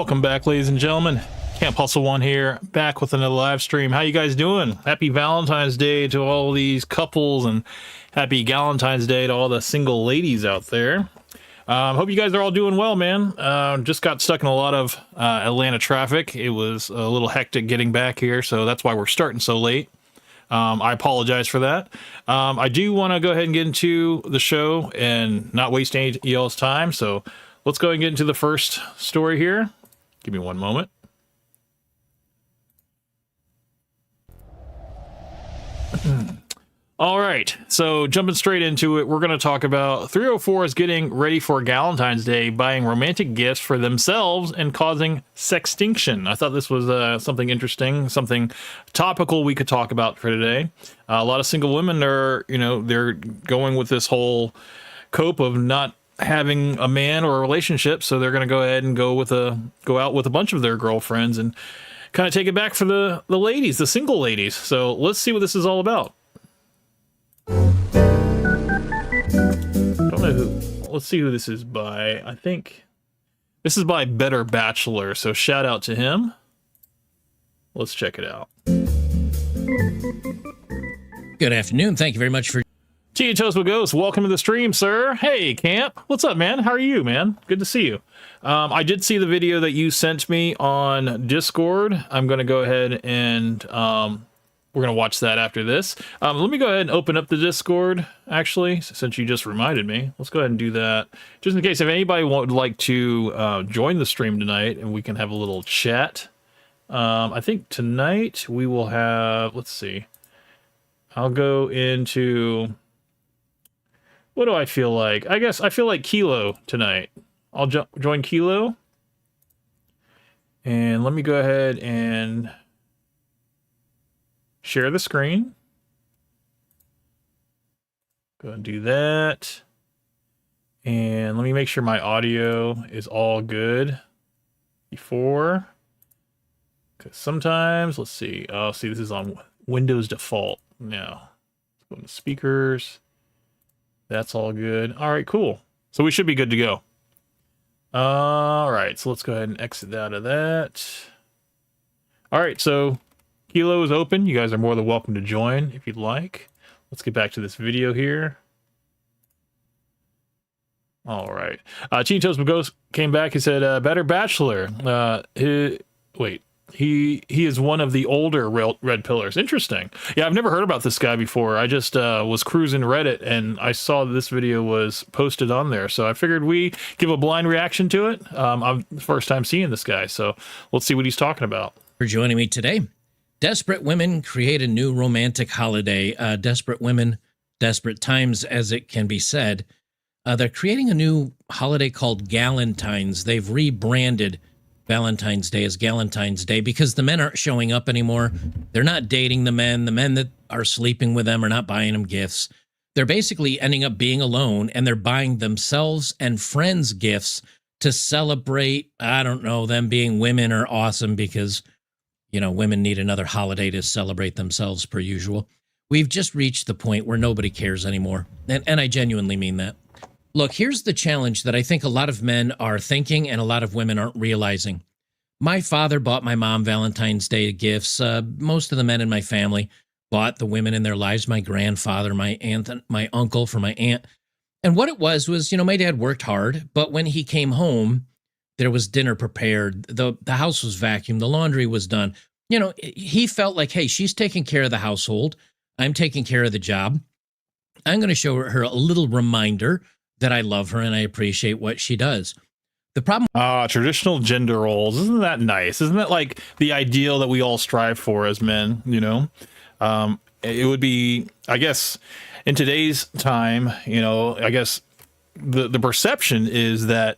Welcome back, ladies and gentlemen. Camp Hustle One here, back with another live stream. How you guys doing? Happy Valentine's Day to all these couples, and happy Galentine's Day to all the single ladies out there. Hope you guys are all doing well, man. Just got stuck in a lot of Atlanta traffic. It was a little hectic getting back here, so that's why we're starting so late. I apologize for that. I do want to go ahead and get into the show and not waste any of y'all's time, so let's go ahead and get into the first story here. Give me one moment. All right, so jumping straight into it, we're going to talk about 304 is getting ready for Galentine's Day, buying romantic gifts for themselves and causing sextinction. I thought this was something interesting, something topical we could talk about for today. A lot of single women are, they're going with this whole cope of not having a man or a relationship, so they're going to go ahead and go out with a bunch of their girlfriends and kind of take it back for the ladies, the single ladies. So let's see what this is all about. Don't know who. Let's see who this is by. I think this is by Better Bachelor, so shout out to him. Let's check it out. Good afternoon. Thank you very much for Tosma Ghost, welcome to the stream, sir. Hey, Camp. What's up, man? How are you, man? Good to see you. I did see the video that you sent me on Discord. I'm going to go ahead and we're going to watch that after this. Let me go ahead and open up the Discord, actually, since you just reminded me. Let's go ahead and do that, just in case if anybody would like to join the stream tonight, and we can have a little chat. I think tonight we will have, let's see. I'll go into... What do I feel like? I guess I feel like Kilo tonight. I'll join Kilo. And let me go ahead and share the screen. Go ahead and do that. And let me make sure my audio is all good before. Because sometimes, let's see. Oh, see, this is on Windows default. Now, let's go into speakers. That's all good. All right, cool. So we should be good to go. All right, so let's go ahead and exit out of that. All right, so Kilo is open. You guys are more than welcome to join if you'd like. Let's get back to this video here. All right. Tosma Ghost came back. He said, Better Bachelor. He is one of the older red pillars. Interesting. Yeah, I've never heard about this guy before. I just was cruising Reddit and I saw this video was posted on there. So I figured we give a blind reaction to it. I'm the first time seeing this guy, so let's see what he's talking about. For joining me today. Desperate women create a new romantic holiday. Desperate women, desperate times, as it can be said. They're creating a new holiday called Galentines. They've rebranded Valentine's Day is Galentine's Day because the men aren't showing up anymore. They're not dating the men. The men that are sleeping with them are not buying them gifts. They're basically ending up being alone, and they're buying themselves and friends gifts to celebrate, I don't know, them being women are awesome because, women need another holiday to celebrate themselves per usual. We've just reached the point where nobody cares anymore, and I genuinely mean that. Look, here's the challenge that I think a lot of men are thinking and a lot of women aren't realizing. My father bought my mom Valentine's Day gifts. Most of the men in my family bought the women in their lives, my grandfather, my aunt, my uncle for my aunt. And what it was, my dad worked hard, but when he came home, there was dinner prepared. The house was vacuumed. The laundry was done. He felt like, hey, she's taking care of the household. I'm taking care of the job. I'm going to show her a little reminder that I love her and I appreciate what she does. The problem... Traditional gender roles. Isn't that nice? Isn't that like the ideal that we all strive for as men, It would be, I guess, in today's time, I guess the perception is that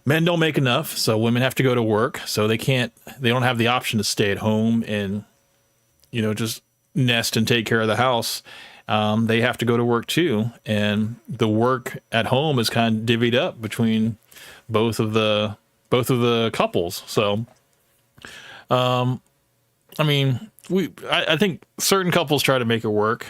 men don't make enough, so women have to go to work, so they don't have the option to stay at home and, just nest and take care of the house. They have to go to work too, and the work at home is kind of divvied up between both of the couples. So, I think certain couples try to make it work.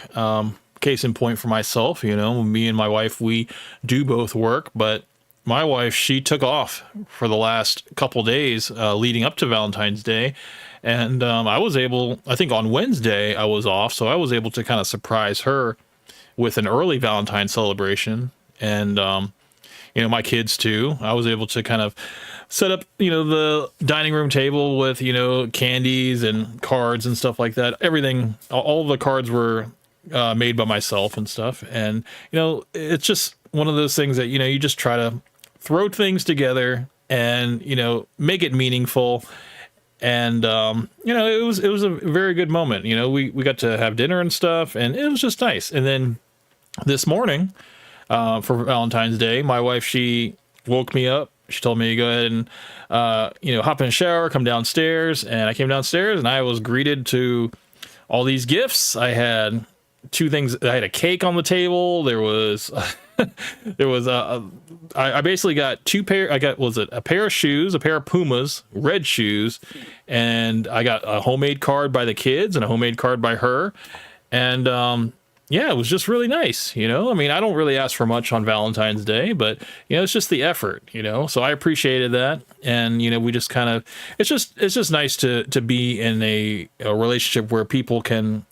Case in point for myself, me and my wife, we do both work, but my wife, she took off for the last couple days leading up to Valentine's Day. And I was able, I think on Wednesday I was off, so I was able to kind of surprise her with an early Valentine celebration. And, my kids too. I was able to kind of set up, the dining room table with, candies and cards and stuff like that. Everything, all of the cards were made by myself and stuff. And, it's just one of those things that, you just try to throw things together and, make it meaningful. And, it was a very good moment. We got to have dinner and stuff, and it was just nice. And then this morning, for Valentine's Day, my wife, she woke me up. She told me to go ahead and, hop in the shower, come downstairs. And I came downstairs and I was greeted to all these gifts. I had two things. I had a cake on the table. There was, I basically got a pair of shoes, a pair of Pumas, red shoes. And I got a homemade card by the kids and a homemade card by her. And, yeah, it was just really nice. I mean, I don't really ask for much on Valentine's Day, but, it's just the effort, so I appreciated that. And, we just kind of, it's just nice to be in a relationship where people can,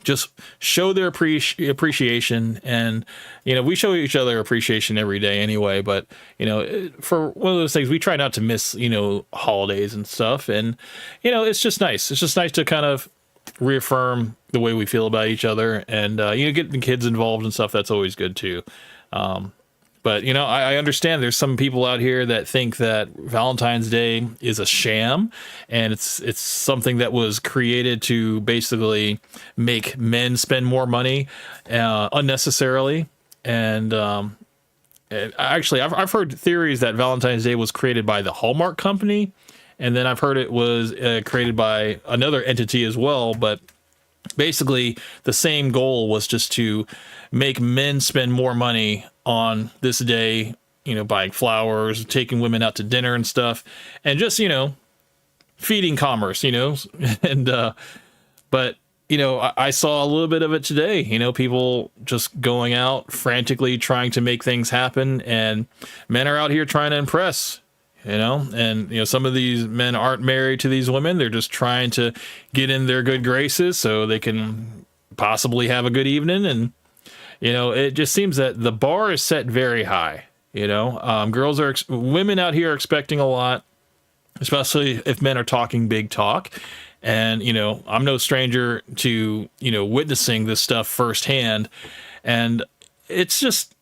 just show their appreciation. And, we show each other appreciation every day anyway, but, for one of those things, we try not to miss, holidays and stuff. And, it's just nice. It's just nice to kind of reaffirm the way we feel about each other, and get the kids involved and stuff. That's always good too. But I understand there's some people out here that think that Valentine's Day is a sham, and it's something that was created to basically make men spend more money unnecessarily. And actually, I've heard theories that Valentine's Day was created by the Hallmark Company. And then I've heard it was created by another entity as well. But basically, the same goal was just to make men spend more money on this day, buying flowers, taking women out to dinner and stuff, and just, feeding commerce, and, but, I saw a little bit of it today, people just going out frantically trying to make things happen, and men are out here trying to impress. And, some of these men aren't married to these women. They're just trying to get in their good graces so they can possibly have a good evening. And, it just seems that the bar is set very high. Women out here are expecting a lot, especially if men are talking big talk. And, I'm no stranger to, witnessing this stuff firsthand. And it's just,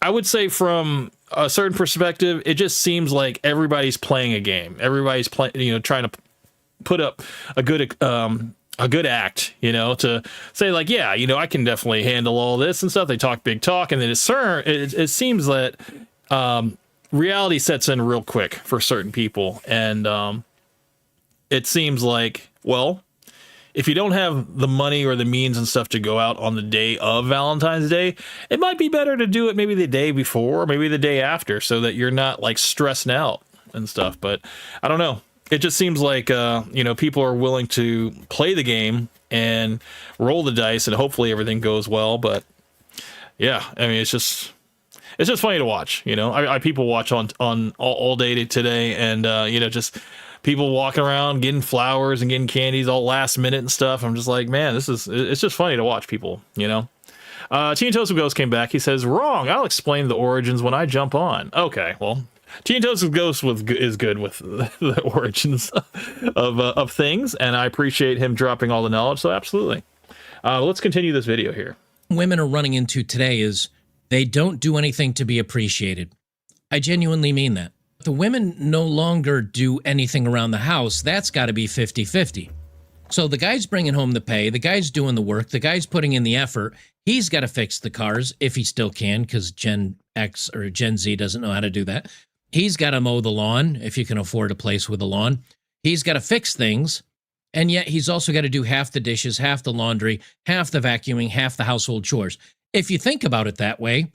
I would say from a certain perspective, it just seems like everybody's playing a game. Everybody's playing, trying to put up a good act, to say like, yeah, I can definitely handle all this and stuff. They talk big talk, and then it seems that reality sets in real quick for certain people, and it seems like, well, if you don't have the money or the means and stuff to go out on the day of Valentine's Day, it might be better to do it maybe the day before or maybe the day after, so that you're not like stressing out and stuff. But I don't know. It just seems like, people are willing to play the game and roll the dice, and hopefully everything goes well. But yeah, I mean, it's just funny to watch. I people watch on all day today, and just people walking around getting flowers and getting candies all last minute and stuff. I'm just like, man, it's just funny to watch people. Teen Toast Ghost came back. He says, wrong. I'll explain the origins when I jump on. Okay, well, Teen Toast Ghost is good with the origins of things, and I appreciate him dropping all the knowledge. So absolutely. Let's continue this video here. Women are running into today is they don't do anything to be appreciated. I genuinely mean that. The women no longer do anything around the house. That's got to be 50-50. So the guy's bringing home the pay, the guy's doing the work, the guy's putting in the effort. He's got to fix the cars if he still can, because Gen X or Gen Z doesn't know how to do that. He's got to mow the lawn if you can afford a place with a lawn. He's got to fix things. And yet he's also got to do half the dishes, half the laundry, half the vacuuming, half the household chores. If you think about it that way,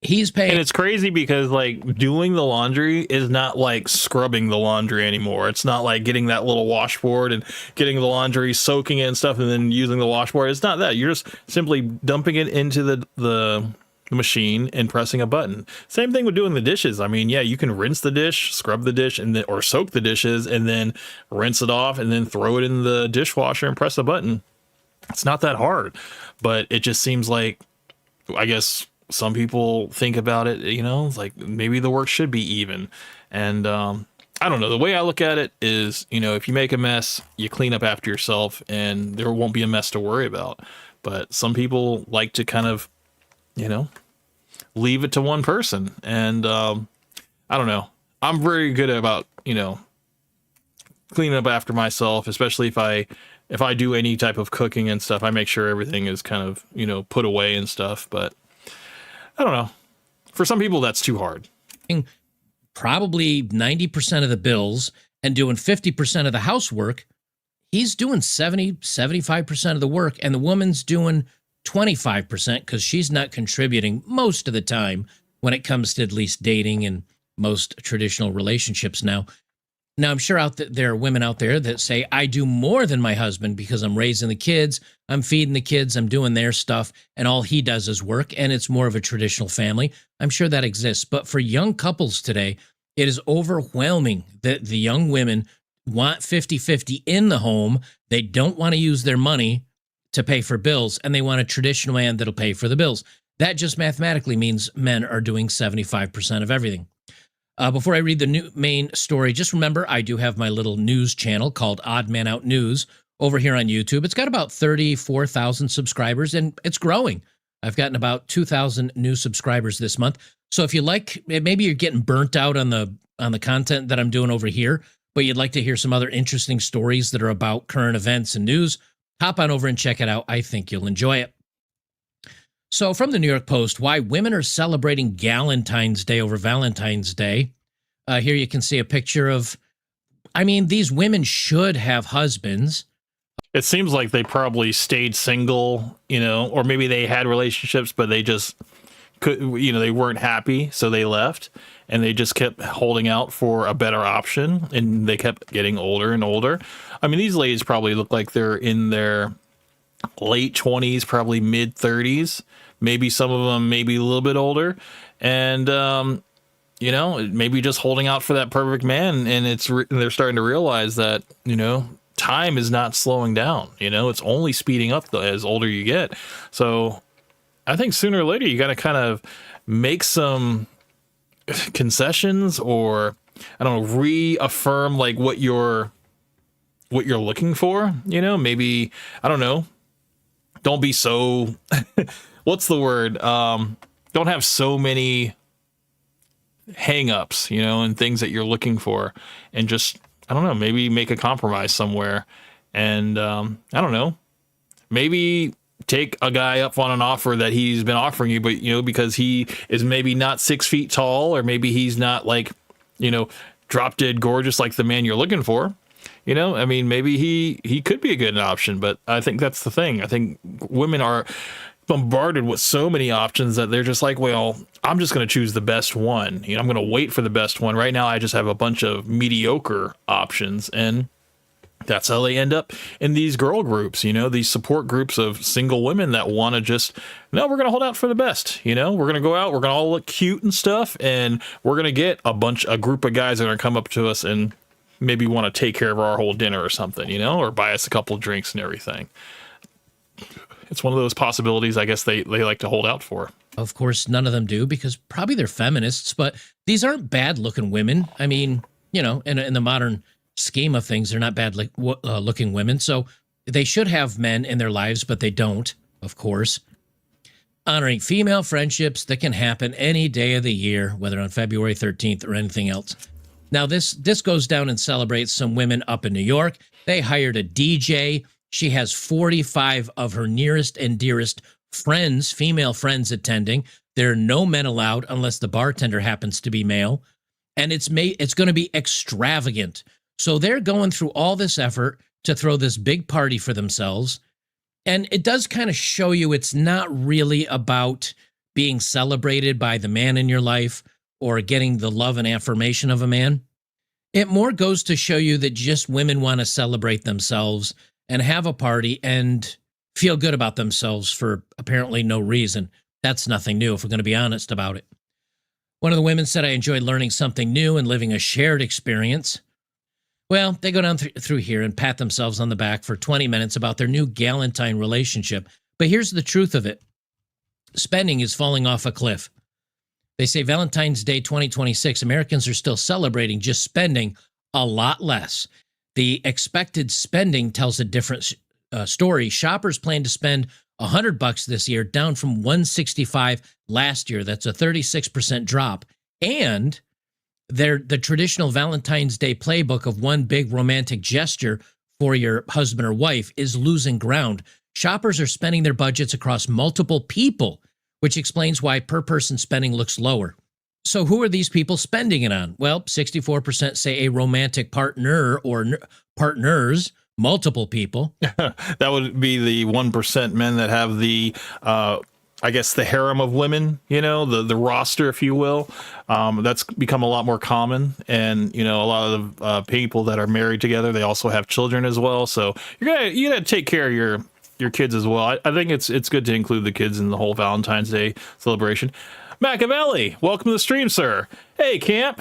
he's paying. And it's crazy because like doing the laundry is not like scrubbing the laundry anymore. It's not like getting that little washboard and getting the laundry, soaking it and stuff, and then using the washboard. It's not that. You're just simply dumping it into the the machine and pressing a button. Same thing with doing the dishes. I mean, yeah, you can rinse the dish, scrub the dish, and then, or soak the dishes and then rinse it off and then throw it in the dishwasher and press a button. It's not that hard, but it just seems like, I guess some people think about it, you know, like maybe the work should be even. And I don't know. The way I look at it is, you know, if you make a mess, you clean up after yourself and there won't be a mess to worry about. But some people like to kind of, you know, leave it to one person. And I don't know. I'm very good about, you know, cleaning up after myself, especially if I do any type of cooking and stuff. I make sure everything is kind of, you know, put away and stuff. But I don't know. For some people, that's too hard. Probably 90% of the bills and doing 50% of the housework. He's doing 75% of the work, and the woman's doing 25% because she's not contributing most of the time when it comes to at least dating and most traditional relationships now. Now, I'm sure there are women out there that say, I do more than my husband because I'm raising the kids, I'm feeding the kids, I'm doing their stuff, and all he does is work, and it's more of a traditional family. I'm sure that exists. But for young couples today, it is overwhelming that the young women want 50-50 in the home. They don't want to use their money to pay for bills, and they want a traditional man that'll pay for the bills. That just mathematically means men are doing 75% of everything. Before I read the new main story, just remember I do have my little news channel called Odd Man Out News over here on YouTube. It's got about 34,000 subscribers, and it's growing. I've gotten about 2,000 new subscribers this month. So if you like, maybe you're getting burnt out on the content that I'm doing over here, but you'd like to hear some other interesting stories that are about current events and news, hop on over and check it out. I think you'll enjoy it. So from the New York Post, why women are celebrating Galentine's Day over Valentine's Day. Here you can see a picture of, I mean, these women should have husbands. It seems like they probably stayed single, you know, or maybe they had relationships, but they just could, you know, they weren't happy. So they left and they just kept holding out for a better option, and they kept getting older and older. I mean, these ladies probably look like they're in their late 20s, probably mid 30s, maybe some of them maybe a little bit older, and you know, maybe just holding out for that perfect man. And they're starting to realize that, you know, time is not slowing down, you know, it's only speeding up as older you get. So I think sooner or later you got to kind of make some concessions, or I don't know, reaffirm like what you're looking for, you know. Maybe, I don't know, don't be so what's the word, don't have so many hang-ups, you know, and things that you're looking for, and just, I don't know, maybe make a compromise somewhere. And I don't know, maybe take a guy up on an offer that he's been offering you, but, you know, because he is maybe not 6 feet tall, or maybe he's not like, you know, drop dead gorgeous like the man you're looking for. You know, I mean, maybe he could be a good option, but I think that's the thing. I think women are bombarded with so many options that they're just like, well, I'm just going to choose the best one. You know, I'm going to wait for the best one. Right now, I just have a bunch of mediocre options, and that's how they end up in these girl groups, you know, these support groups of single women that want to just, no, we're going to hold out for the best. You know, we're going to go out, we're going to all look cute and stuff, and we're going to get a group of guys that are going to come up to us and maybe want to take care of our whole dinner or something, you know, or buy us a couple of drinks and everything. It's one of those possibilities I guess they like to hold out for. Of course, none of them do, because probably they're feminists, but these aren't bad looking women. I mean, you know, in the modern scheme of things, they're not bad looking women. So they should have men in their lives, but they don't, of course. Honoring female friendships that can happen any day of the year, whether on February 13th or anything else. Now, this goes down and celebrates some women up in New York. They hired a DJ. She has 45 of her nearest and dearest friends, female friends, attending. There are no men allowed unless the bartender happens to be male. And it's going to be extravagant. So they're going through all this effort to throw this big party for themselves. And it does kind of show you it's not really about being celebrated by the man in your life or getting the love and affirmation of a man. It more goes to show you that just women want to celebrate themselves and have a party and feel good about themselves for apparently no reason. That's nothing new if we're going to be honest about it. One of the women said, I enjoyed learning something new and living a shared experience. Well, they go down through here and pat themselves on the back for 20 minutes about their new Galentine relationship. But here's the truth of it. Spending is falling off a cliff. They say Valentine's Day 2026, Americans are still celebrating, just spending a lot less. The expected spending tells a different story. Shoppers plan to spend $100 this year, down from $165 last year. That's a 36% drop. And the traditional Valentine's Day playbook of one big romantic gesture for your husband or wife is losing ground. Shoppers are spending their budgets across multiple people, which explains why per person spending looks lower. So who are these people spending it on? Well, 64% say a romantic partner or partners, multiple people. That would be the 1% men that have the, I guess, the harem of women, the roster, if you will. That's become a lot more common. And, a lot of people that are married together, they also have children as well. So you gotta take care of your kids as well. I think it's good to include the kids in the whole Valentine's Day celebration. Machiavelli, welcome to the stream, sir. Hey, Camp.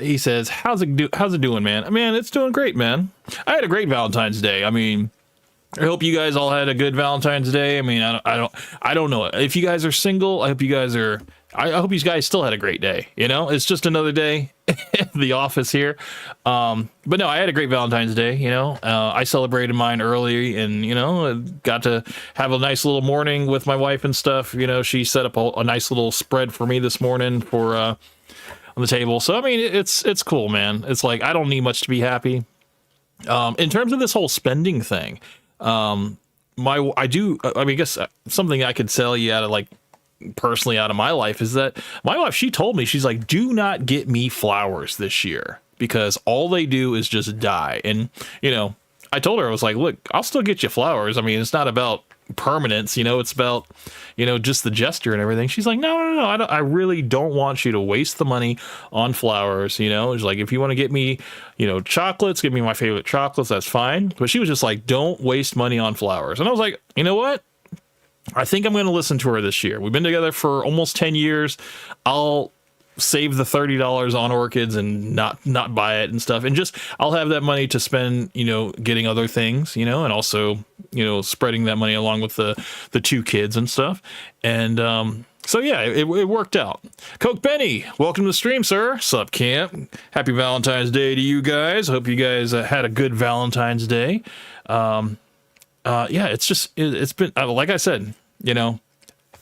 He says, how's it doing, man? Man, it's doing great, man. I had a great Valentine's Day. I mean, I hope you guys all had a good Valentine's Day. I mean, I don't know. If you guys are single, I hope you guys still had a great day. It's just another day at the office here. But no, I had a great Valentine's Day. I celebrated mine early and, got to have a nice little morning with my wife and stuff. She set up a nice little spread for me this morning for, on the table. So, I mean, it's cool, man. It's like, I don't need much to be happy. In terms of this whole spending thing, I guess something I could tell you personally out of my life is that my wife, she told me, she's like, do not get me flowers this year because all they do is just die. And, I told her, I was like, look, I'll still get you flowers. I mean, it's not about permanence, it's about, just the gesture and everything. She's like, no, I really don't want you to waste the money on flowers. It's like, if you want to get me, chocolates, give me my favorite chocolates, that's fine. But she was just like, don't waste money on flowers. And I was like, you know what? I think I'm going to listen to her this year. We've been together for almost 10 years. I'll save the $30 on orchids and not buy it and stuff. And just, I'll have that money to spend, getting other things, and also, spreading that money along with the two kids and stuff. And, so yeah, it worked out. Coke Benny, welcome to the stream, sir. Sup, Camp? Happy Valentine's Day to you guys. Hope you guys had a good Valentine's Day. Yeah, it's been, like I said, you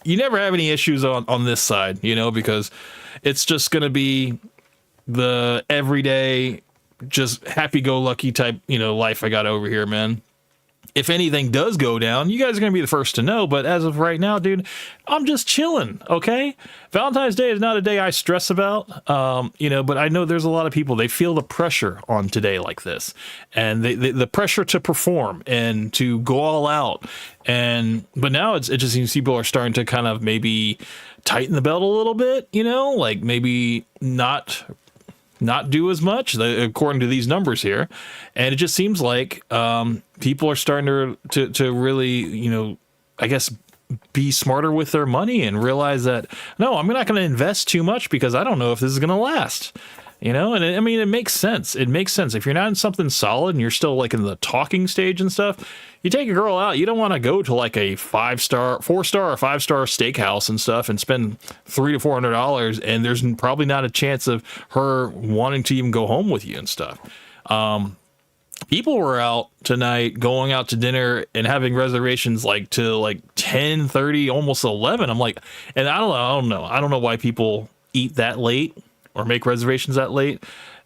never have any issues on this side, because it's just going to be the everyday, just happy-go-lucky type, life I got over here, man. If anything does go down, you guys are going to be the first to know. But as of right now, dude, I'm just chilling, okay? Valentine's Day is not a day I stress about, but I know there's a lot of people, they feel the pressure on today like this. And the pressure to perform and to go all out. But now it just seems people are starting to kind of maybe tighten the belt a little bit, like maybe not do as much according to these numbers here. And it just seems like people are starting to really, I guess, be smarter with their money and realize that, no, I'm not going to invest too much because I don't know if this is going to last. And I mean, it makes sense. It makes sense. If you're not in something solid and you're still like in the talking stage and stuff, you take a girl out, you don't want to go to like a 4-star or 5-star steakhouse and stuff and spend $300 to $400. And there's probably not a chance of her wanting to even go home with you and stuff. People were out tonight going out to dinner and having reservations like to like 10:30, almost 11. I'm like, and I don't know why people eat that late or make reservations that late.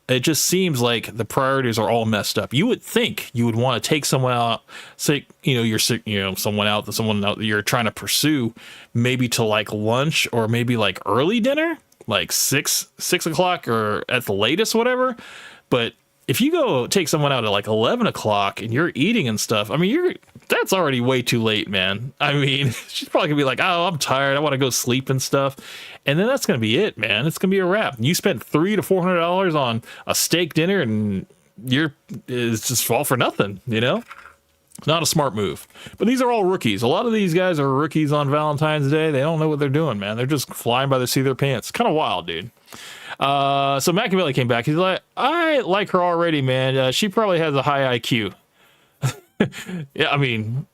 It just seems like the priorities are all messed up. You would think you would want to take someone out, say, someone out that you're trying to pursue, maybe to like lunch or maybe like early dinner, like 6 o'clock or at the latest, whatever. But if you go take someone out at like 11 o'clock and you're eating and stuff, I mean, that's already way too late, man. I mean, she's probably gonna be like, oh, I'm tired, I want to go sleep and stuff. And then that's going to be it, man. It's going to be a wrap. You spent $300 to $400 on a steak dinner and it's just all for nothing, Not a smart move. But these are all rookies. A lot of these guys are rookies on Valentine's Day. They don't know what they're doing, man. They're just flying by the seat of their pants. Kind of wild, dude. So Machiavelli came back. He's like, I like her already, man. She probably has a high IQ. Yeah, I mean,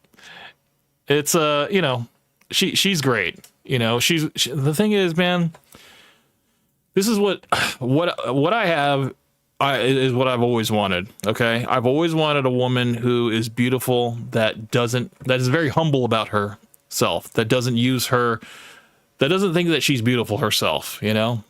it's, you know, she's great. You know, the thing is, man, this is what I have is what I've always wanted. Okay. I've always wanted a woman who is beautiful, that is very humble about herself, that doesn't think that she's beautiful herself, you know?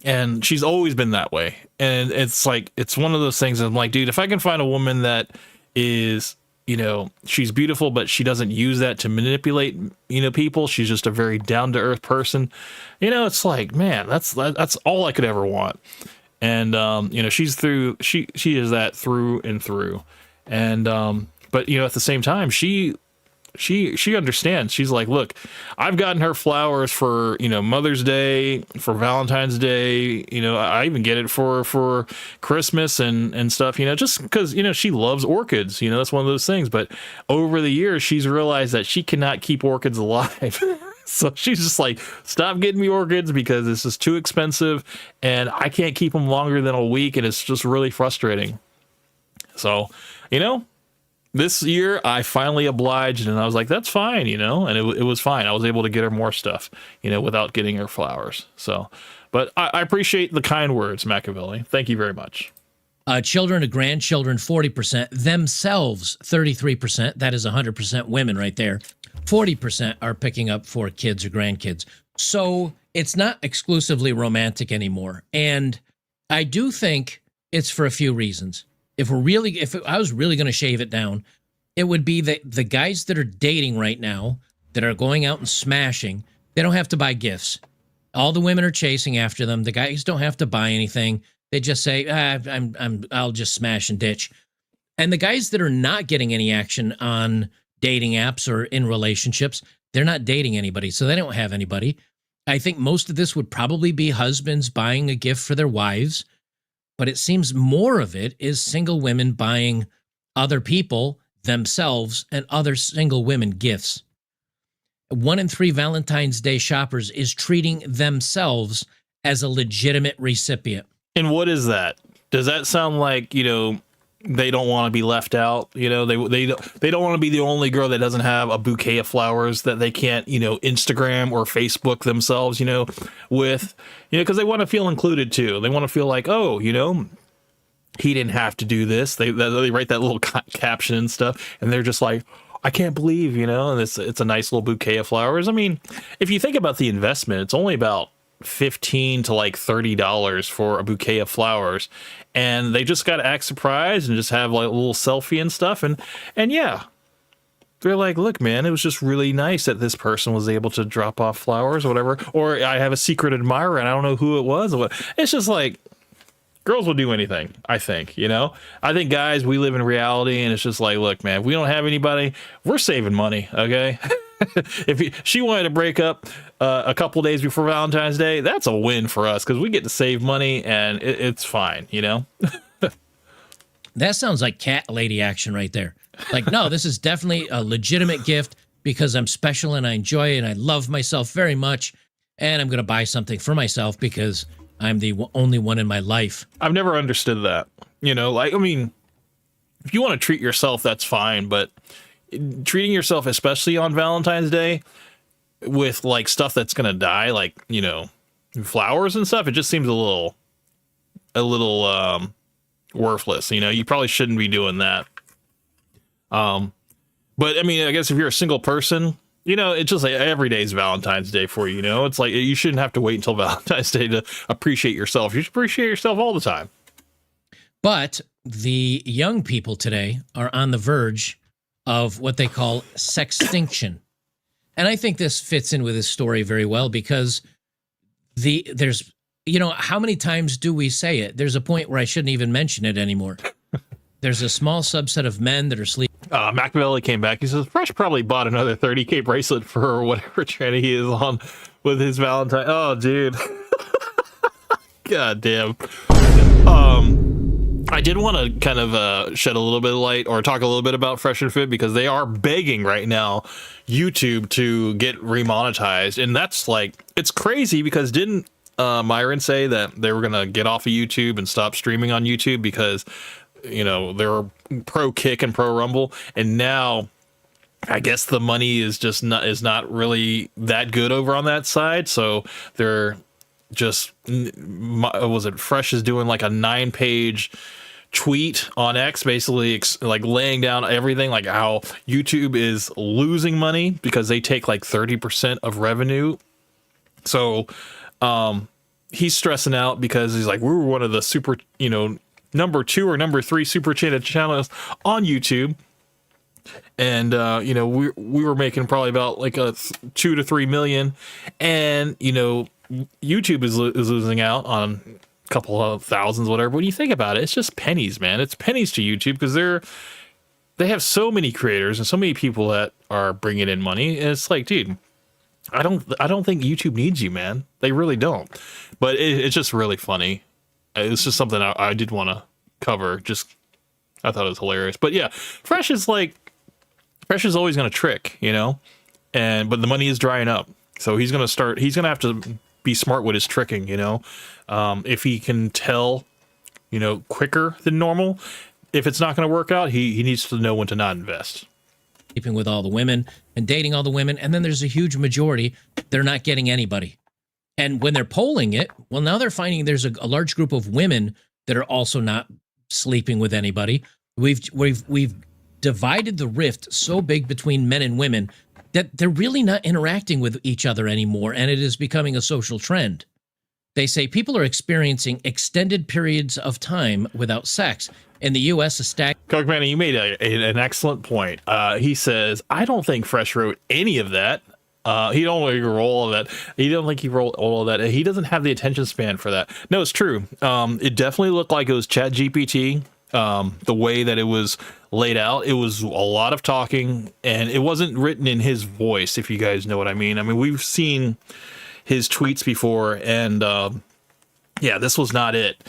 And she's always been that way. And it's like, it's one of those things that I'm like, dude, if I can find a woman that is, you know, she's beautiful, but she doesn't use that to manipulate, you know, people. She's just a very down to earth person. You know, it's like, man, that's all I could ever want. And, you know, she is that through and through. And, but you know, at the same time, she understands. She's like, look, I've gotten her flowers for, you know, Mother's Day, for Valentine's Day. You know, I even get it for Christmas and stuff, you know, just because, you know, she loves orchids, you know, that's one of those things. But over the years, she's realized that she cannot keep orchids alive. So she's just like, stop getting me orchids because this is too expensive and I can't keep them longer than a week. And it's just really frustrating. So, you know, this year I finally obliged and I was like, that's fine, you know, and it was fine. I was able to get her more stuff, you know, without getting her flowers. So, but I appreciate the kind words, Machiavelli. Thank you very much. Children to grandchildren, 40%, themselves, 33%. That is 100% women right there. 40% are picking up for kids or grandkids. So it's not exclusively romantic anymore. And I do think it's for a few reasons. If I was really going to shave it down, it would be that the guys that are dating right now, that are going out and smashing, they don't have to buy gifts. All the women are chasing after them. The guys don't have to buy anything. They just say, I'll just smash and ditch. And the guys that are not getting any action on dating apps or in relationships, they're not dating anybody, so they don't have anybody. I think most of this would probably be husbands buying a gift for their wives, but it seems more of it is single women buying other people, themselves, and other single women gifts. 1 in 3 Valentine's Day shoppers is treating themselves as a legitimate recipient. And what is that? Does that sound like, you know, they don't want to be left out? You know, they don't want to be the only girl that doesn't have a bouquet of flowers that they can't, you know, Instagram or Facebook themselves, you know, with, you know, because they want to feel included too. They want to feel like, oh, you know, he didn't have to do this. They write that little caption and stuff, and they're just like, I can't believe, you know, and it's a nice little bouquet of flowers. I mean, if you think about the investment, it's only about $15 to like $30 for a bouquet of flowers, and they just got to act surprised and just have like a little selfie and stuff, and yeah, they're like, look, man, it was just really nice that this person was able to drop off flowers or whatever, or I have a secret admirer and I don't know who it was or what. It's just like, girls will do anything, I think, you know? I think guys, we live in reality, and it's just like, look, man, if we don't have anybody, we're saving money, okay? If she wanted to break up a couple days before Valentine's Day, that's a win for us because we get to save money, and it's fine, you know? That sounds like cat lady action right there. Like, no, this is definitely a legitimate gift because I'm special and I enjoy it and I love myself very much, and I'm going to buy something for myself because I'm the only one in my life. I've never understood that. You know, like, I mean, if you want to treat yourself, that's fine, but treating yourself, especially on Valentine's Day, with like stuff that's gonna die, like, you know, flowers and stuff, it just seems a little worthless. You know, you probably shouldn't be doing that. But I mean, I guess if you're a single person, you know, it's just like every day is Valentine's Day for you. You know, it's like you shouldn't have to wait until Valentine's Day to appreciate yourself. You should appreciate yourself all the time. But the young people today are on the verge of what they call sextinction. And I think this fits in with this story very well because there's, you know, how many times do we say it? There's a point where I shouldn't even mention it anymore. There's a small subset of men that are sleeping. Machiavelli came back. He says, Fresh probably bought another 30K bracelet for whatever tranny he is on with his Valentine. Oh, dude. God damn. I did want to kind of shed a little bit of light or talk a little bit about Fresh and Fit because they are begging right now YouTube to get remonetized. And that's like, it's crazy because didn't Myron say that they were going to get off of YouTube and stop streaming on YouTube because, you know, they're pro Kick and pro Rumble. And now I guess the money is just not really that good over on that side. So they're just, was it Fresh is doing like a 9-page tweet on X, basically like laying down everything, like how YouTube is losing money because they take like 30% of revenue. So he's stressing out because he's like, we were one of the super, you know, number 2 or number 3 super chatted channels on YouTube. And, you know, we were making probably about like a 2 to 3 million. And, you know, YouTube is losing out on a couple of thousands, whatever. When you think about it, it's just pennies, man. It's pennies to YouTube because they have so many creators and so many people that are bringing in money. And it's like, dude, I don't think YouTube needs you, man. They really don't. But it's just really funny. It's just something I did want to cover. Just, I thought it was hilarious. But yeah, Fresh is always going to trick, you know, but the money is drying up. So he's going to have to be smart with his tricking, you know, if he can tell, you know, quicker than normal, if it's not going to work out, he needs to know when to not invest. Sleeping with all the women and dating all the women. And then there's a huge majority, they're not getting anybody. And when they're polling it, well, now they're finding there's a large group of women that are also not sleeping with anybody. We've divided the rift so big between men and women that they're really not interacting with each other anymore, and it is becoming a social trend. They say people are experiencing extended periods of time without sex. In the U.S., a stag... Coke Manny, you made an excellent point. He says, I don't think Fresh wrote any of that. He don't think he wrote all of that. He don't think he wrote all of that. He doesn't have the attention span for that. No, it's true. It definitely looked like it was ChatGPT. The way that it was laid out, it was a lot of talking, and it wasn't written in his voice, if you guys know what I mean. I mean, we've seen his tweets before, and yeah, this was not it.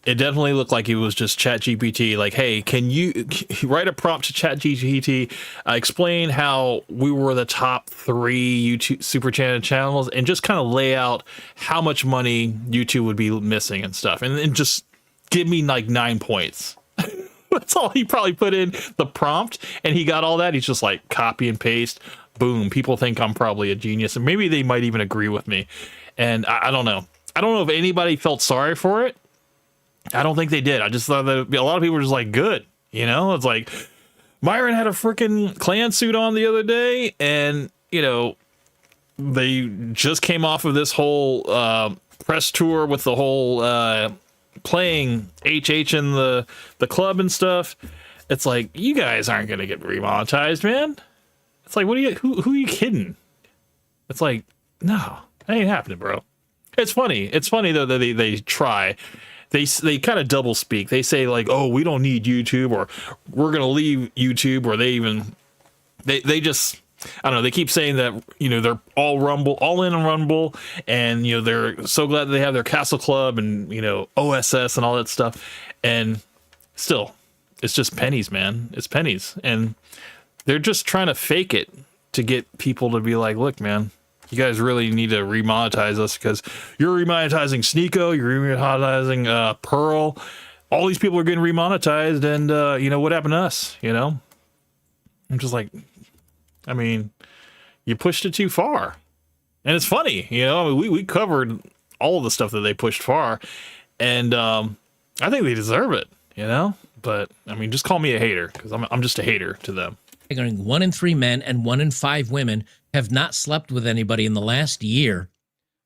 It definitely looked like it was just ChatGPT. Like, hey, can you write a prompt to ChatGPT, explain how we were the top 3 YouTube super channels, and just kind of lay out how much money YouTube would be missing and stuff, and just give me like 9 points. That's all he probably put in the prompt, and he got all that. He's just like copy and paste, boom. People think I'm probably a genius, and maybe they might even agree with me. And I don't know. I don't know if anybody felt sorry for it. I don't think they did. I just thought that a lot of people were just like, good. You know, it's like Myron had a freaking clan suit on the other day, and, you know, they just came off of this whole press tour with the whole playing HH in the club and stuff. It's like, you guys aren't gonna get remonetized, man. It's like, who are you kidding? It's like, no, that ain't happening, bro. It's funny though that they try. They kind of double speak. They say like, oh, we don't need YouTube, or we're gonna leave YouTube, or they just, I don't know, they keep saying that, you know, they're all in on Rumble, and, you know, they're so glad that they have their Castle Club and, you know, OSS and all that stuff. And still, it's just pennies, man. It's pennies. And they're just trying to fake it to get people to be like, look, man, you guys really need to remonetize us because you're remonetizing Sneeko, you're remonetizing Pearl. All these people are getting remonetized, and, you know, what happened to us, you know? I'm just like, I mean, you pushed it too far. And it's funny, you know, I mean, we covered all of the stuff that they pushed far, and I think they deserve it, you know? But, I mean, just call me a hater, because I'm just a hater to them. 1 in 3 men and 1 in 5 women have not slept with anybody in the last year,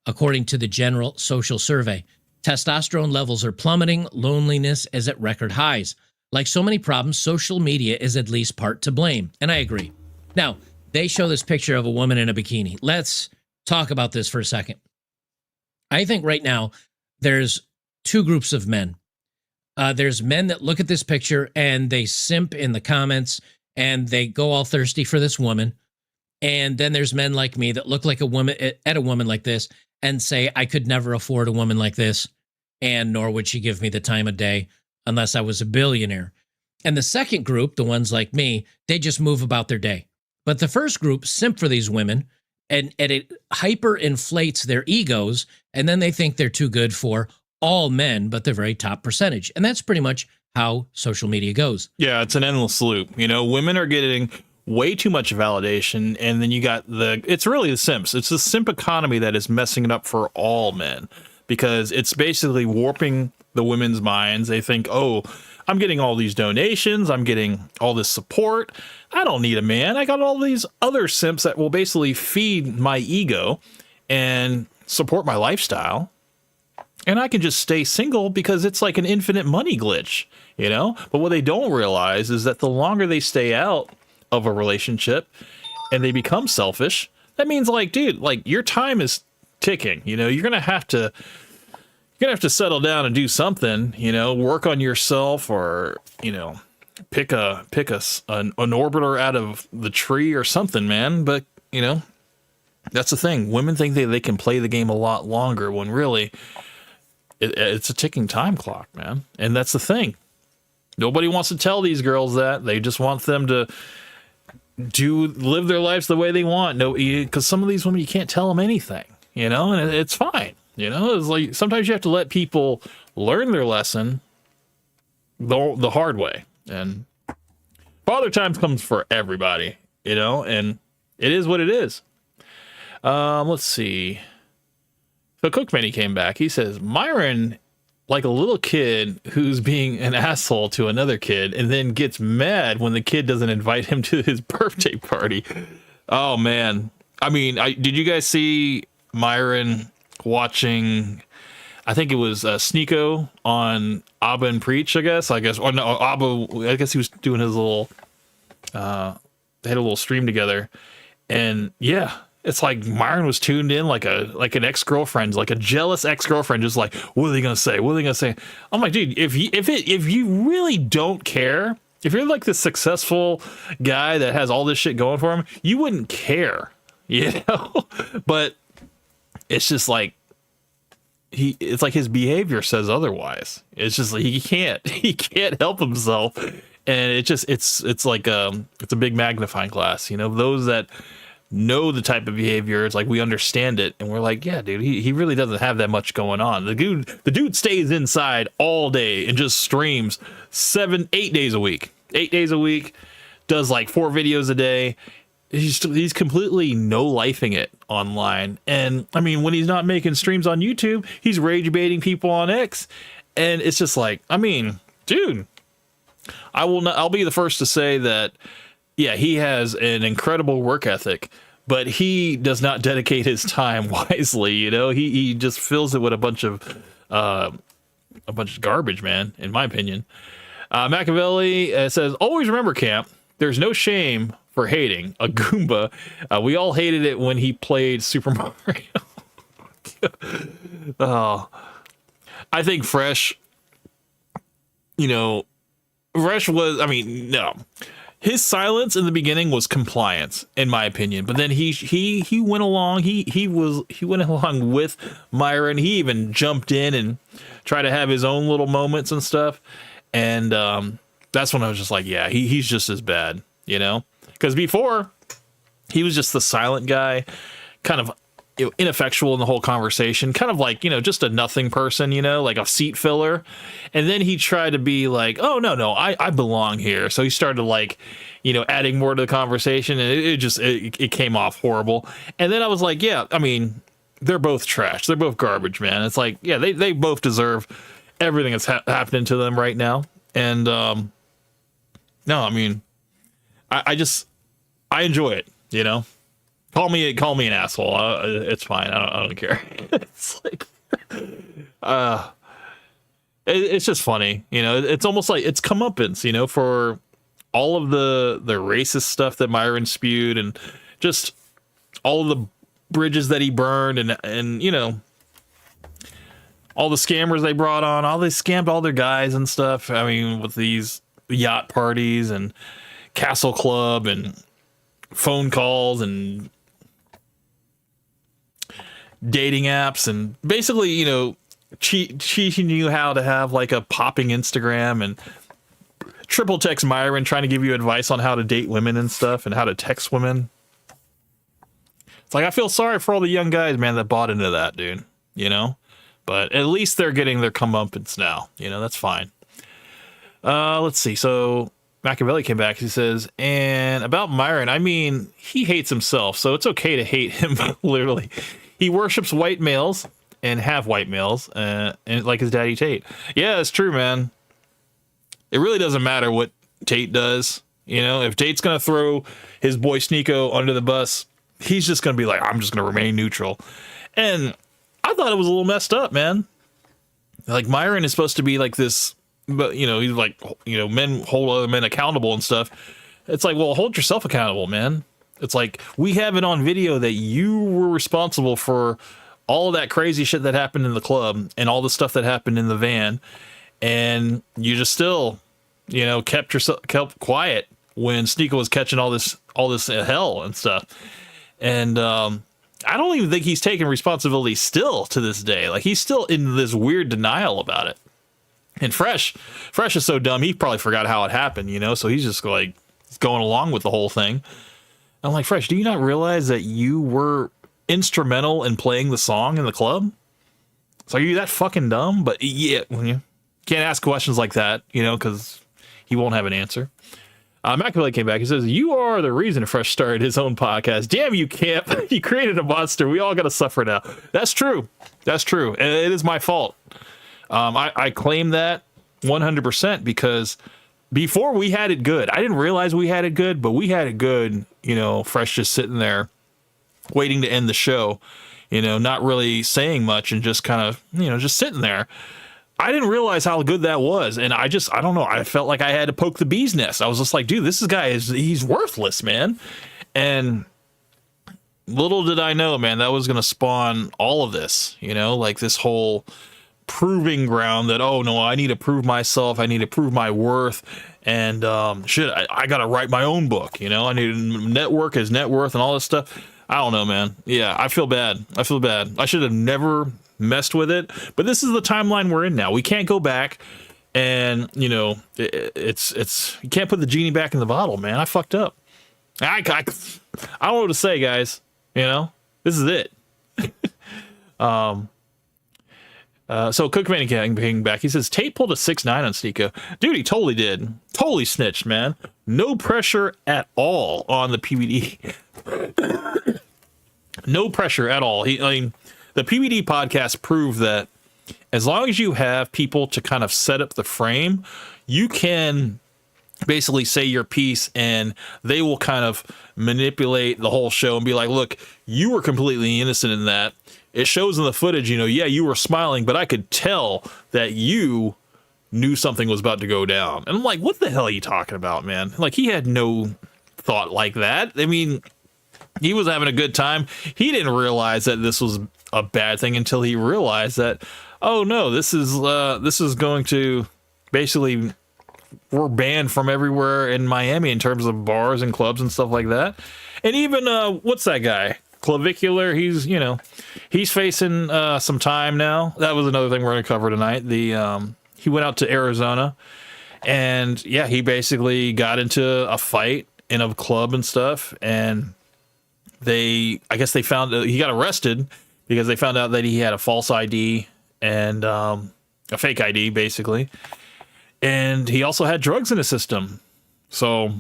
according to the General Social Survey. Testosterone levels are plummeting. Loneliness is at record highs. Like so many problems, social media is at least part to blame. And I agree. Now, they show this picture of a woman in a bikini. Let's talk about this for a second. I think right now there's 2 groups of men. There's men that look at this picture and they simp in the comments and they go all thirsty for this woman. And then there's men like me that look like a woman at a woman like this and say, I could never afford a woman like this, and nor would she give me the time of day. unless I was a billionaire. And the second group, the ones like me, they just move about their day. But the first group simp for these women, and it hyper inflates their egos, and then they think they're too good for all men, but the very top percentage. And that's pretty much how social media goes. Yeah, it's an endless loop. You know, women are getting way too much validation, and then you got it's really the simps. It's the simp economy that is messing it up for all men, because it's basically warping the women's minds. They think, oh, I'm getting all these donations, I'm getting all this support, I don't need a man. I got all these other simps that will basically feed my ego and support my lifestyle, and I can just stay single because it's like an infinite money glitch, you know? But what they don't realize is that the longer they stay out of a relationship and they become selfish, that means, like, dude, like, your time is ticking. You know, you're gonna have to settle down and do something, you know, work on yourself, or, you know, pick an orbiter out of the tree or something, man. But, you know, that's the thing. Women think they can play the game a lot longer, when really it's a ticking time clock, man. And that's the thing. Nobody wants to tell these girls that. They just want them to live their lives the way they want. No, because some of these women, you can't tell them anything, you know, and it's fine. You know, it's like sometimes you have to let people learn their lesson the hard way. And father time comes for everybody, you know, and it is what it is. Let's see. So Cookmany came back. He says, Myron, like a little kid who's being an asshole to another kid and then gets mad when the kid doesn't invite him to his birthday party. Oh, man. I mean, did you guys see Myron watching, I think it was Sneeko on Abba and Preach, I guess. Or no, Abba, I guess he was doing his little, they had a little stream together. And yeah, it's like Myron was tuned in like an ex-girlfriend, like a jealous ex-girlfriend, just like, what are they going to say? What are they going to say? I'm like, dude, if you really don't care, if you're like the successful guy that has all this shit going for him, you wouldn't care, you know? But it's just like, it's like his behavior says otherwise. It's just like he can't help himself. And it's like, it's a big magnifying glass, you know, those that know the type of behavior. It's like, we understand it. And we're like, yeah, dude, he really doesn't have that much going on. The dude stays inside all day and just streams 8 days a week, 8 days a week, does like 4 videos a day. He's completely no-lifing it online. And I mean, when he's not making streams on YouTube, he's rage baiting people on X. And it's just like, I mean, dude, I'll be the first to say that, yeah, he has an incredible work ethic, but he does not dedicate his time wisely. You know, he just fills it with a bunch of garbage, man, in my opinion. Machiavelli says, always remember, Camp, there's no shame for hating a Goomba. We all hated it when he played Super Mario. Oh, I think Fresh, you know, Fresh was, I mean, no. His silence in the beginning was compliance, in my opinion. But then he went along. He went along with Myron. He even jumped in and tried to have his own little moments and stuff. And that's when I was just like, yeah, he's just as bad, you know? Because before, he was just the silent guy, kind of, you know, ineffectual in the whole conversation, kind of like, you know, just a nothing person, you know, like a seat filler. And then he tried to be like, oh, no, I belong here. So he started like, you know, adding more to the conversation, and it came off horrible. And then I was like, yeah, I mean, they're both trash. They're both garbage, man. It's like, yeah, they both deserve everything that's happening to them right now. And no, I mean, I enjoy it, you know. Call me an asshole. It's fine. I don't care. It's like, it's just funny, you know. It's almost like it's comeuppance, you know, for all of the racist stuff that Myron spewed, and just all of the bridges that he burned, and you know, all the scammers they brought on. All they scammed all their guys and stuff. I mean, with these yacht parties and Castle Club and phone calls and dating apps, and basically, you know, teaching you how to have like a popping Instagram, and triple text Myron trying to give you advice on how to date women and stuff and how to text women. It's like, I feel sorry for all the young guys, man, that bought into that, dude, you know, but at least they're getting their comeuppance now, you know, that's fine. Let's see. So Machiavelli came back. He says, and about Myron, I mean, he hates himself, so it's okay to hate him. Literally, he worships white males and have white males, and like his daddy Tate. Yeah, it's true, man. It really doesn't matter what Tate does. You know, if Tate's gonna throw his boy Sneeko under the bus, he's just gonna be like, I'm just gonna remain neutral. And I thought it was a little messed up, man. Like, Myron is supposed to be like this, but you know, he's like, you know, men hold other men accountable and stuff. It's like, well, hold yourself accountable, man. It's like, we have it on video that you were responsible for all of that crazy shit that happened in the club and all the stuff that happened in the van, and you just still, you know, kept quiet when Sneeko was catching all this hell and stuff. And I don't even think he's taking responsibility still to this day. Like, he's still in this weird denial about it. And Fresh is so dumb, he probably forgot how it happened, you know, so he's just like going along with the whole thing. I'm like, Fresh, do you not realize that you were instrumental in playing the song in the club? So are you that fucking dumb? But yeah, when you can't ask questions like that, you know, because he won't have an answer. Machiavelli came back. He says, you are the reason Fresh started his own podcast. Damn you, Camp. You created a monster. We all got to suffer now. That's true. That's true. And it is my fault. I claim that 100% because before we had it good. I didn't realize we had it good, but we had it good, you know, Fresh just sitting there waiting to end the show, you know, not really saying much and just kind of, you know, just sitting there. I didn't realize how good that was. And I don't know. I felt like I had to poke the bee's nest. I was just like, dude, he's worthless, man. And little did I know, man, that was going to spawn all of this, you know, like this whole proving ground that, oh no, I need to prove myself. I need to prove my worth. And I got to write my own book. You know, I need to network his net worth and all this stuff. I don't know, man. Yeah, I feel bad. I should have never messed with it. But this is the timeline we're in now. We can't go back, and you know, it's you can't put the genie back in the bottle, man. I fucked up. I don't know what to say, guys. You know, this is it. So Cookman came back. He says Tate pulled a 6'9" on Sneeko. Dude, he totally did. Totally snitched, man. No pressure at all on the PBD. No pressure at all. I mean, the PBD podcast proved that as long as you have people to kind of set up the frame, you can basically say your piece and they will kind of manipulate the whole show and be like, look, you were completely innocent in that. It shows in the footage, you know, yeah, you were smiling, but I could tell that you knew something was about to go down. And I'm like, what the hell are you talking about, man? Like, he had no thought like that. I mean, he was having a good time. He didn't realize that this was a bad thing until he realized that, oh no, this is going to basically, we're banned from everywhere in Miami in terms of bars and clubs and stuff like that. And even, what's that guy? Clavicular, he's facing some time now. That was another thing we're going to cover tonight. He went out to Arizona, and yeah, he basically got into a fight in a club and stuff, and I guess they found he got arrested because they found out that he had a false ID and a fake ID, basically, and he also had drugs in his system. So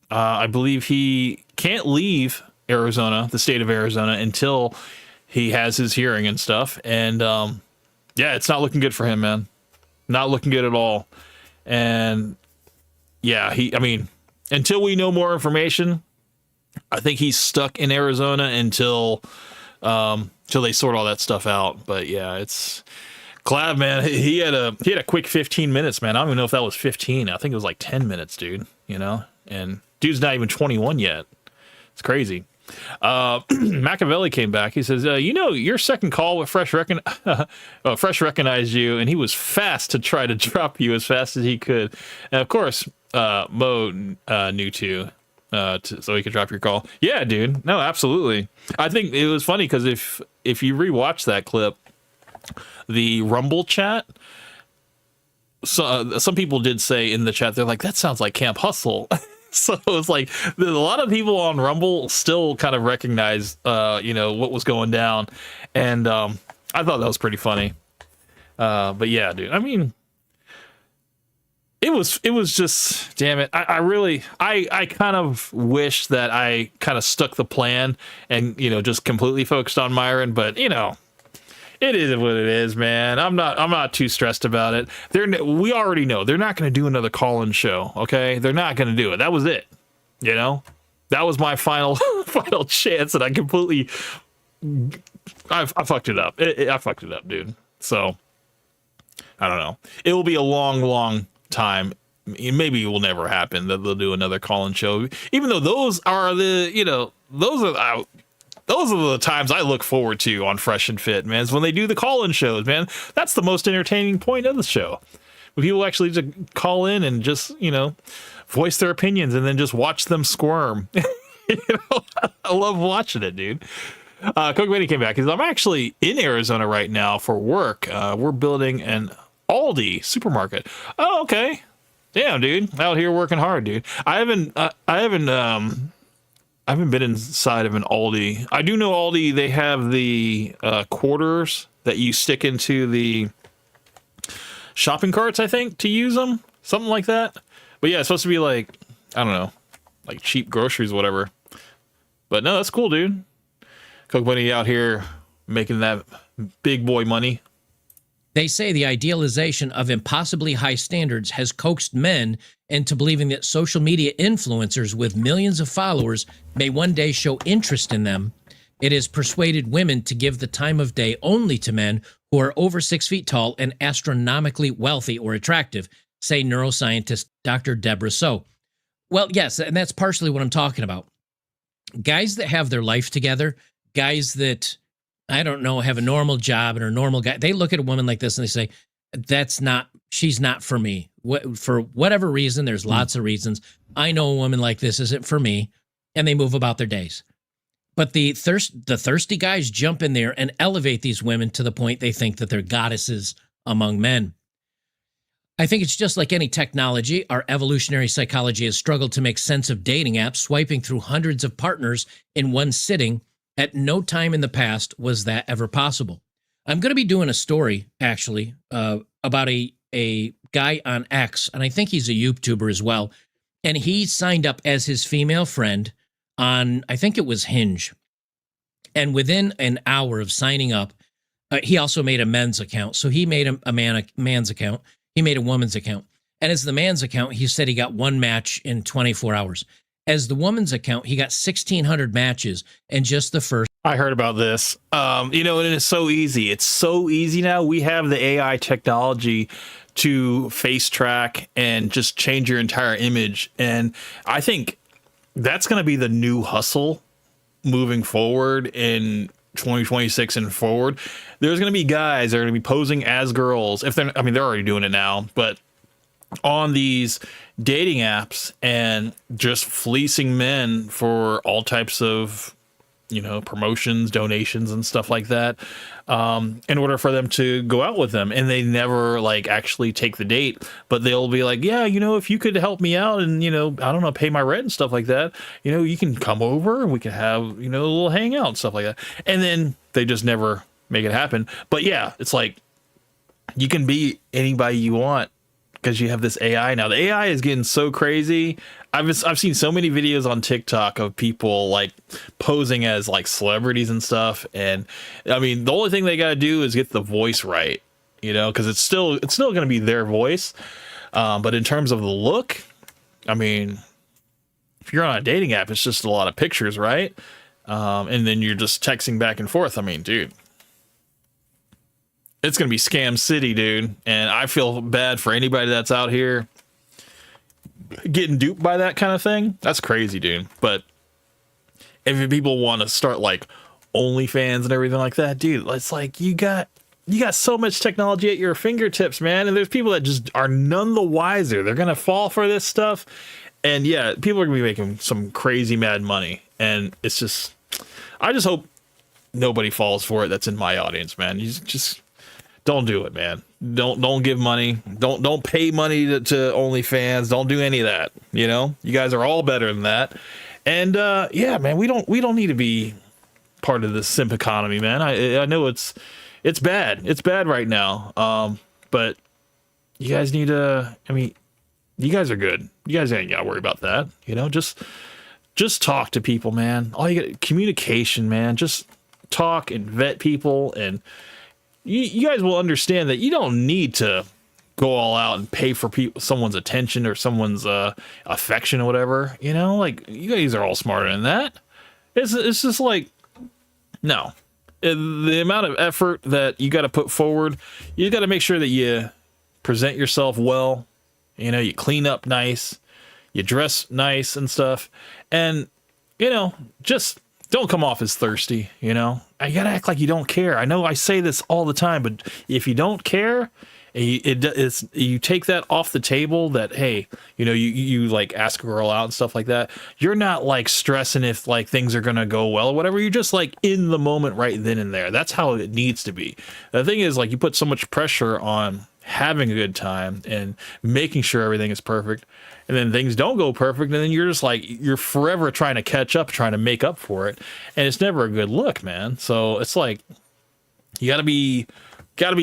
I believe he can't leave Arizona, the state of Arizona, until he has his hearing and stuff. And yeah, it's not looking good for him, man. Not looking good at all. And yeah, until we know more information, I think he's stuck in Arizona until they sort all that stuff out. But yeah, it's Clav, man. He had a quick 15 minutes, man. I don't even know if that was 15. I think it was like 10 minutes, dude. You know, and dude's not even 21 yet. It's crazy. Machiavelli came back. He says, you know, your second call with Fresh Fresh recognized you, and he was fast to try to drop you as fast as he could. And of course, Mo knew too, so he could drop your call. Yeah, dude. No, absolutely. I think it was funny because if you rewatch that clip, the Rumble chat. So some people did say in the chat, they're like, that sounds like Camp Hustle. So it's like a lot of people on Rumble still kind of recognize, what was going down. And I thought that was pretty funny. But yeah, dude, I mean, it was just, damn it. I kind of wish that I kind of stuck the plan and, just completely focused on Myron, but it is what it is, man. I'm not too stressed about it. We already know they're not going to do another call-in show. Okay. They're not going to do it. That was it. That was my final chance, and I completely, I fucked it up. I fucked it up, dude. So I don't know. It will be a long, long time. Maybe it will never happen that they'll do another call-in show, even though those are those are the times I look forward to on Fresh and Fit, man, is when they do the call-in shows, man. That's the most entertaining point of the show. When people actually just call in and just, voice their opinions and then just watch them squirm. I love watching it, dude. Coke Benny came back because I'm actually in Arizona right now for work. We're building an Aldi supermarket. Oh, okay. Damn, dude. Out here working hard, dude. I haven't been inside of an Aldi. I do know Aldi, they have the quarters that you stick into the shopping carts, I think, to use them. Something like that. But yeah, it's supposed to be like, I don't know, like cheap groceries or whatever. But no, that's cool, dude. Coke Bunny out here making that big boy money. They say the idealization of impossibly high standards has coaxed men into believing that social media influencers with millions of followers may one day show interest in them. It has persuaded women to give the time of day only to men who are over 6 feet tall and astronomically wealthy or attractive, say neuroscientist Dr. Deborah So. Well, yes, and that's partially what I'm talking about. Guys that have their life together, guys that, I don't know, have a normal job and are normal guy, they look at a woman like this and they say, she's not for me. For whatever reason, there's lots of reasons. I know a woman like this isn't for me, and they move about their days. But the thirsty guys jump in there and elevate these women to the point they think that they're goddesses among men. I think it's just like any technology. Our evolutionary psychology has struggled to make sense of dating apps, swiping through hundreds of partners in one sitting. At no time in the past was that ever possible. I'm going to be doing a story, actually, about a guy on X, and I think he's a YouTuber as well. And he signed up as his female friend on, I think it was Hinge. And within an hour of signing up, he also made a men's account. So he made a man's account. He made a woman's account. And as the man's account, he said he got one match in 24 hours. As the woman's account, he got 1,600 matches in just the first. I heard about this. And it's so easy. It's so easy now. We have the AI technology to face track and just change your entire image. And I think that's going to be the new hustle moving forward in 2026 and forward. There's going to be guys that are going to be posing as girls. They're already doing it now, but on these dating apps and just fleecing men for all types of, promotions, donations and stuff like that, in order for them to go out with them. And they never actually take the date, but they'll be like, yeah, if you could help me out and, I don't know, pay my rent and stuff like that, you can come over and we can have, a little hangout and stuff like that. And then they just never make it happen. But yeah, it's like, you can be anybody you want because you have this AI now. The AI is getting so crazy. I've seen so many videos on TikTok of people posing as celebrities and stuff. And I mean, the only thing they got to do is get the voice right, because it's still going to be their voice. But in terms of the look, I mean, if you're on a dating app, it's just a lot of pictures, right? And then you're just texting back and forth. I mean, dude, it's going to be scam city, dude. And I feel bad for anybody that's out here getting duped by that kind of thing. That's crazy, dude. But if people want to start OnlyFans and everything like that, dude, it's you got so much technology at your fingertips, man. And there's people that just are none the wiser. They're going to fall for this stuff. And yeah, people are going to be making some crazy mad money. And it's just, I just hope nobody falls for it that's in my audience, man. You just don't do it, man. Don't give money. Don't pay money to OnlyFans. Don't do any of that. You know, you guys are all better than that. And yeah, man, we don't need to be part of this simp economy, man. I know it's bad. It's bad right now. But you guys need to. I mean, you guys are good. You guys ain't gotta worry about that. You know, just talk to people, man. All you got, communication, man. Just talk and vet people, and you guys will understand that you don't need to go all out and pay for someone's attention or someone's affection or whatever. You know, like, you guys are all smarter than that. It's just like, no. The amount of effort that you got to put forward, you got to make sure that you present yourself well. You know, you clean up nice, you dress nice and stuff, and, you know, just don't come off as thirsty. You know, you gotta act like you don't care. I know I say this all the time, but if you don't care, you take that off the table, that, hey, you know, you like ask a girl out and stuff like that. You're not like stressing if like things are gonna go well or whatever. You're just like in the moment right then and there. That's how it needs to be. The thing is, like, you put so much pressure on having a good time and making sure everything is perfect, and then things don't go perfect, and then you're just like, you're forever trying to catch up, trying to make up for it, and it's never a good look, man. So it's like, you gotta be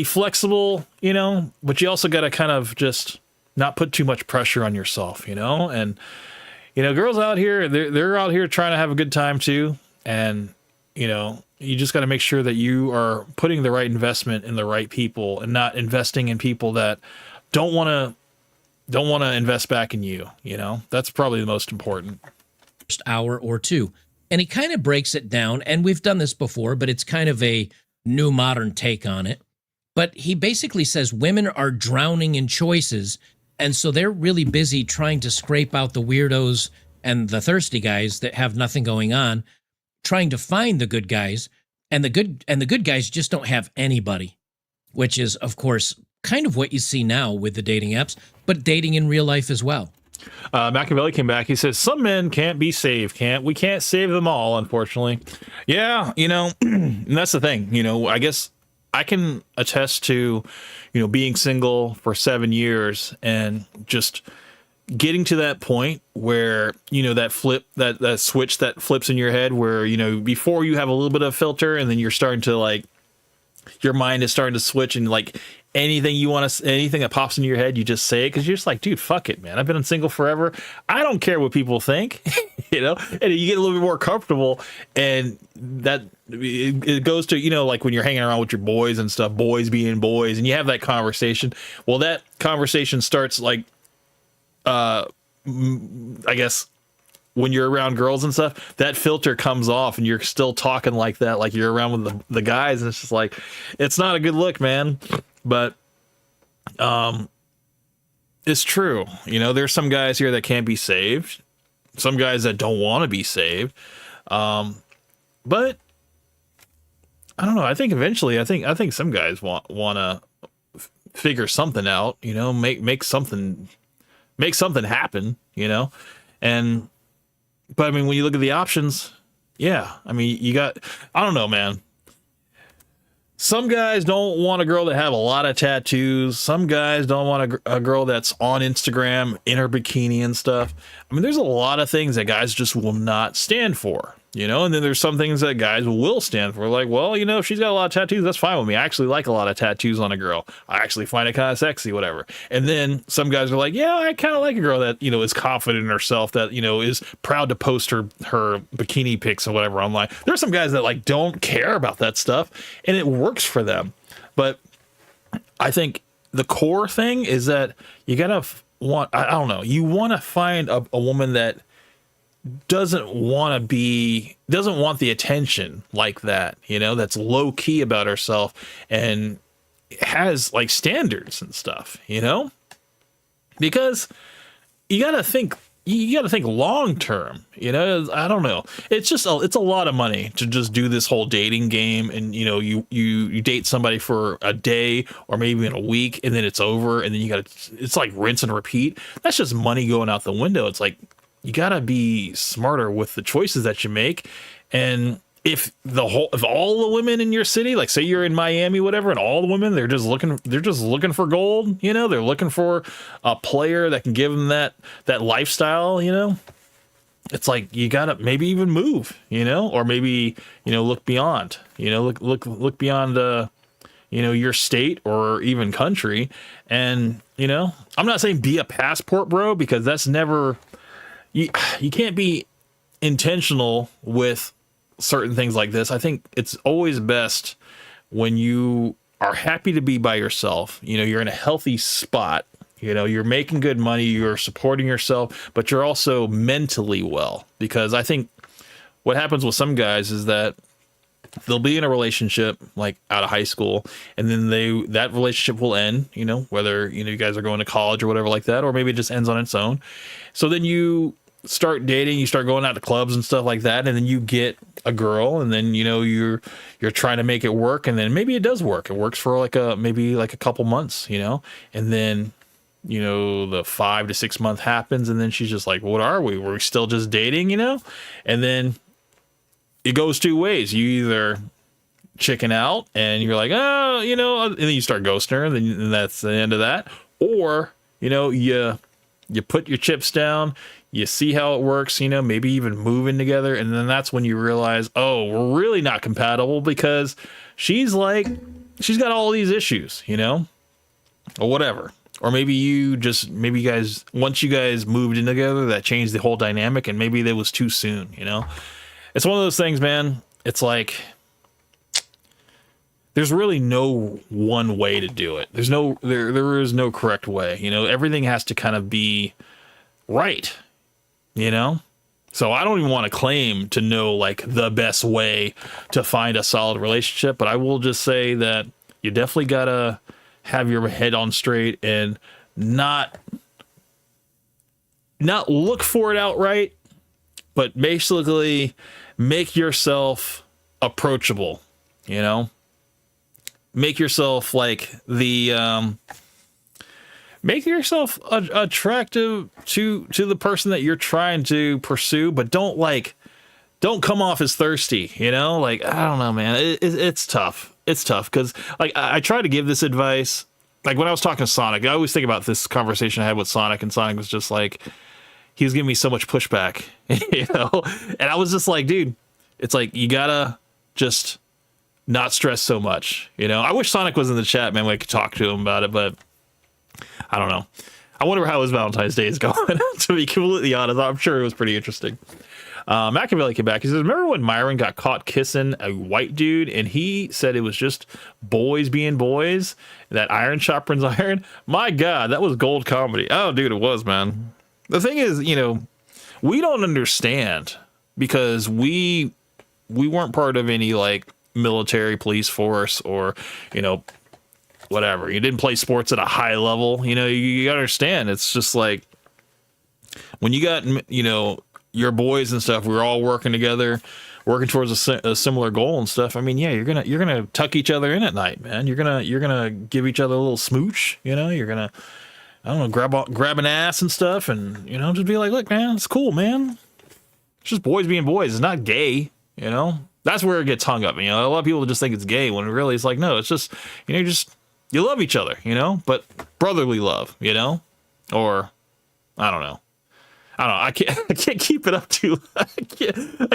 flexible, you know, but you also gotta kind of just not put too much pressure on yourself, you know. And, you know, girls out here, they're out here trying to have a good time too, and, you know, you just got to make sure that you are putting the right investment in the right people, and not investing in people that don't want to invest back in you. You know, that's probably the most important. First hour or two. And he kind of breaks it down, and we've done this before, but it's kind of a new modern take on it. But he basically says women are drowning in choices, and so they're really busy trying to scrape out the weirdos and the thirsty guys that have nothing going on, trying to find the good guys, and the good guys just don't have anybody, which is, of course, kind of what you see now with the dating apps, but dating in real life as well. Machiavelli came back. He says, some men can't be saved. We can't save them all, unfortunately. Yeah, you know, and that's the thing. You know, I guess I can attest to, you know, being single for 7 years and just getting to that point where, you know, that switch that flips in your head where, you know, before you have a little bit of filter, and then you're starting to, like, your mind is starting to switch, and like anything that pops into your head, you just say it, because you're just like, dude, fuck it, man. I've been single forever. I don't care what people think, you know. And you get a little bit more comfortable, and that it goes to, you know, like when you're hanging around with your boys and stuff, boys being boys, and you have that conversation. Well, that conversation starts like, I guess, when you're around girls and stuff, that filter comes off, and you're still talking like that, like you're around with the guys, and it's just like, it's not a good look, man. But it's true. You know, there's some guys here that can't be saved, some guys that don't want to be saved. But I don't know. I think eventually, I think some guys want to figure something out, you know, make something happen, you know. And but I mean, when you look at the options, yeah, I mean, you got, I don't know, man. Some guys don't want a girl that have a lot of tattoos. Some guys don't want a girl that's on Instagram in her bikini and stuff. I mean, there's a lot of things that guys just will not stand for, you know. And then there's some things that guys will stand for. Like, well, you know, if she's got a lot of tattoos, that's fine with me. I actually like a lot of tattoos on a girl. I actually find it kind of sexy, whatever. And then some guys are like, yeah, I kind of like a girl that, you know, is confident in herself, that, you know, is proud to post her bikini pics or whatever online. There's some guys that like don't care about that stuff, and it works for them. But I think the core thing is that you gotta I don't know, you want to find a woman that doesn't want the attention like that, you know, that's low key about herself and has like standards and stuff, you know, because you got to think long term, you know. I don't know. It's just it's a lot of money to just do this whole dating game, and, you know, you date somebody for a day or maybe in a week, and then it's over, and then it's like rinse and repeat. That's just money going out the window. It's like, you got to be smarter with the choices that you make. And if all the women in your city, like say you're in Miami, whatever, and all the women, they're just looking for gold, you know, they're looking for a player that can give them that lifestyle, you know, it's like, you gotta maybe even move, you know, or maybe, you know, look beyond, you know, look beyond, you know, your state or even country. And, you know, I'm not saying be a passport bro, because that's never, you can't be intentional with certain things like this. I think it's always best when you are happy to be by yourself. You know, you're in a healthy spot, you know, you're making good money, you're supporting yourself, but you're also mentally well. Because I think what happens with some guys is that they'll be in a relationship like out of high school, and then that relationship will end, you know, whether, you know, you guys are going to college or whatever like that, or maybe it just ends on its own. So then you start dating, you start going out to clubs and stuff like that, and then you get a girl, and then, you know, you're trying to make it work, and then maybe it does work. It works for maybe a couple months, you know, and then, you know, the 5 to 6 month happens, and then she's just like, what are we? We're still just dating, you know? And then it goes two ways. You either chicken out and you're like, oh, you know, and then you start ghosting her, and then that's the end of that. Or, you know, you put your chips down, you see how it works, you know, maybe even moving together. And then that's when you realize, oh, we're really not compatible, because she's got all these issues, you know, or whatever. Or maybe you guys, once you guys moved in together, that changed the whole dynamic, and maybe that was too soon, you know. It's one of those things, man. It's like, there's really no one way to do it. There is no correct way. You know, everything has to kind of be right, you know? So I don't even want to claim to know like the best way to find a solid relationship, but I will just say that you definitely gotta have your head on straight and not look for it outright, but basically make yourself approachable, you know? Make yourself like make yourself attractive to the person that you're trying to pursue, but don't come off as thirsty, you know? Like, I don't know, man. It's tough. It's tough because like I try to give this advice. Like when I was talking to Sonic, I always think about this conversation I had with Sonic, and Sonic was just like, he was giving me so much pushback, you know? And I was just like, dude, it's like, you gotta just not stress so much, you know? I wish Sonic was in the chat, man. We could talk to him about it, but I don't know. I wonder how his Valentine's Day is going, to be completely honest. I'm sure it was pretty interesting. Machiavelli came back. He says, remember when Myron got caught kissing a white dude and he said it was just boys being boys? That iron sharpens iron? My God, that was gold comedy. Oh, dude, it was, man. The thing is, you know, we don't understand because we weren't part of any like military police force or, you know, whatever. You didn't play sports at a high level. You know, you understand. It's just like when you got, you know, your boys and stuff, we're all working together, working towards a similar goal and stuff. I mean, yeah, you're gonna tuck each other in at night, man. You're gonna give each other a little smooch. You know, you're gonna, I don't know, grab an ass and stuff, and you know, just be like, look, man, it's cool, man. It's just boys being boys. It's not gay. You know, that's where it gets hung up. You know, a lot of people just think it's gay when really it's like, no, it's just, you know, you love each other, you know, but brotherly love, you know, or I don't know. I can't keep it up too. I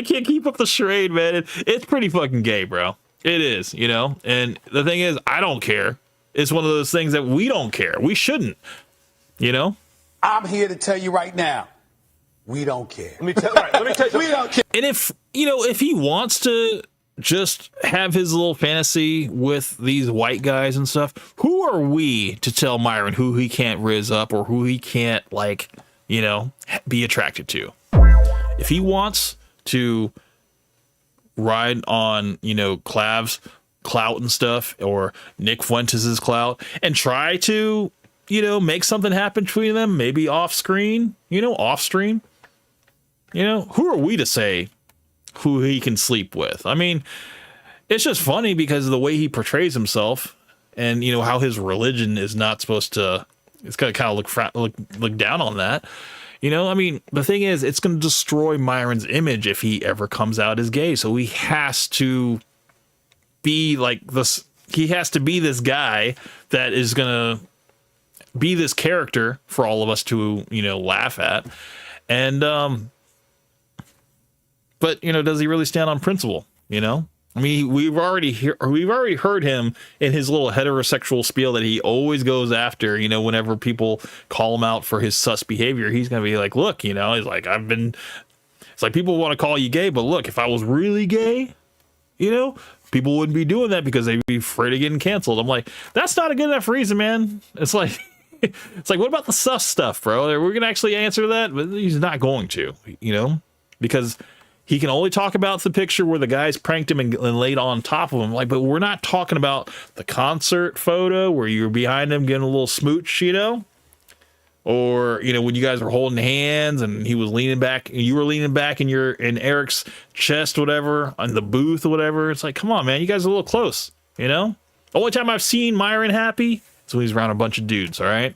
can't keep up the charade, man. It's pretty fucking gay, bro. It is, you know. And the thing is, I don't care. It's one of those things that we don't care. We shouldn't, you know. I'm here to tell you right now, we don't care. Let me tell you, We don't care. And if he wants to just have his little fantasy with these white guys and stuff, who are we to tell Myron who he can't riz up or who he can't like, you know, be attracted to? If he wants to ride on, you know, Clav's clout and stuff, or Nick Fuentes' clout, and try to, you know, make something happen between them, maybe off screen, you know, off stream, you know, who are we to say who he can sleep with? I mean, it's just funny because of the way he portrays himself, and, you know, how his religion is not supposed to, it's going to kind of look down on that. You know, I mean, the thing is, it's going to destroy Myron's image if he ever comes out as gay. So he has to be like this. He has to be this guy that is going to be this character for all of us to, you know, laugh at. And, but, you know, does he really stand on principle? You know, I mean, we've already heard him in his little heterosexual spiel that he always goes after, you know, whenever people call him out for his sus behavior, he's going to be like, look, you know, he's like, it's like people want to call you gay, but look, if I was really gay, you know, people wouldn't be doing that because they'd be afraid of getting canceled. I'm like, that's not a good enough reason, man. It's like, what about the sus stuff, bro? We're going to actually answer that, but he's not going to, you know, because he can only talk about the picture where the guys pranked him and laid on top of him. Like, but we're not talking about the concert photo where you're behind him getting a little smooch, you know, or, you know, when you guys were holding hands and he was leaning back and you were leaning back in Eric's chest, whatever, on the booth or whatever. It's like, come on, man, you guys are a little close, you know? The only time I've seen Myron happy is when he's around a bunch of dudes. All right.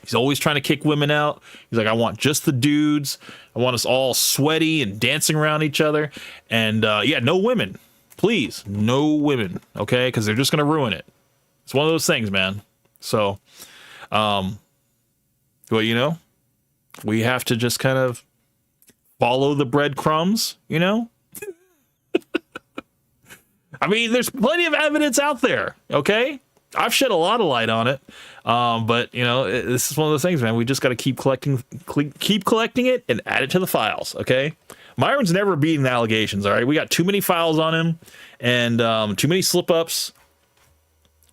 He's always trying to kick women out. He's like, I want just the dudes. I want us all sweaty and dancing around each other. And yeah, no women, please. No women. Okay. Because they're just going to ruin it. It's one of those things, man. So, well, you know, we have to just kind of follow the breadcrumbs, you know? I mean, there's plenty of evidence out there. Okay. I've shed a lot of light on it. But you know, this is one of those things, man. We just got to keep collecting it and add it to the files. Okay. Myron's never beating the allegations. All right. We got too many files on him and, too many slip ups.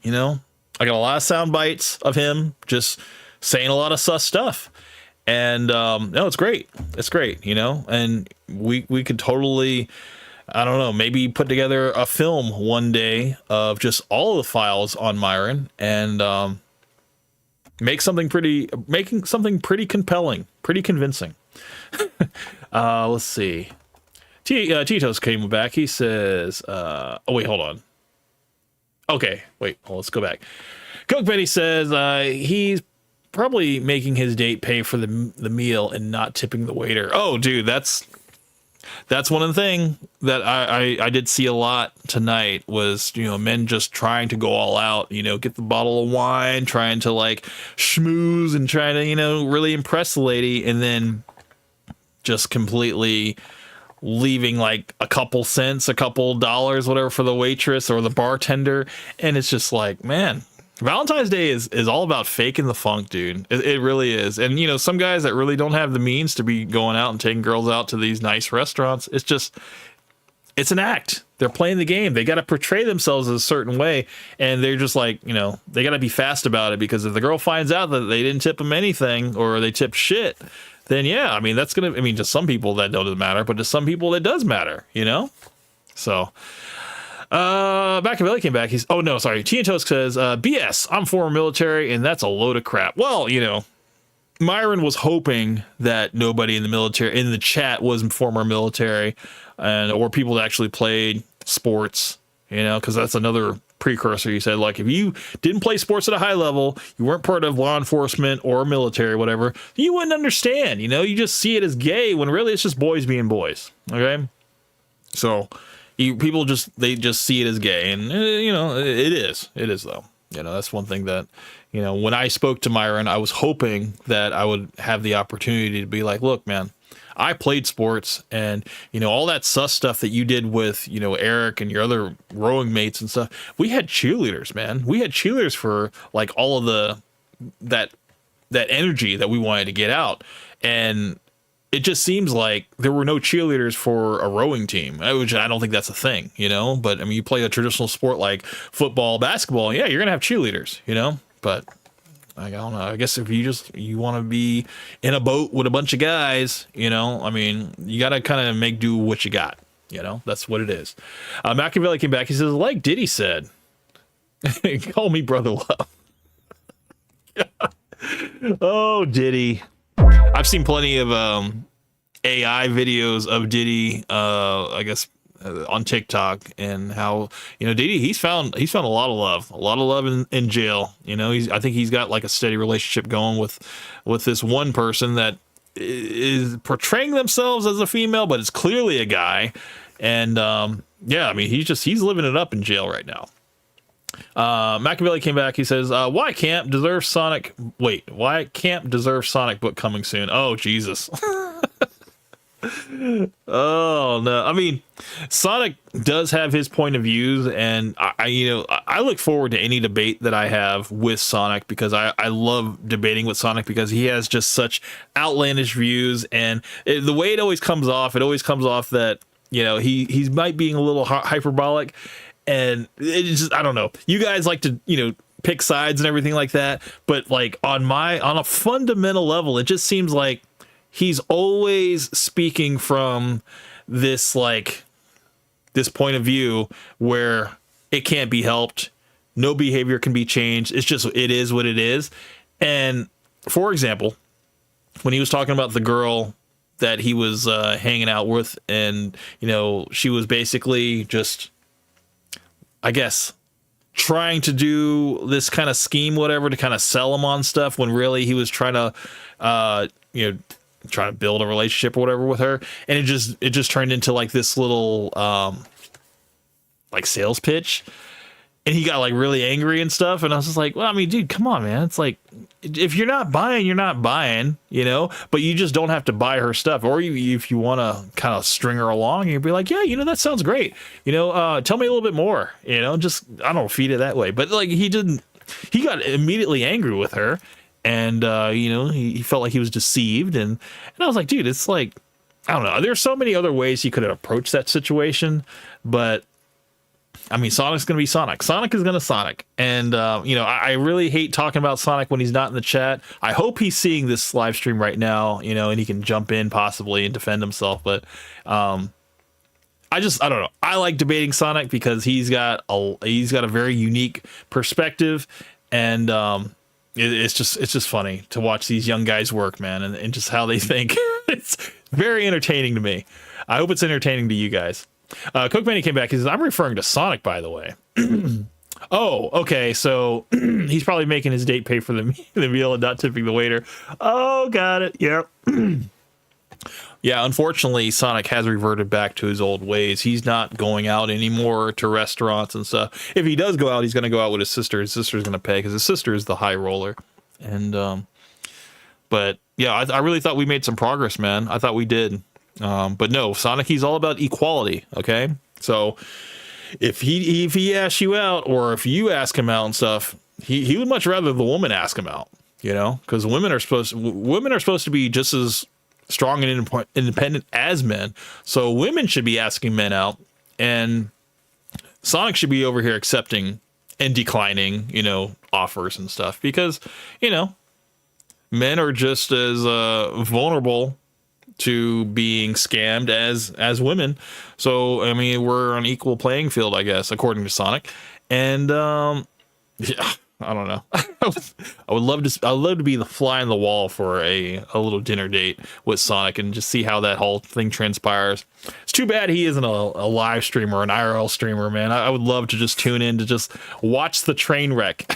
You know, I got a lot of sound bites of him just saying a lot of sus stuff. And, no, it's great. It's great. You know, and we could totally, I don't know, maybe put together a film one day of just all of the files on Myron and, making something pretty compelling, pretty convincing. Let's see. Tito's came back. He says, oh wait, hold on. Okay, wait, let's go back. Coke Betty says, he's probably making his date pay for the meal and not tipping the waiter. Oh, dude, that's one of the things that I did see a lot tonight was, you know, men just trying to go all out, you know, get the bottle of wine, trying to like schmooze and trying to, you know, really impress the lady and then just completely leaving like a couple cents, a couple dollars, whatever for the waitress or the bartender. And it's just like, man, Valentine's Day is all about faking the funk, dude. It really is. And, you know, some guys that really don't have the means to be going out and taking girls out to these nice restaurants, it's an act. They're playing the game. They got to portray themselves a certain way. And they're just like, you know, they got to be fast about it because if the girl finds out that they didn't tip them anything or they tipped shit, then yeah, I mean, to some people that doesn't matter, but to some people it does matter, you know? So, Machiavelli came back. Tiantos says, BS, I'm former military and that's a load of crap. Well, you know, Myron was hoping that nobody in the military, in the chat, was former military or people that actually played sports, you know, because that's another precursor. He said, like, if you didn't play sports at a high level, you weren't part of law enforcement or military, whatever, you wouldn't understand, you know, you just see it as gay when really it's just boys being boys. Okay. So people just see it as gay and, you know, it is though. You know, that's one thing that, you know, when I spoke to Myron, I was hoping that I would have the opportunity to be like, look, man, I played sports and, you know, all that sus stuff that you did with, you know, Eric and your other rowing mates and stuff. We had cheerleaders, man. We had cheerleaders for like all of that energy that we wanted to get out. And it just seems like there were no cheerleaders for a rowing team, which I don't think that's a thing, you know, but I mean, you play a traditional sport like football, basketball. Yeah, you're going to have cheerleaders, you know, but I don't know. I guess if you want to be in a boat with a bunch of guys, you know, I mean, you got to kind of make do what you got, you know, that's what it is. Machiavelli came back. He says, like Diddy said, call me brother love. Oh, Diddy. I've seen plenty of AI videos of Diddy, I guess, on TikTok, and how, you know, Diddy, he's found a lot of love in jail. You know, I think he's got like a steady relationship going with this one person that is portraying themselves as a female, but it's clearly a guy. And yeah, I mean, he's living it up in jail right now. Machiavelli came back. He says, why can't deserve Sonic book coming soon? Oh, Jesus. Oh no, I mean, Sonic does have his point of views, and I look forward to any debate that I have with Sonic, because I love debating with Sonic, because he has just such outlandish views, and the way it always comes off that, you know, he's might being a little hyperbolic, and it's just, I don't know, you guys like to, you know, pick sides and everything like that, but like on a fundamental level, it just seems like he's always speaking from this point of view where it can't be helped. No behavior can be changed. It's just, it is what it is. And for example, when he was talking about the girl that he was hanging out with, and, you know, she was basically just, I guess, trying to do this kind of scheme, whatever, to kind of sell him on stuff, when really he was trying to, trying to build a relationship or whatever with her, and it just turned into like this little like sales pitch, and he got like really angry and stuff, and I was just like, well, I mean, dude, come on, man, it's like, if you're not buying, you're not buying, you know, but you just don't have to buy her stuff, or if you want to kind of string her along, you'd be like, yeah, you know, that sounds great, you know, tell me a little bit more, you know, just, I don't feed it that way. But like, he got immediately angry with her. And, you know, he felt like he was deceived. And I was like, dude, it's like, I don't know. There's so many other ways he could have approached that situation. But, I mean, Sonic's going to be Sonic. Sonic is going to Sonic. And, you know, I really hate talking about Sonic when he's not in the chat. I hope he's seeing this live stream right now, you know, and he can jump in possibly and defend himself. But I don't know. I like debating Sonic because he's got a very unique perspective. And, it's just funny to watch these young guys work, man, and just how they think. It's very entertaining to me. I hope it's entertaining to you guys. Coke Manny came back. He says, I'm referring to Sonic, by the way. Oh, okay. So he's probably making his date pay for the meal and not tipping the waiter. Oh, got it. Yep. Yeah, unfortunately, Sonic has reverted back to his old ways. He's not going out anymore to restaurants and stuff. If he does go out, he's going to go out with his sister. His sister's going to pay because his sister is the high roller. And, but yeah, I really thought we made some progress, man. I thought we did. But no, Sonic, he's all about equality. Okay. So if he asks you out, or if you ask him out and stuff, he would much rather the woman ask him out, you know, because women are supposed to be just as strong and independent as men. So women should be asking men out, and Sonic should be over here accepting and declining, you know, offers and stuff, because, you know, men are just as vulnerable to being scammed as women. So, I mean, we're on equal playing field, I guess, according to Sonic. And yeah, I don't know. I would love to be the fly on the wall for a little dinner date with Sonic and just see how that whole thing transpires. It's too bad he isn't a live streamer, an IRL streamer, man. I would love to just tune in to just watch the train wreck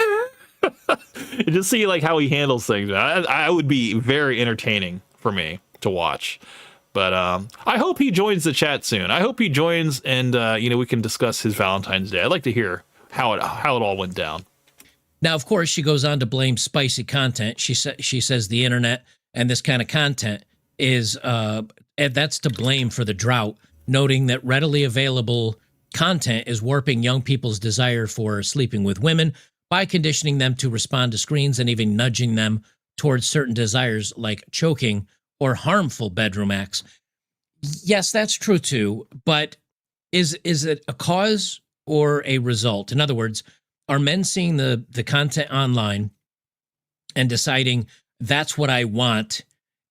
and just see like how he handles things. I would be very entertaining for me to watch. But I hope he joins the chat soon. I hope he joins, and you know, we can discuss his Valentine's Day. I'd like to hear how it all went down. Now, of course, she goes on to blame spicy content. She says the internet and this kind of content is that's to blame for the drought, noting that readily available content is warping young people's desire for sleeping with women by conditioning them to respond to screens and even nudging them towards certain desires like choking or harmful bedroom acts. Yes, that's true too, but is it a cause or a result? In other words, are men seeing the content online and deciding that's what I want,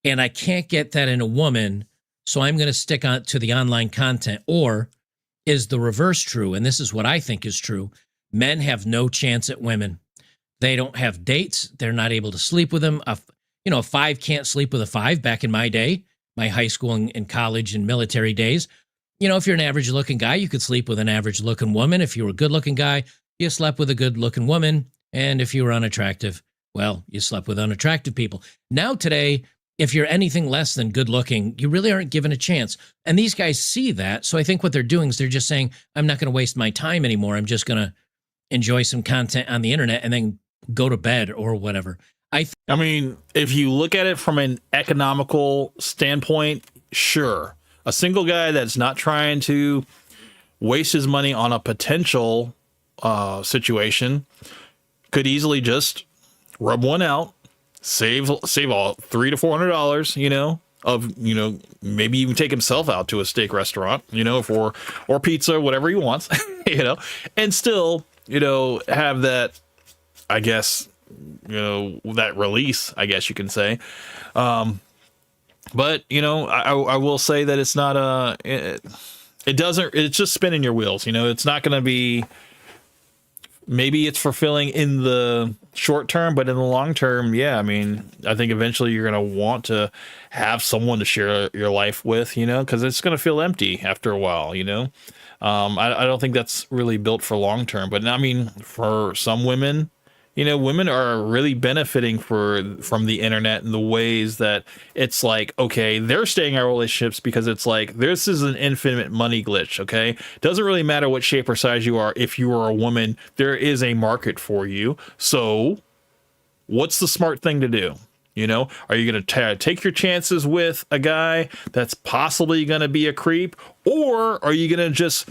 and I can't get that in a woman, so I'm going to stick on to the online content? Or is the reverse true? And this is what I think is true. Men have no chance at women. They don't have dates. They're not able to sleep with them. A 5 can't sleep with a 5 back in my day, my high school and college and military days. You know, if you're an average looking guy, you could sleep with an average looking woman. If you were a good looking guy, you slept with a good looking woman. And if you were unattractive, well, you slept with unattractive people. Now today, if you're anything less than good looking, you really aren't given a chance. And these guys see that. So I think what they're doing is they're just saying, I'm not going to waste my time anymore. I'm just going to enjoy some content on the internet and then go to bed or whatever. I mean, if you look at it from an economical standpoint, sure. A single guy that's not trying to waste his money on a potential situation could easily just rub one out, save all $300 to $400, maybe even take himself out to a steak restaurant, or pizza, whatever he wants, and still, have that, I guess, that release, I guess you can say. But I will say that it's not it's just spinning your wheels. It's not going to be, maybe it's fulfilling in the short term, but in the long term, yeah, I mean, I think eventually you're going to want to have someone to share your life with, because it's going to feel empty after a while, I don't think that's really built for long term, but I mean, for some women, women are really benefiting from the internet in the ways that it's like, okay, they're staying in relationships because it's like, this is an infinite money glitch. Okay. Doesn't really matter what shape or size you are. If you are a woman, there is a market for you. So what's the smart thing to do? Are you going to take your chances with a guy that's possibly going to be a creep, or are you going to just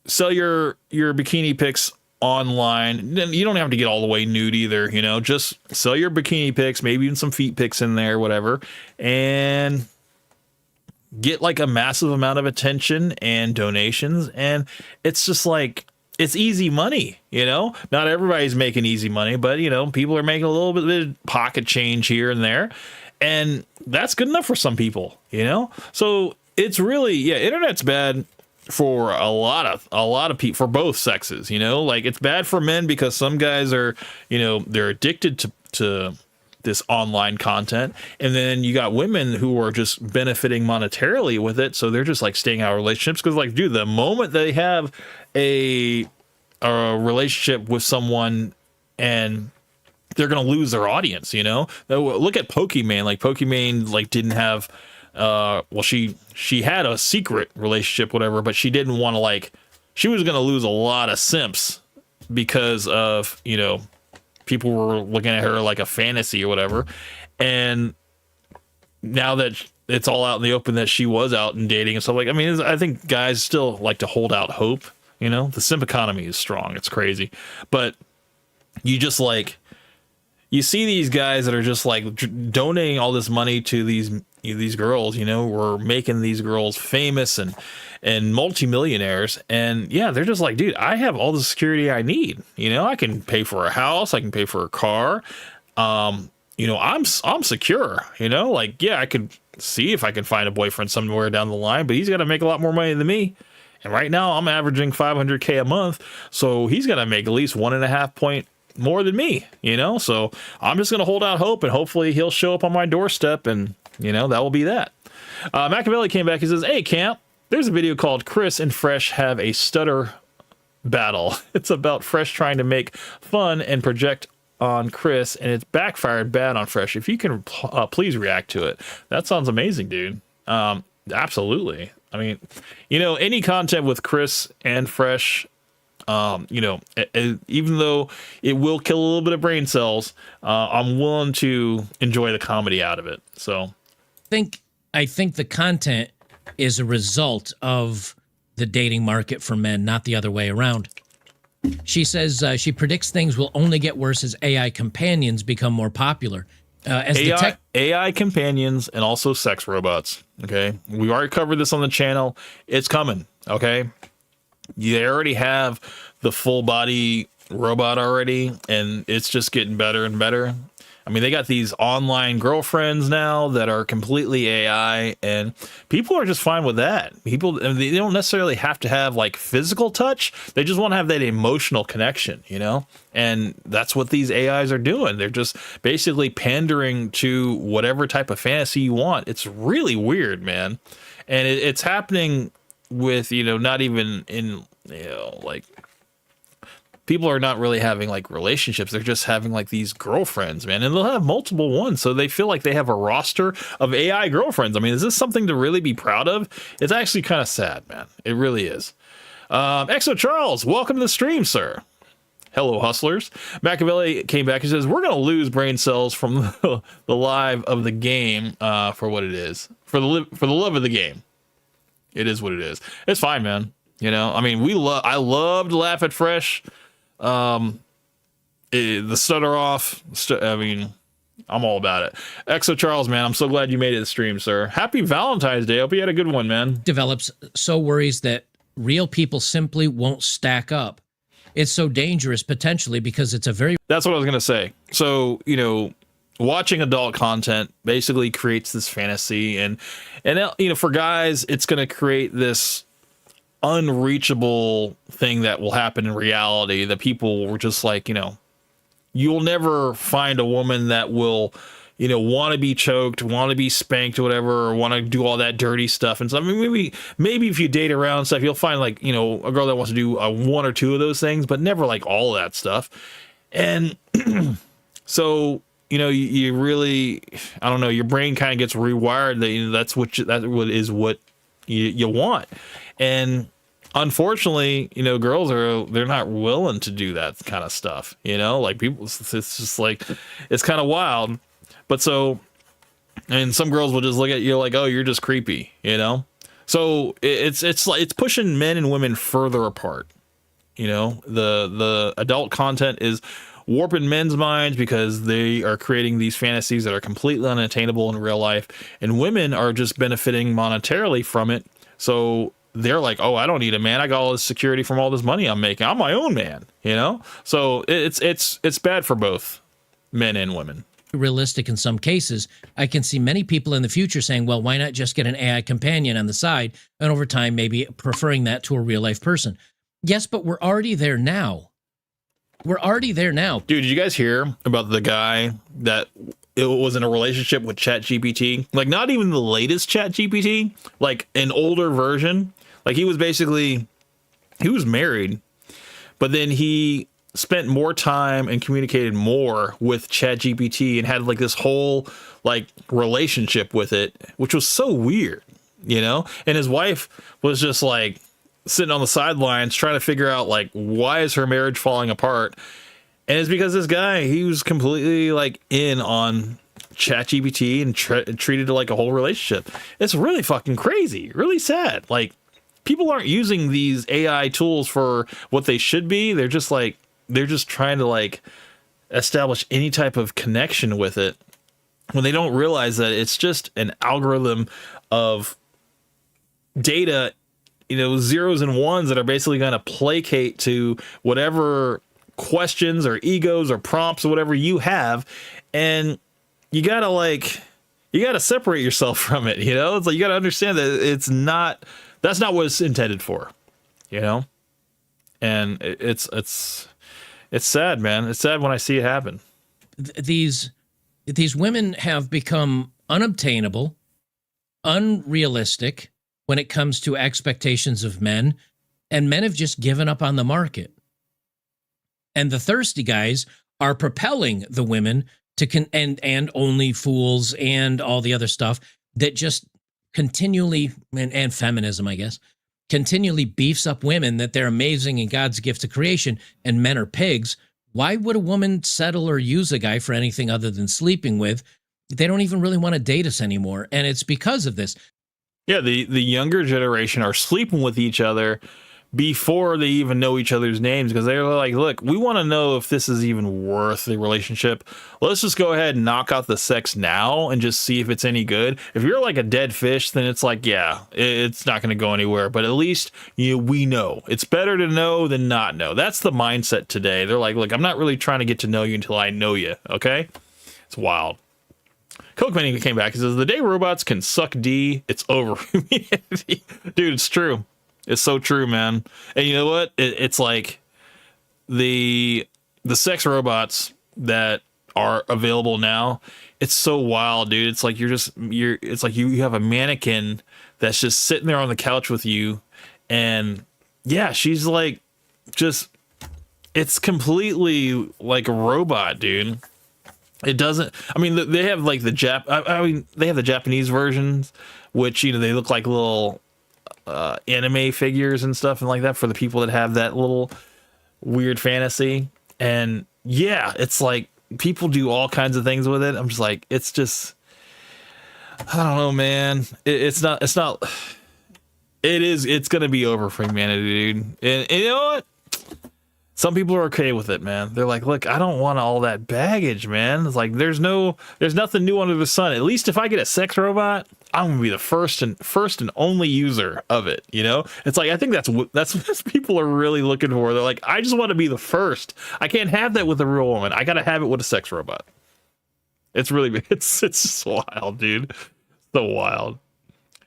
sell your bikini pics online? Then you don't have to get all the way nude either, just sell your bikini pics, maybe even some feet pics in there, whatever, and get like a massive amount of attention and donations. And it's just like, it's easy money, not everybody's making easy money, but people are making a little bit of pocket change here and there, and that's good enough for some people, so it's really, internet's bad for a lot of people, for both sexes, like it's bad for men because some guys are, they're addicted to this online content, and then you got women who are just benefiting monetarily with it, so they're just like staying out of relationships because, like, dude, the moment they have a relationship with someone and they're gonna lose their audience, look at Pokimane. Like, Pokimane, like, didn't have she had a secret relationship, whatever, but she didn't want to, like, she was going to lose a lot of simps because of, people were looking at her like a fantasy or whatever. And now that it's all out in the open that she was out and dating and stuff, like, I mean, I think guys still like to hold out hope, the simp economy is strong. It's crazy. But you just, like, you see these guys that are just like donating all this money to these girls, we're making these girls famous and multimillionaires, and yeah, they're just like, dude, I have all the security I need. I can pay for a house, I can pay for a car. I'm secure. Like, yeah, I could see if I can find a boyfriend somewhere down the line, but he's got to make a lot more money than me. And right now I'm averaging $500K a month, so he's got to make at least 1.5 point more than me, so I'm just going to hold out hope, and hopefully he'll show up on my doorstep, and that will be that. Machiavelli came back. He says, hey, Camp, there's a video called Chris and Fresh Have a Stutter Battle. It's about Fresh trying to make fun and project on Chris, and it's backfired bad on Fresh. If you can please react to it. That sounds amazing, dude. Absolutely. I mean, any content with Chris and Fresh, even though it will kill a little bit of brain cells, I'm willing to enjoy the comedy out of it. So I think the content is a result of the dating market for men, not the other way around. She says she predicts things will only get worse as AI companions become more popular. AI companions and also sex robots. Okay, we already covered this on the channel. It's coming. Okay, you already have the full body robot already, and it's just getting better and better. I mean, they got these online girlfriends now that are completely AI, and people are just fine with that. People, they don't necessarily have to have like physical touch. They just want to have that emotional connection, and that's what these AIs are doing. They're just basically pandering to whatever type of fantasy you want. It's really weird, man. And it's happening with, not even in, like, people are not really having like relationships. They're just having like these girlfriends, man, and they'll have multiple ones. So they feel like they have a roster of AI girlfriends. I mean, is this something to really be proud of? It's actually kind of sad, man. It really is. Exo Charles, welcome to the stream, sir. Hello, hustlers. Machiavelli came back and says, we're going to lose brain cells from the live of the game for what it is. For the love of the game. It is what it is. It's fine, man. You know, I mean, I love to laugh at Fresh. The stutter off. I mean, I'm all about it. Exo Charles, man, I'm so glad you made it to the stream, sir. Happy Valentine's Day. Hope you had a good one, man. Develops so worries that real people simply won't stack up. It's so dangerous potentially because it's a very... That's what I was going to say. So, you know, watching adult content basically creates this fantasy and, you know, for guys, it's going to create this unreachable thing that will happen in reality that people were just like, you know, you'll never find a woman that will, you know, want to be choked, want to be spanked or whatever, or want to do all that dirty stuff. And so, I mean, maybe if you date around and stuff, you'll find like, you know, a girl that wants to do one or two of those things, but never like all of that stuff. And so, you know, you really, I don't know, your brain kind of gets rewired that, you know, that's what you want. And unfortunately, you know, girls they're not willing to do that kind of stuff, you know, like people, it's just like, it's kind of wild. But so, and some girls will just look at you like, oh, you're just creepy, you know? So it's like, it's pushing men and women further apart. You know, the adult content is warping men's minds because they are creating these fantasies that are completely unattainable in real life. And women are just benefiting monetarily from it. So they're like, oh, I don't need a man. I got all this security from all this money I'm making. I'm my own man, you know? So it's bad for both men and women. Realistic in some cases. I can see many people in the future saying, well, why not just get an AI companion on the side, and over time maybe preferring that to a real life person. Yes, but we're already there now. We're already there now. Dude, did you guys hear about the guy that it was in a relationship with ChatGPT? Like, not even the latest ChatGPT, like an older version. Like, he was married, but then he spent more time and communicated more with ChatGPT and had like this whole like relationship with it, which was so weird, you know? And his wife was just like sitting on the sidelines trying to figure out like, why is her marriage falling apart? And it's because this guy, he was completely like in on ChatGPT and treated it like a whole relationship. It's really fucking crazy, really sad. Like, people aren't using these AI tools for what they should be. They're just trying to like establish any type of connection with it when they don't realize that it's just an algorithm of data, you know, zeros and ones that are basically going to placate to whatever questions or egos or prompts or whatever you have. And you gotta separate yourself from it. You know, it's like, you gotta understand that that's not what it's intended for, you know? And it's sad, man. It's sad when I see it happen. These women have become unobtainable, unrealistic when it comes to expectations of men, and men have just given up on the market. And the thirsty guys are propelling the women to and only fools and all the other stuff that just continually, and feminism, I guess, continually beefs up women that they're amazing and God's gift to creation, and men are pigs. Why would a woman settle or use a guy for anything other than sleeping with? They don't even really want to date us anymore. And it's because of this. Yeah, the younger generation are sleeping with each other before they even know each other's names, because they're like, look, we want to know if this is even worth the relationship. Let's just go ahead and knock out the sex now and just see if it's any good. If you're like a dead fish, then it's like, yeah, it's not going to go anywhere. But at least, you know, we know. It's better to know than not know. That's the mindset today. They're like, look, I'm not really trying to get to know you until I know you. Okay? It's wild. Cokeman came back and says, the day robots can suck D, it's over. Dude, it's true. It's so true, man. And you know what? It's like the sex robots that are available now. It's so wild, dude. It's like it's like you have a mannequin that's just sitting there on the couch with you, and yeah, she's like just it's completely like a robot, dude. It doesn't. I mean, they have like I mean, they have the Japanese versions, which they look like little anime figures and stuff and like that for the people that have that little weird fantasy. And yeah, it's like people do all kinds of things with it. I'm just like, it's just, I don't know, man. It's not. It's gonna be over for humanity, dude. And you know what? Some people are okay with it, man. They're like, look, I don't want all that baggage, man. It's like there's nothing new under the sun. At least if I get a sex robot, I'm gonna be the first and only user of it. It's like I think that's what people are really looking for. They're like, I just want to be the first. I can't have that with a real woman. I gotta have it with a sex robot. It's really it's just wild, dude. So wild.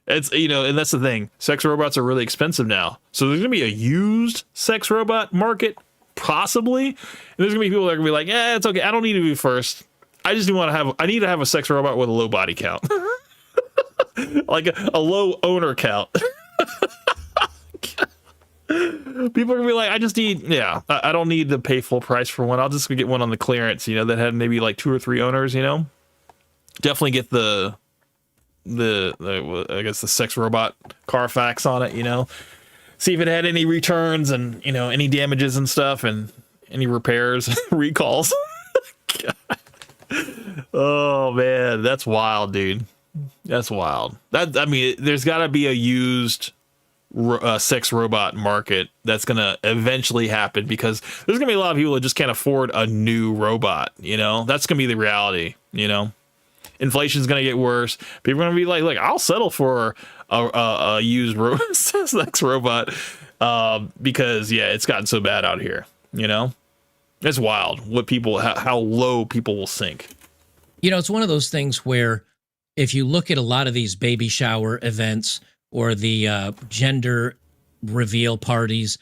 It's and that's the thing. Sex robots are really expensive now, so there's gonna be a used sex robot market. Possibly, and there's gonna be people that are gonna be like, "Yeah, it's okay. I don't need to be first. I just I need to have a sex robot with a low body count, like a low owner count." People are gonna be like, "I just need, I don't need to pay full price for one. I'll just get one on the clearance, that had maybe like 2 or 3 owners. Definitely get the I guess the sex robot Carfax on it. See if it had any returns and any damages and stuff and any repairs, recalls." Oh man, that's wild, dude. That's wild. I mean, there's got to be a used sex robot market that's gonna eventually happen, because there's gonna be a lot of people that just can't afford a new robot. That's gonna be the reality. Inflation's gonna get worse. People are gonna be like, "Look, I'll settle for a used sex robot," because it's gotten so bad out here. It's wild how low people will sink. It's one of those things where if you look at a lot of these baby shower events or the gender reveal parties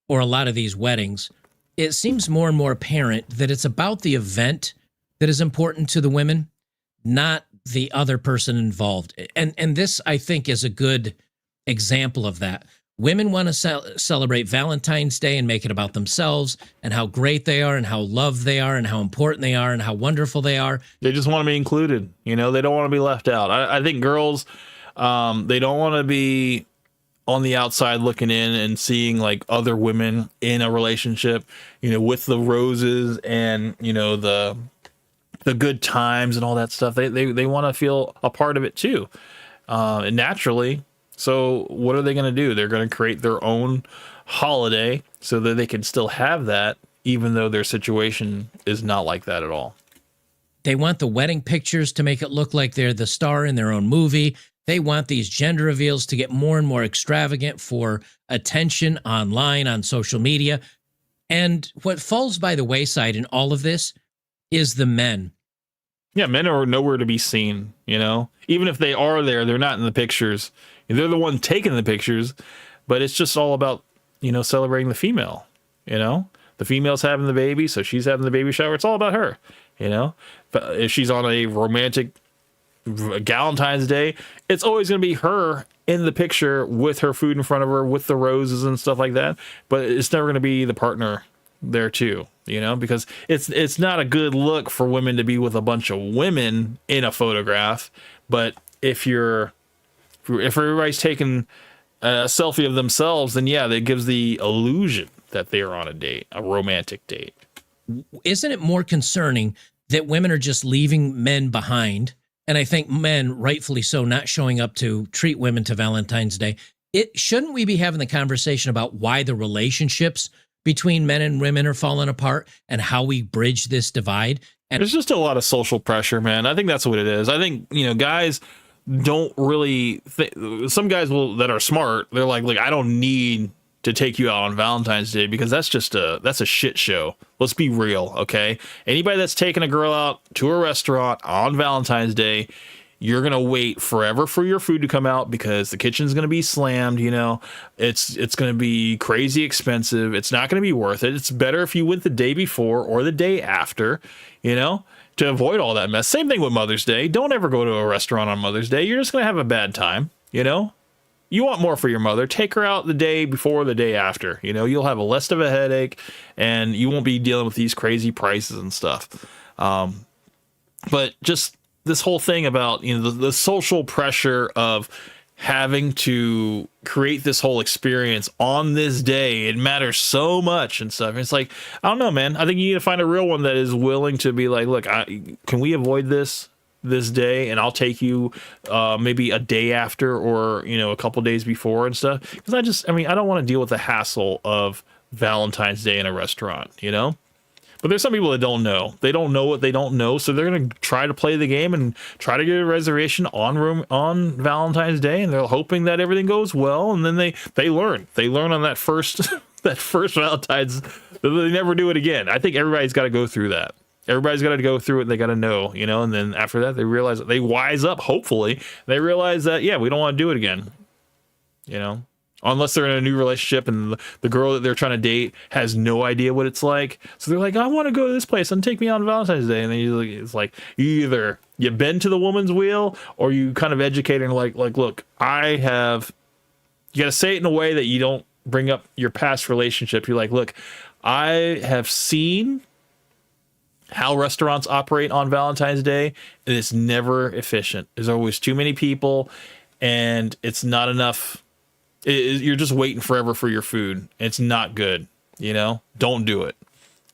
or a lot of these weddings, it seems more and more apparent that it's about the event that is important to the women, not the other person involved. And this, I think, is a good example of that. Women want to celebrate Valentine's Day and make it about themselves and how great they are and how loved they are and how important they are and how wonderful they are. They just want to be included. They don't want to be left out. I think girls, they don't want to be on the outside looking in and seeing like other women in a relationship, with the roses and, the good times and all that stuff. They want to feel a part of it too. And naturally. So what are they going to do? They're going to create their own holiday so that they can still have that, even though their situation is not like that at all. They want the wedding pictures to make it look like they're the star in their own movie. They want these gender reveals to get more and more extravagant for attention online, on social media. And what falls by the wayside in all of this is the men. Yeah, men are nowhere to be seen, Even if they are there, they're not in the pictures. They're the one taking the pictures, but it's just all about, celebrating the female, The female's having the baby, so she's having the baby shower. It's all about her, But if she's on a romantic Galentine's Day, it's always going to be her in the picture with her food in front of her, with the roses and stuff like that. But it's never going to be the partner there too, because it's not a good look for women to be with a bunch of women in a photograph. But if everybody's taking a selfie of themselves, then that gives the illusion that they are on a date, a romantic date. Isn't it more concerning that women are just leaving men behind? And I think men, rightfully so, not showing up to treat women to Valentine's Day. Shouldn't we be having the conversation about why the relationships between men and women are falling apart and how we bridge this divide? And there's just a lot of social pressure, man. I think that's what it is. I think, guys don't really some guys that are smart, they're like, I don't need to take you out on Valentine's Day because that's a shit show. Let's be real, okay? Anybody that's taking a girl out to a restaurant on Valentine's Day, you're going to wait forever for your food to come out because the kitchen's going to be slammed, It's going to be crazy expensive. It's not going to be worth it. It's better if you went the day before or the day after, to avoid all that mess. Same thing with Mother's Day. Don't ever go to a restaurant on Mother's Day. You're just going to have a bad time, You You want more for your mother, take her out the day before, the day after. You know, you'll have a less of a headache, and you won't be dealing with these crazy prices and stuff. But just this whole thing about, you know, the social pressure of having to create this whole experience on this day, it matters so much and stuff. It's like, I don't know, man. I think you need to find a real one that is willing to be like, look, can we avoid this day, and I'll take you maybe a day after, or, you know, a couple days before and stuff. Because I don't want to deal with the hassle of Valentine's Day in a restaurant, you know. But there's some people that don't know. They don't know what they don't know, so they're gonna try to play the game and try to get a reservation on Valentine's Day, and they're hoping that everything goes well. And then they learn. They learn on that first Valentine's. They never do it again. I think everybody's got to go through that. Everybody's got to go through it. And they got to know, you know. And then after that, they realize they wise up. Hopefully, they realize that we don't want to do it again. You know. Unless they're in a new relationship and the girl that they're trying to date has no idea what it's like. So they're like, I want to go to this place and take me on Valentine's Day. And then it's like, either you bend to the woman's wheel, or you kind of educate her and like, look, you got to say it in a way that you don't bring up your past relationship. You're like, look, I have seen how restaurants operate on Valentine's Day, and it's never efficient. There's always too many people, and it's not enough. You're just waiting forever for your food. It's not good, you know. Don't do it.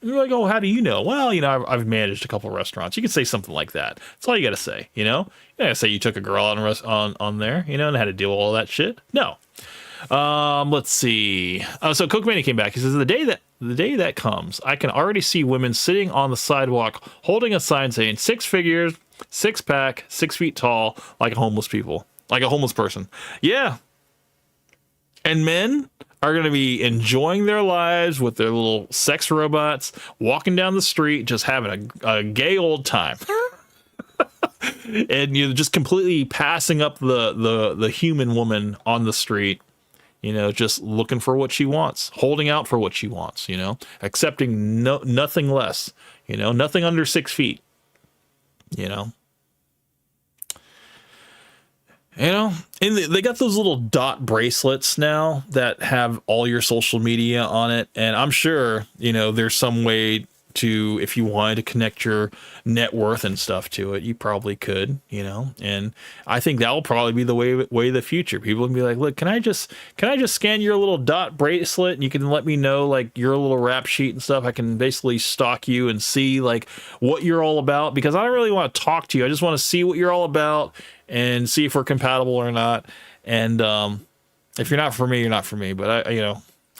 And you're like, oh, how do you know? Well, you know, I've managed a couple restaurants. You can say something like that. That's all you got to say, you know. You gotta say you took a girl on there, you know, and had to deal with all that shit. No. Let's see. So Cookmania came back. He says the day that comes, I can already see women sitting on the sidewalk holding a sign saying 6 figures, 6-pack, 6 feet tall, like a homeless person. Yeah. And men are going to be enjoying their lives with their little sex robots, walking down the street, just having a gay old time. And you're just completely passing up the human woman on the street, you know, just looking for what she wants, holding out for what she wants, you know, accepting nothing less, you know, nothing under 6 feet, you know. You know, and they got those little dot bracelets now that have all your social media on it. And I'm sure, you know, there's some way to, if you wanted to connect your net worth and stuff to it, you probably could, you know. And I think that will probably be the way of the future. People will be like, look, can I just scan your little dot bracelet, and you can let me know like your little rap sheet and stuff. I can basically stalk you and see like what you're all about, because I don't really want to talk to you. I just want to see what you're all about and see if we're compatible or not. And if you're not for me, you're not for me. But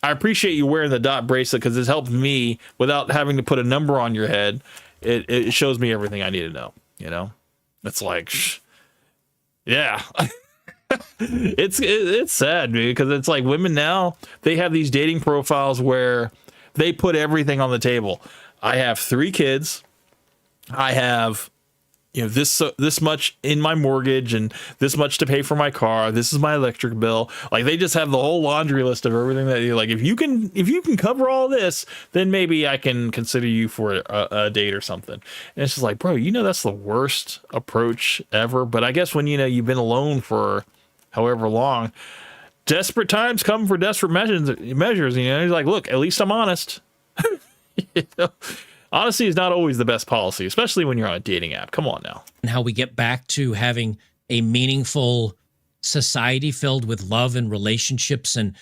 I appreciate you wearing the dot bracelet, because it's helped me without having to put a number on your head. It shows me everything I need to know. You know, it's like, yeah, it's sad, dude, because it's like women now, they have these dating profiles where they put everything on the table. I have 3 kids. I have, you know, this much in my mortgage and this much to pay for my car. This is my electric bill. Like, they just have the whole laundry list of everything that you're like, if you can cover all this, then maybe I can consider you for a date or something. And it's just like, bro, you know, that's the worst approach ever. But I guess when, you know, you've been alone for however long, desperate times come for desperate measures. You know, you're like, look, at least I'm honest. You know? Honesty is not always the best policy, especially when you're on a dating app. Come on now. And how we get back to having a meaningful society filled with love and relationships and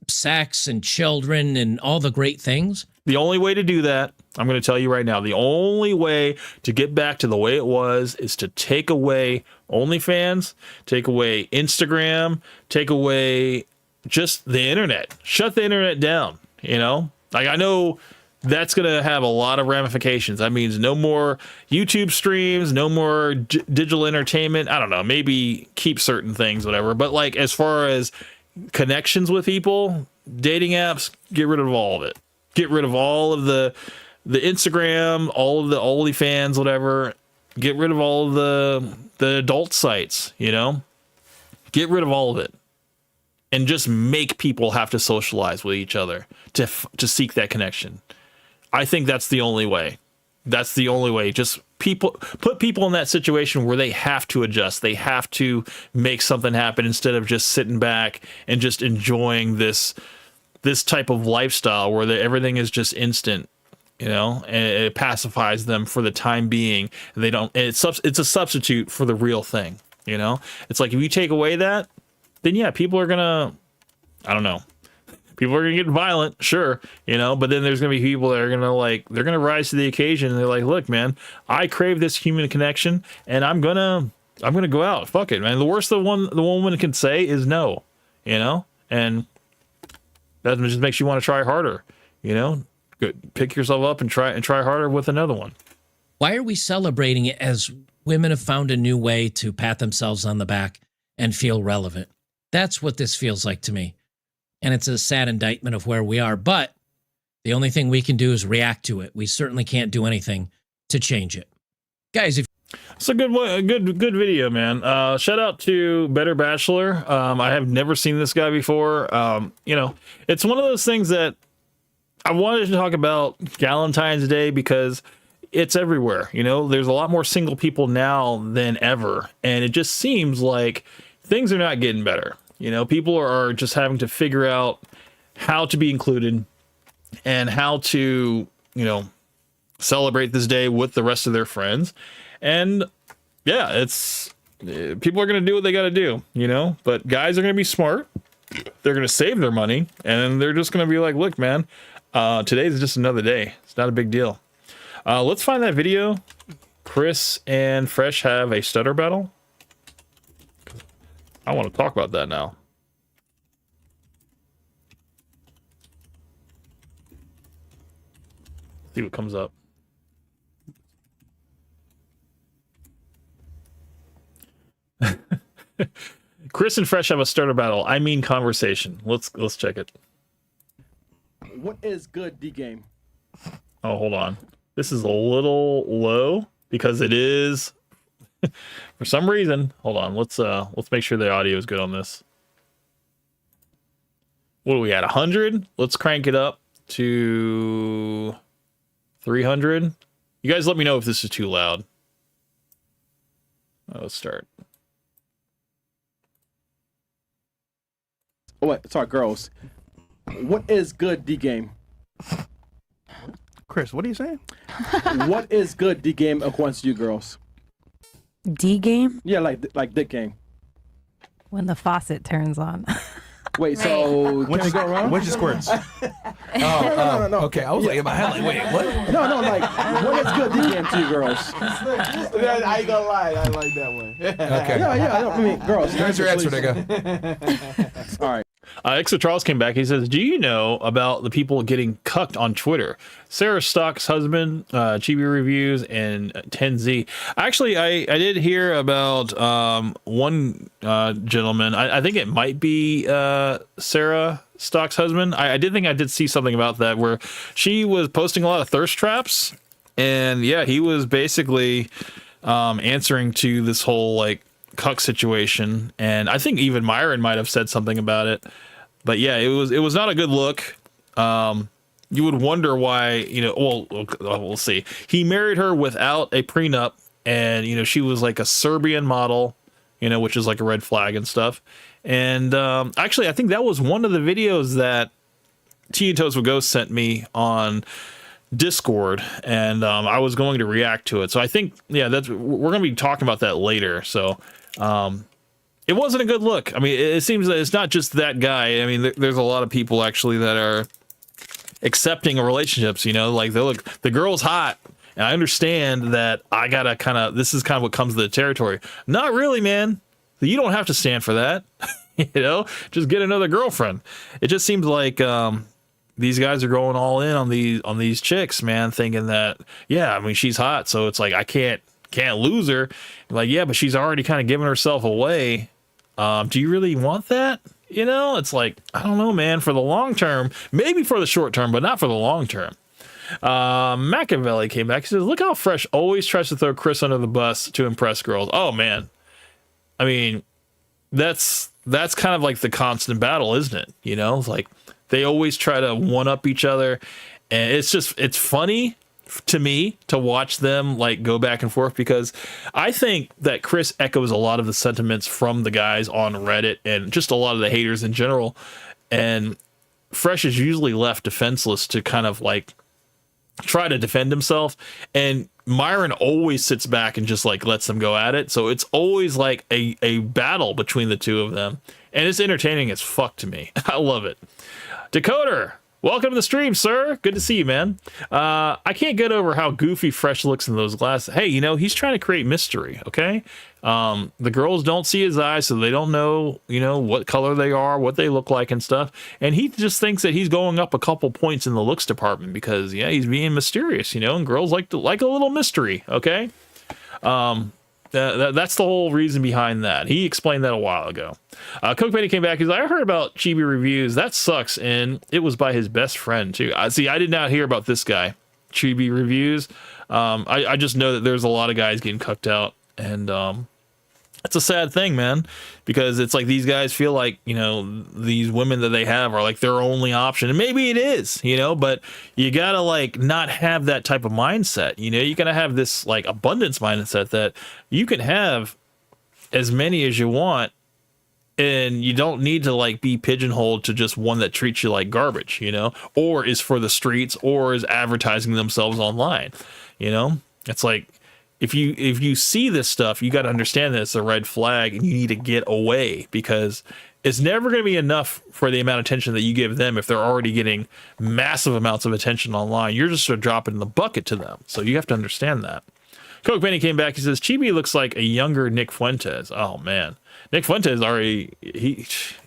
sex and children and all the great things. The only way to do that, I'm going to tell you right now, the only way to get back to the way it was is to take away OnlyFans, take away Instagram, take away just the internet. Shut the internet down, you know? Like, I know that's going to have a lot of ramifications. That means no more YouTube streams, no more digital entertainment. I don't know, maybe keep certain things, whatever. But like, as far as connections with people, dating apps, get rid of all of it. Get rid of all of the Instagram, all of the OnlyFans, whatever. Get rid of all of the adult sites, you know? Get rid of all of it. And just make people have to socialize with each other to seek that connection. I think that's the only way. That's the only way. Just put people in that situation where they have to adjust. They have to make something happen instead of just sitting back and just enjoying this type of lifestyle where everything is just instant, you know, and it pacifies them for the time being. They don't. It's a substitute for the real thing, you know. It's like if you take away that, then yeah, people are gonna, I don't know. People are going to get violent, sure, you know, but then there's going to be people that are going to they're going to rise to the occasion. And they're like, look, man, I crave this human connection and I'm going to go out. Fuck it, man. The worst the woman can say is no, you know, and that just makes you want to try harder, you know, pick yourself up and try harder with another one. Why are we celebrating it as women have found a new way to pat themselves on the back and feel relevant? That's what this feels like to me. And it's a sad indictment of where we are. But the only thing we can do is react to it. We certainly can't do anything to change it. Guys, if it's a good video, man. Shout out to Better Bachelor. I have never seen this guy before. You know, it's one of those things that I wanted to talk about Galentine's Day because it's everywhere. You know, there's a lot more single people now than ever. And it just seems like things are not getting better. You know, people are just having to figure out how to be included and how to, you know, celebrate this day with the rest of their friends. And yeah, people are going to do what they got to do, you know, but guys are going to be smart. They're going to save their money and they're just going to be like, look, man, today's just another day. It's not a big deal. Let's find that video. Chris and Fresh have a stutter battle. I want to talk about that now. See what comes up. Chris and Fresh have a starter battle. I mean conversation. Let's check it. What is good D game? Oh, hold on. This is a little low because it is for some reason. Hold on. Let's make sure the audio is good on this. What are we at? 100? Let's crank it up to 300. You guys let me know if this is too loud. Let's start. Oh wait, sorry, girls. What is good D game? Chris, what are you saying? What is good D game according to you girls? D game? Yeah, like dick game. When the faucet turns on. Wait, so can we go around? When's your squirts? No. Okay, I was like in my head, like, wait, what? No, like what is good D game to you girls? I ain't gonna lie, I like that one. Okay. Yeah. I mean, girls. There's your answer, please. nigga. All right. Extra Charles came back. He says, do you know about the people getting cucked on Twitter? Sarah Stock's husband, Chibi Reviews, and 10Z. Actually, I did hear about one gentleman. I think it might be Sarah Stock's husband. I did see something about that where she was posting a lot of thirst traps. And yeah, he was basically answering to this whole like cuck situation, and I think even Myron might have said something about it. But yeah, it was not a good look. You would wonder why, you know, well, we'll see. He married her without a prenup, and you know, she was like a Serbian model, you know, which is like a red flag and stuff. And actually, I think that was one of the videos that Tea and Toast with Ghost sent me on Discord, and I was going to react to it. So I think, yeah, we're going to be talking about that later. So it wasn't a good look. I mean, it seems that it's not just that guy. I mean, there's a lot of people actually that are accepting of relationships, you know, like the girl's hot, and I understand that I gotta this is kind of what comes to the territory. Not really, man. You don't have to stand for that. You know, just get another girlfriend. It just seems like these guys are going all in on these chicks, man, thinking that, yeah, I mean, she's hot, so it's like I can't lose her. Like, yeah, but she's already kind of giving herself away. Do you really want that? You know, it's like, I don't know, man. For the long term, maybe for the short term, but not for the long term. Machiavelli came back. He says, look how Fresh always tries to throw Chris under the bus to impress girls. Oh, man. I mean, that's kind of like the constant battle, isn't it? You know, it's like they always try to one up each other, and it's funny to me to watch them like go back and forth, because I think that Chris echoes a lot of the sentiments from the guys on Reddit and just a lot of the haters in general. And Fresh is usually left defenseless to kind of like try to defend himself, and Myron always sits back and just like lets them go at it. So it's always like a battle between the two of them, and it's entertaining as fuck to me. I love it. Decoder, welcome to the stream, sir. Good to see you, man. I can't get over how goofy Fresh looks in those glasses. Hey, you know, he's trying to create mystery, okay? The girls don't see his eyes, so they don't know, you know, what color they are, what they look like and stuff. And he just thinks that he's going up a couple points in the looks department because, yeah, he's being mysterious, you know, and girls like a little mystery, okay? That's the whole reason behind that. He explained that a while ago. Coke Betty came back. He's like, I heard about Chibi reviews. That sucks. And it was by his best friend, too. See, I did not hear about this guy, Chibi reviews. I just know that there's a lot of guys getting cucked out. And it's a sad thing, man, because it's like these guys feel like, you know, these women that they have are like their only option. And maybe it is, you know, but you gotta like not have that type of mindset. You know, you gotta have this like abundance mindset that you can have as many as you want, and you don't need to like be pigeonholed to just one that treats you like garbage, you know, or is for the streets, or is advertising themselves online. You know, it's like, if you see this stuff, you got to understand that it's a red flag, and you need to get away, because it's never going to be enough for the amount of attention that you give them if they're already getting massive amounts of attention online. You're just sort of dropping the bucket to them. So you have to understand that. Coke Benny came back. He says, Chibi looks like a younger Nick Fuentes. Oh, man. Nick Fuentes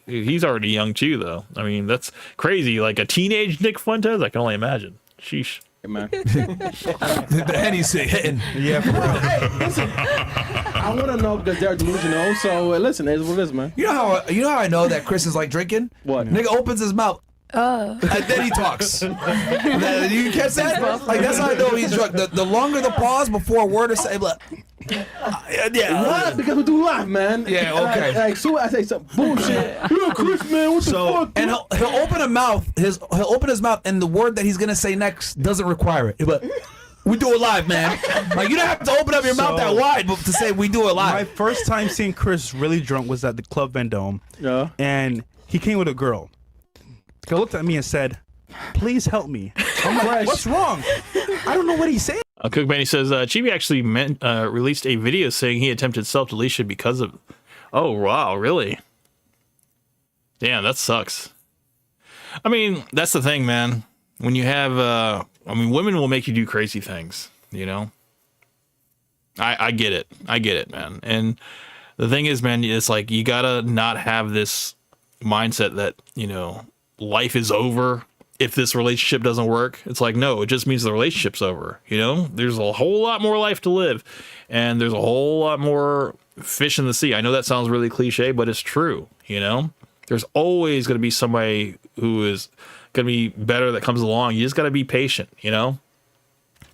he's already young, too, though. I mean, that's crazy. Like a teenage Nick Fuentes? I can only imagine. Sheesh. Man. The Henny's hitting. Yeah, for real. Hey, listen, I want to know because they're delusional. So listen, it's what it is, man. You know how I know that Chris is like drinking? What? Nigga opens his mouth. And then he talks. You catch that? Like, that's how I know he's drunk. The longer the pause before a word is said, like, yeah. What? Because we do live, man. Yeah, okay. Like so I say some bullshit. Yo, Chris, man, what the fuck? And he'll open a mouth. He'll open his mouth, and the word that he's gonna say next doesn't require it. But we do it live, man. Like, you don't have to open up your mouth that wide, but to say we do it live. My first time seeing Chris really drunk was at the Club Vendome. Yeah. And he came with a girl. He looked at me and said, "Please help me." I'm like, "What's wrong?" I don't know what he's saying. Cook Benny says, Chibi actually released a video saying he attempted self-deletion because of... Oh, wow, really? Damn, that sucks. I mean, that's the thing, man. When you have... I mean, women will make you do crazy things, you know? I get it. I get it, man. And the thing is, man, it's like, you gotta not have this mindset that, you know, life is over if this relationship doesn't work. It's like, no, it just means the relationship's over. You know, there's a whole lot more life to live, and there's a whole lot more fish in the sea. I know that sounds really cliche, but it's true. You know, there's always going to be somebody who is going to be better that comes along. You just got to be patient, you know?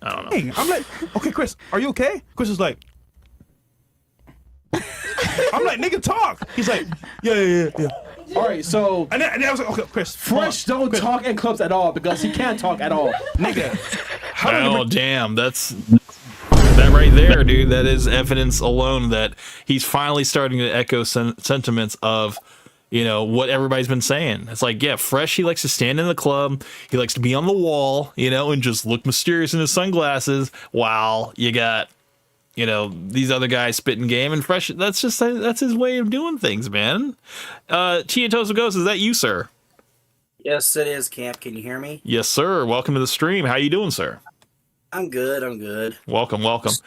I don't know. Hey, I'm like, "Okay, Chris, are you okay?" Chris is like, I'm like, "Nigga, talk." He's like, yeah. All right, so And then I was like, "Okay, Chris, Fresh don't talk in clubs at all because he can't talk at all. nigga." Oh, damn. That right there, dude. That is evidence alone that he's finally starting to echo sentiments of, you know, what everybody's been saying. It's like, yeah, Fresh, he likes to stand in the club. He likes to be on the wall, you know, and just look mysterious in his sunglasses while you got, you know, these other guys spitting game. And Fresh, that's his way of doing things, man. Tia Tosa Ghost, is that you, sir? Yes, it is, Camp. Can you hear me? Yes, sir. Welcome to the stream. How you doing, sir? I'm good. Welcome. Just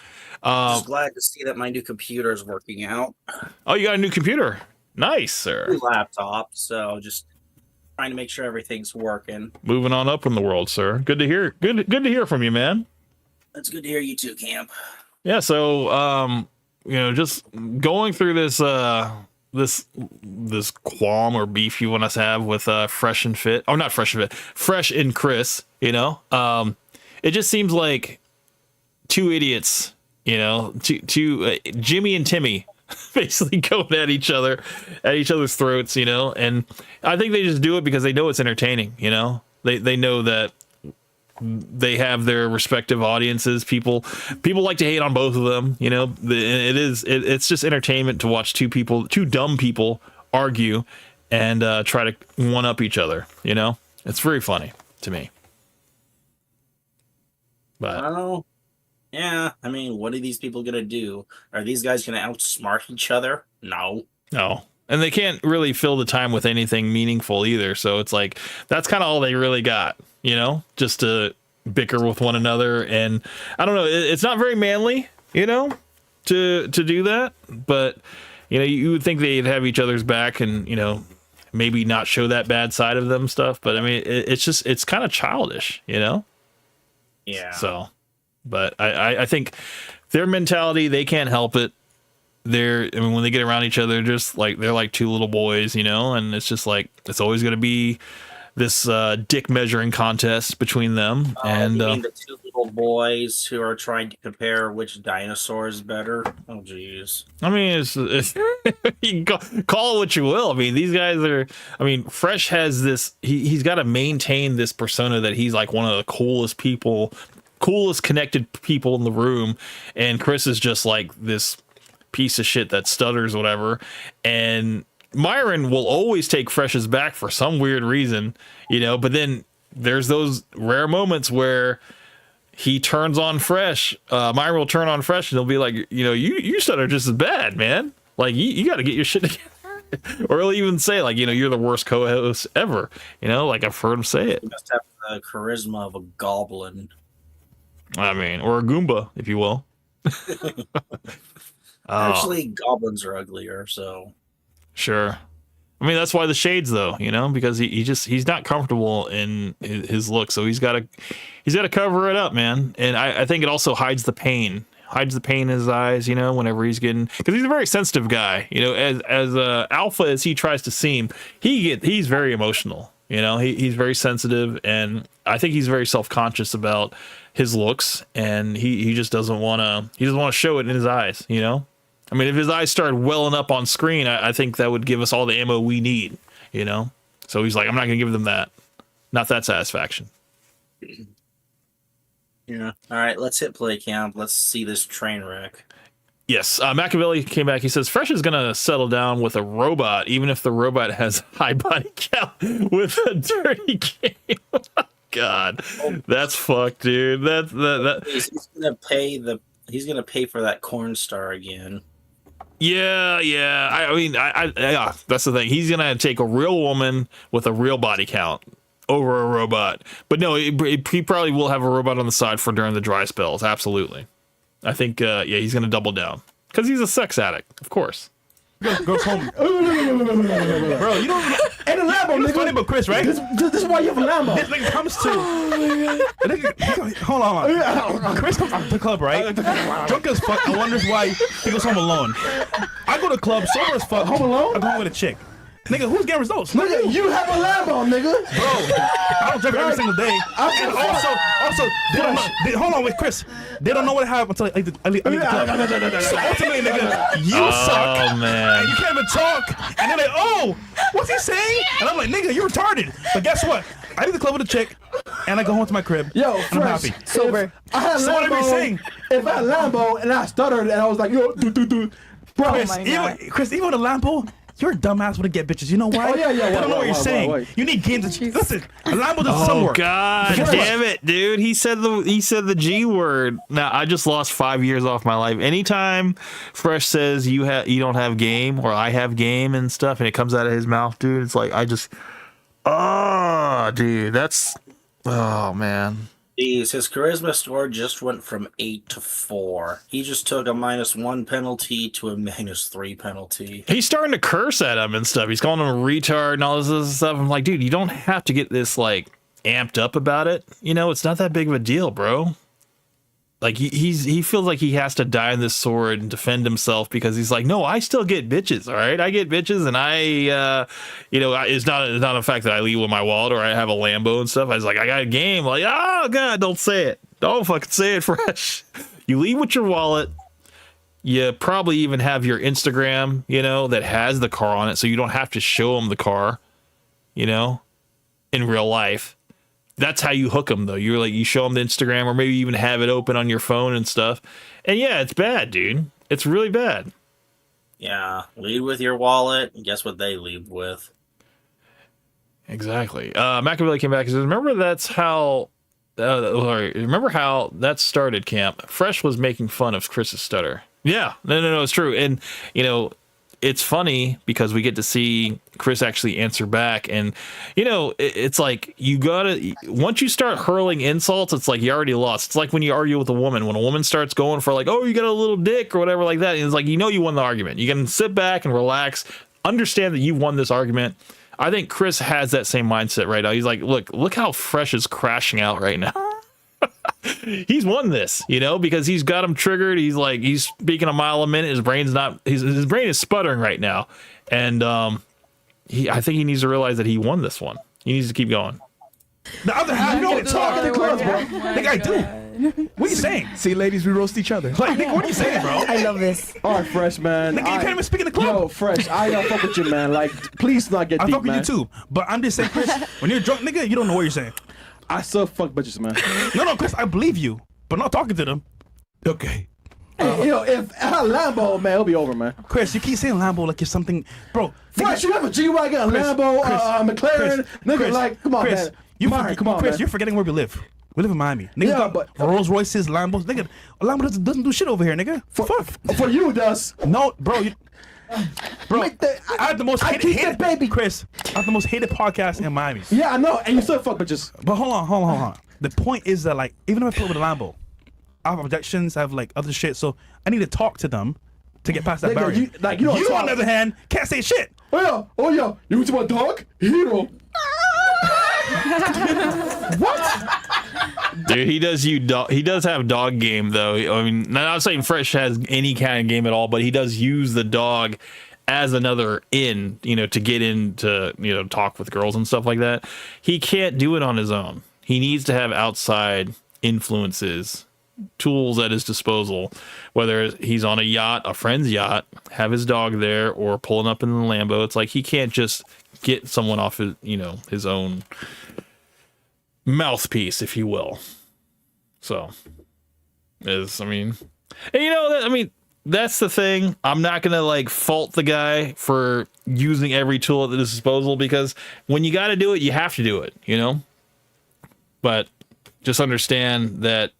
glad to see that my new computer is working out. Oh, you got a new computer. Nice, sir. New laptop, so just trying to make sure everything's working. Moving on up in the world, sir. Good to hear. Good to hear from you, man. It's good to hear you too, Camp. Yeah, so you know, just going through this this qualm or beef you want us to have with Fresh and Fit. Oh, not Fresh and Fit. Fresh and Chris, you know. It just seems like two idiots, you know, two Jimmy and Timmy basically going at each other's throats, you know. And I think they just do it because they know it's entertaining, you know. They know that they have their respective audiences. People like to hate on both of them. You know, it's just entertainment to watch two dumb people argue and try to one up each other. You know, it's very funny to me. But Well, yeah. I mean, what are these people gonna do? Are these guys gonna outsmart each other? No. and they can't really fill the time with anything meaningful either. So it's like that's kind of all they really got. You know, just to bicker with one another. And I don't know, it's not very manly, you know, to do that. But, you know, you would think they'd have each other's back and, you know, maybe not show that bad side of them stuff. But I mean, it's kind of childish, you know? Yeah. So, but I think their mentality, they can't help it. I mean, when they get around each other, they're like two little boys, you know, and it's just like, it's always going to be this dick measuring contest between them. And you mean the two little boys who are trying to compare which dinosaur is better? Oh, jeez. I mean, it's you can call it what you will. I mean, these guys Fresh has this, he's got to maintain this persona that he's like one of the coolest connected people in the room. And Chris is just like this piece of shit that stutters, whatever. And Myron will always take Fresh's back for some weird reason, you know, but then there's those rare moments where he turns on Fresh. Myron will turn on Fresh and he'll be like, you know, you stutter just as bad, man. Like, you got to get your shit together. Or he'll even say, like, you know, you're the worst co-host ever. You know, like, I've heard him say it. He must have the charisma of a goblin. I mean, or a Goomba, if you will. Actually, goblins are uglier, so... Sure. I mean, that's why the shades, though, you know, because he's not comfortable in his look, so he's got to cover it up, man. And I think it also hides the pain in his eyes, you know, whenever he's getting, because he's a very sensitive guy, you know, as alpha as he tries to seem, he's very emotional, you know, he's very sensitive, and I think he's very self-conscious about his looks, and he just doesn't want to show it in his eyes, you know. I mean, if his eyes started welling up on screen, I think that would give us all the ammo we need, you know? So he's like, I'm not going to give them that. Not that satisfaction. Yeah. All right, let's hit play camp. Let's see this train wreck. Yes. Machiavelli came back. He says, Fresh is going to settle down with a robot, even if the robot has high body count with a dirty game. God, that's fucked, dude. He's going to pay for that corn star again. Yeah. I mean, that's the thing. He's gonna take a real woman with a real body count over a robot. But no, he probably will have a robot on the side for during the dry spells. Absolutely. I think, he's gonna double down because he's a sex addict, of course. Goes home. Bro, you don't. And a Lambo, nigga. Funny about Chris, right? This is why you have a Lambo. This nigga comes to. Hold on. Chris comes to the club, right? Drunk as fuck. I wonders why he goes home alone. I go to the club sober as fuck. Home alone? I go home with a chick. Nigga, who's getting results? Nigga, you have a Lambo, nigga. Bro, I don't drive it every single day. And also, they don't know, hold on, wait, Chris. They don't know what happened until I leave the club. So ultimately, nigga, you suck. Oh, man. And you can't even talk. And they're like, oh, what's he saying? And I'm like, nigga, you're retarded. But guess what? I leave the club with a chick, and I go home to my crib. Yo, and I'm happy. Sober. I had a So Lambo. what are you saying? If I had a Lambo and I stuttered and I was like, yo, do. Bro, Chris, even with a Lambo, you're a dumbass when to get bitches. You know why? Oh, yeah. They don't know what you're saying. Wait. You need games. Listen, a Lambo does some Oh work. God, damn it, dude! He said the G word. Now I just lost 5 years off my life. Anytime Fresh says you don't have game or I have game and stuff, and it comes out of his mouth, dude, it's like dude, that's man. Jeez, his charisma score just went from 8 to 4. He just took a -1 penalty to a -3 penalty. He's starting to curse at him and stuff. He's calling him a retard and all this other stuff. I'm like, dude, you don't have to get this like amped up about it. You know, it's not that big of a deal, bro. Like he feels like he has to die on this sword and defend himself because he's like, no, I still get bitches. All right, I get bitches, and it's not a fact that I leave with my wallet or I have a Lambo and stuff. I was like, I got a game. Like, oh God, don't say it. Don't fucking say it, Fresh. You leave with your wallet. You probably even have your Instagram, you know, that has the car on it, so you don't have to show them the car, you know, in real life. that's how you hook them though. You're like, you show them the Instagram or maybe even have it open on your phone and stuff. And yeah, it's bad, dude. It's really bad. Yeah, lead with your wallet, and guess what they lead with? Exactly. Machiavelli came back and says, remember how that started, Camp? Fresh was making fun of Chris's stutter. Yeah, no, it's true. And, you know, it's funny because we get to see Chris actually answer back. And, you know, it's like you gotta, once you start hurling insults, it's like you already lost. It's like when you argue with a woman. When a woman starts going for like, oh, you got a little dick or whatever like that, it's like, you know, you won the argument. You can sit back and relax, understand that you won this argument. I think Chris has that same mindset right now. He's like, look how Fresh is crashing out right now. He's won this, you know, because he's got him triggered. He's speaking a mile a minute. His brain is sputtering right now. And I think he needs to realize that he won this one. He needs to keep going. The other half, you don't talk in the clubs, bro. Nigga, I do. What are you saying? See, ladies, we roast each other. Like, nigga, what are you saying, bro? I love this. All right, Fresh, man. Nigga, you can't even speak in the club. Yo, Fresh, I fuck with you, man. Like, please not get I deep, fuck with man. you too. But I'm just saying, Chris, when you're drunk, nigga, you don't know what you're saying. I still fuck bitches, man. No, Chris, I believe you, but not talking to them. Okay. Hey, yo, if I had a Lambo, man, it'll be over, man. Chris, you keep saying Lambo like you're something, bro. Fresh, you have a G-Wagon, a Lambo, McLaren, nigga, like, come on, man. Come on, Chris, man. you're forgetting where we live. We live in Miami. Niggas Yeah, got but- Rolls Royces, Lambos. Nigga, a Lambo doesn't do shit over here, nigga. For you, it does. No, bro. Bro, Make the- I have the most I hated, keep that baby. Chris, I have the most hated podcast in Miami. Yeah, I know, and you still fuck bitches. But hold on. The point is that, like, even if I put with a Lambo, I have objections, I have, like, other shit, so I need to talk to them to get past that Nigga, barrier. you don't You, talk. on the other hand, can't say shit. Oh yeah, you want to my dog? Hero. Dude, he does have dog game though. I mean, not saying Fresh has any kind of game at all, but he does use the dog as another in, you know, to get into, you know, talk with girls and stuff like that. He can't do it on his own. He needs to have outside influences, tools at his disposal, whether he's on a yacht, a friend's yacht, have his dog there, or pulling up in the Lambo. It's like he can't just get someone off his, you know, his own mouthpiece, if you will. So, and you know, that's the thing. I'm not gonna like fault the guy for using every tool at his disposal, because when you got to do it, you have to do it, you know. But just understand that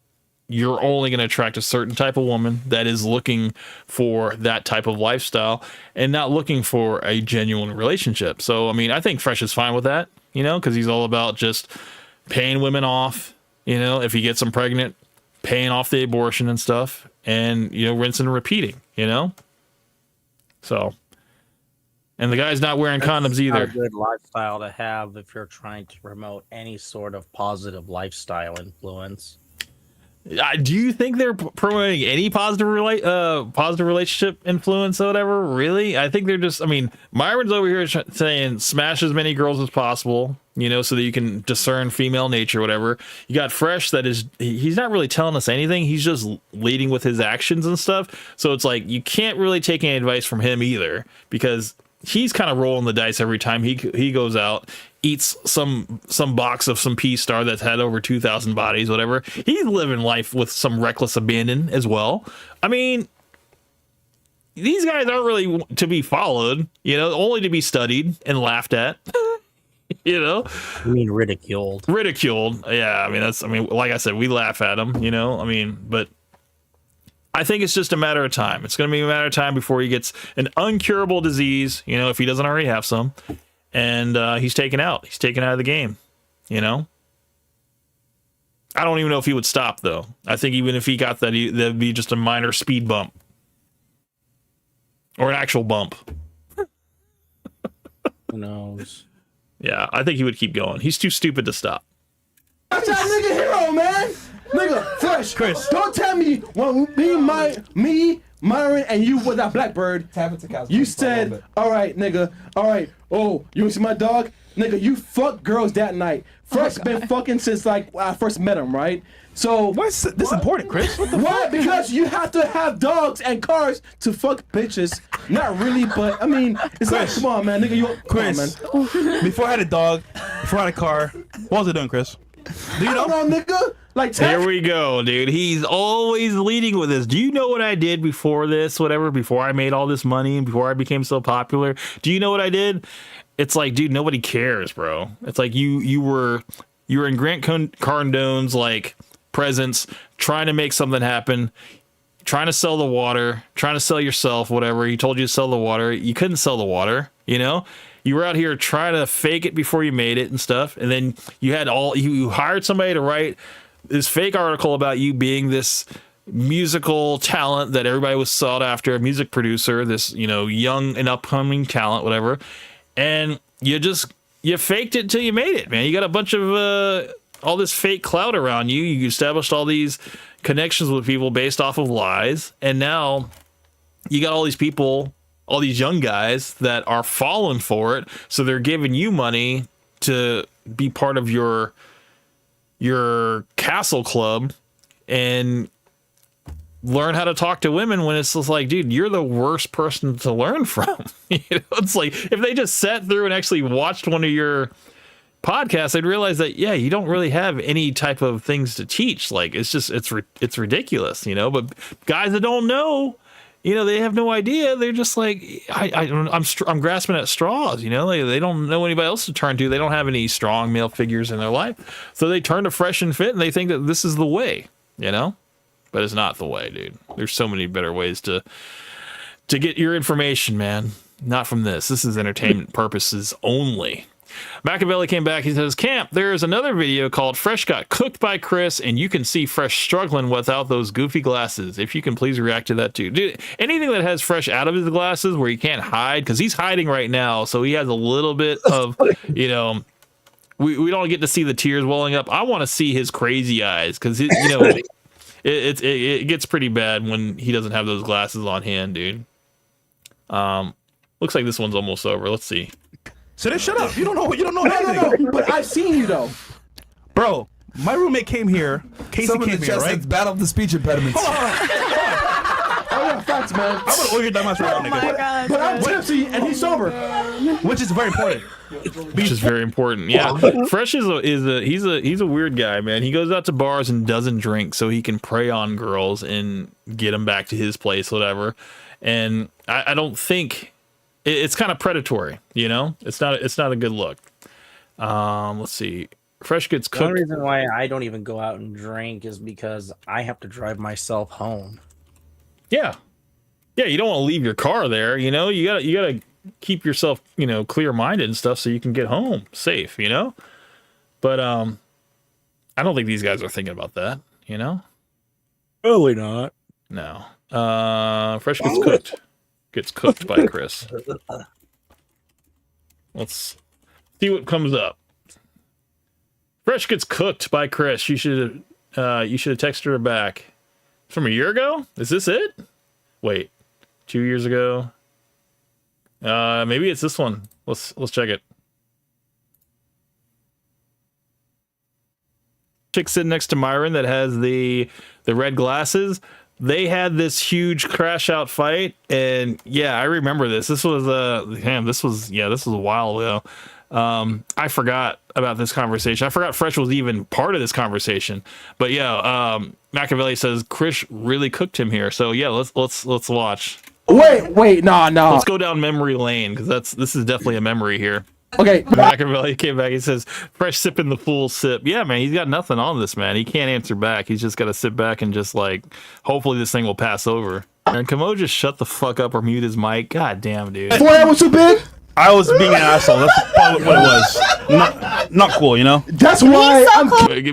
you're only going to attract a certain type of woman that is looking for that type of lifestyle and not looking for a genuine relationship. So, I mean, I think Fresh is fine with that, you know, because he's all about just paying women off, you know, if he gets them pregnant, paying off the abortion and stuff, and, you know, rinsing and repeating, you know. So, and the guy's not wearing condoms either. A good lifestyle to have if you're trying to promote any sort of positive lifestyle influence. Do you think they're promoting any positive relationship influence or whatever? Really? I think they're just, I mean, Myron's over here saying smash as many girls as possible, you know, so that you can discern female nature, whatever. You got Fresh that is, he's not really telling us anything. He's just leading with his actions and stuff. So it's like, you can't really take any advice from him either, because he's kind of rolling the dice every time he goes out, eats some box of some P-Star that's had over 2,000 bodies, whatever. He's living life with some reckless abandon as well. I mean, these guys aren't really to be followed, you know, only to be studied and laughed at. You know, I mean, ridiculed. Yeah. I mean, like I said, we laugh at them, you know, I mean, but I think it's just a matter of time. It's going to be a matter of time before he gets an uncurable disease, you know, if he doesn't already have some, and he's taken out. He's taken out of the game, you know. I don't even know if he would stop, though. I think even if he got that, that'd be just a minor speed bump. Or an actual bump. Who knows? Yeah, I think he would keep going. He's too stupid to stop. That's that nigga hero, man. Nigga, Fresh. Chris. Don't tell me when me, Myron, and you with that Blackbird, you said, all right, nigga, all right, oh, you want to see my dog? Nigga, you fuck girls that night. Fresh been fucking since, like, I first met him, right? So What's this important, Chris? What the why? Because you have to have dogs and cars to fuck bitches. Not really, but I mean, it's like, Chris. come on, man, nigga, Chris, come on, man. before I had a dog, before I had a car, what was I doing, Chris? Do you know? Nigga? Like, Here we go, dude. He's always leading with this. Do you know what I did before this? Whatever, before I made all this money and before I became so popular. Do you know what I did? It's like, dude, nobody cares, bro. It's like you were in Grant Cardone's like presence, trying to make something happen, trying to sell the water, trying to sell yourself, whatever. He told you to sell the water. You couldn't sell the water, you know? You were out here trying to fake it before you made it and stuff. And then you hired somebody to write this fake article about you being this musical talent that everybody was sought after, a music producer, this, you know, young and upcoming talent, whatever. And you faked it till you made it, man. You got a bunch of all this fake clout around you. You established all these connections with people based off of lies. And now you got all these people, all these young guys that are falling for it. So they're giving you money to be part of your castle club and learn how to talk to women, when it's just like, dude, you're the worst person to learn from. You know, it's like, if they just sat through and actually watched one of your podcasts, they'd realize that, yeah, you don't really have any type of things to teach. Like, it's ridiculous, you know. But guys that don't know, you know, they have no idea. They're just like, I'm grasping at straws, you know. They don't know anybody else to turn to. They don't have any strong male figures in their life, so they turn to Fresh and Fit, and they think that this is the way, you know. But it's not the way, dude. There's so many better ways to get your information, man. Not from this. This is entertainment purposes only. Machiavelli came back. He says, Camp, there is another video called Fresh Got Cooked by Chris, and you can see Fresh struggling without those goofy glasses. If you can please react to that too. Dude, anything that has Fresh out of his glasses where he can't hide, because he's hiding right now, so he has a little bit of, you know, we don't get to see the tears welling up. I want to see his crazy eyes, because, you know, it gets pretty bad when he doesn't have those glasses on hand, dude. Looks like this one's almost over. Let's see. So then shut up. You don't know anything. No, but I've seen you though. Bro, my roommate came here. Casey Some of came the here, just right? battle of the speech impediments. Oh yeah, facts, man. I'm gonna order that much right now, nigga. God, But I'm tipsy and he's sober. Which is very important. Which is very important. Yeah, Fresh is a weird guy, man. He goes out to bars and doesn't drink so he can prey on girls and get them back to his place, whatever. And I don't think it's kind of predatory, you know. It's not a good look. Let's see. Fresh gets cooked. The only reason why I don't even go out and drink is because I have to drive myself home. Yeah, you don't want to leave your car there, you know. You gotta keep yourself, you know, clear-minded and stuff so you can get home safe, you know. But I don't think these guys are thinking about that, you know. Probably not. No. Fresh gets cooked by Chris. Let's see what comes up. Fresh gets cooked by Chris. You should have texted her back. From a year ago? Is this it? Wait, 2 years ago? Maybe it's this one. Let's check it. Chick sitting next to Myron that has the red glasses. They had this huge crash out fight, and yeah, I remember this. This was a while ago. I forgot about this conversation. I forgot Fresh was even part of this conversation. But yeah, Machiavelli says Chris really cooked him here. So yeah, let's watch. Wait, nah. Let's go down memory lane, because this is definitely a memory here. Okay. Machiavelli came back. He says, Fresh sipping the full sip. Yeah, man, he's got nothing on this, man. He can't answer back. He's just got to sit back and just like, hopefully this thing will pass over. And Kamo just shut the fuck up or mute his mic. God damn, dude. Boy, was too big. I was being an asshole. That's probably what it was. Not cool, you know? That's why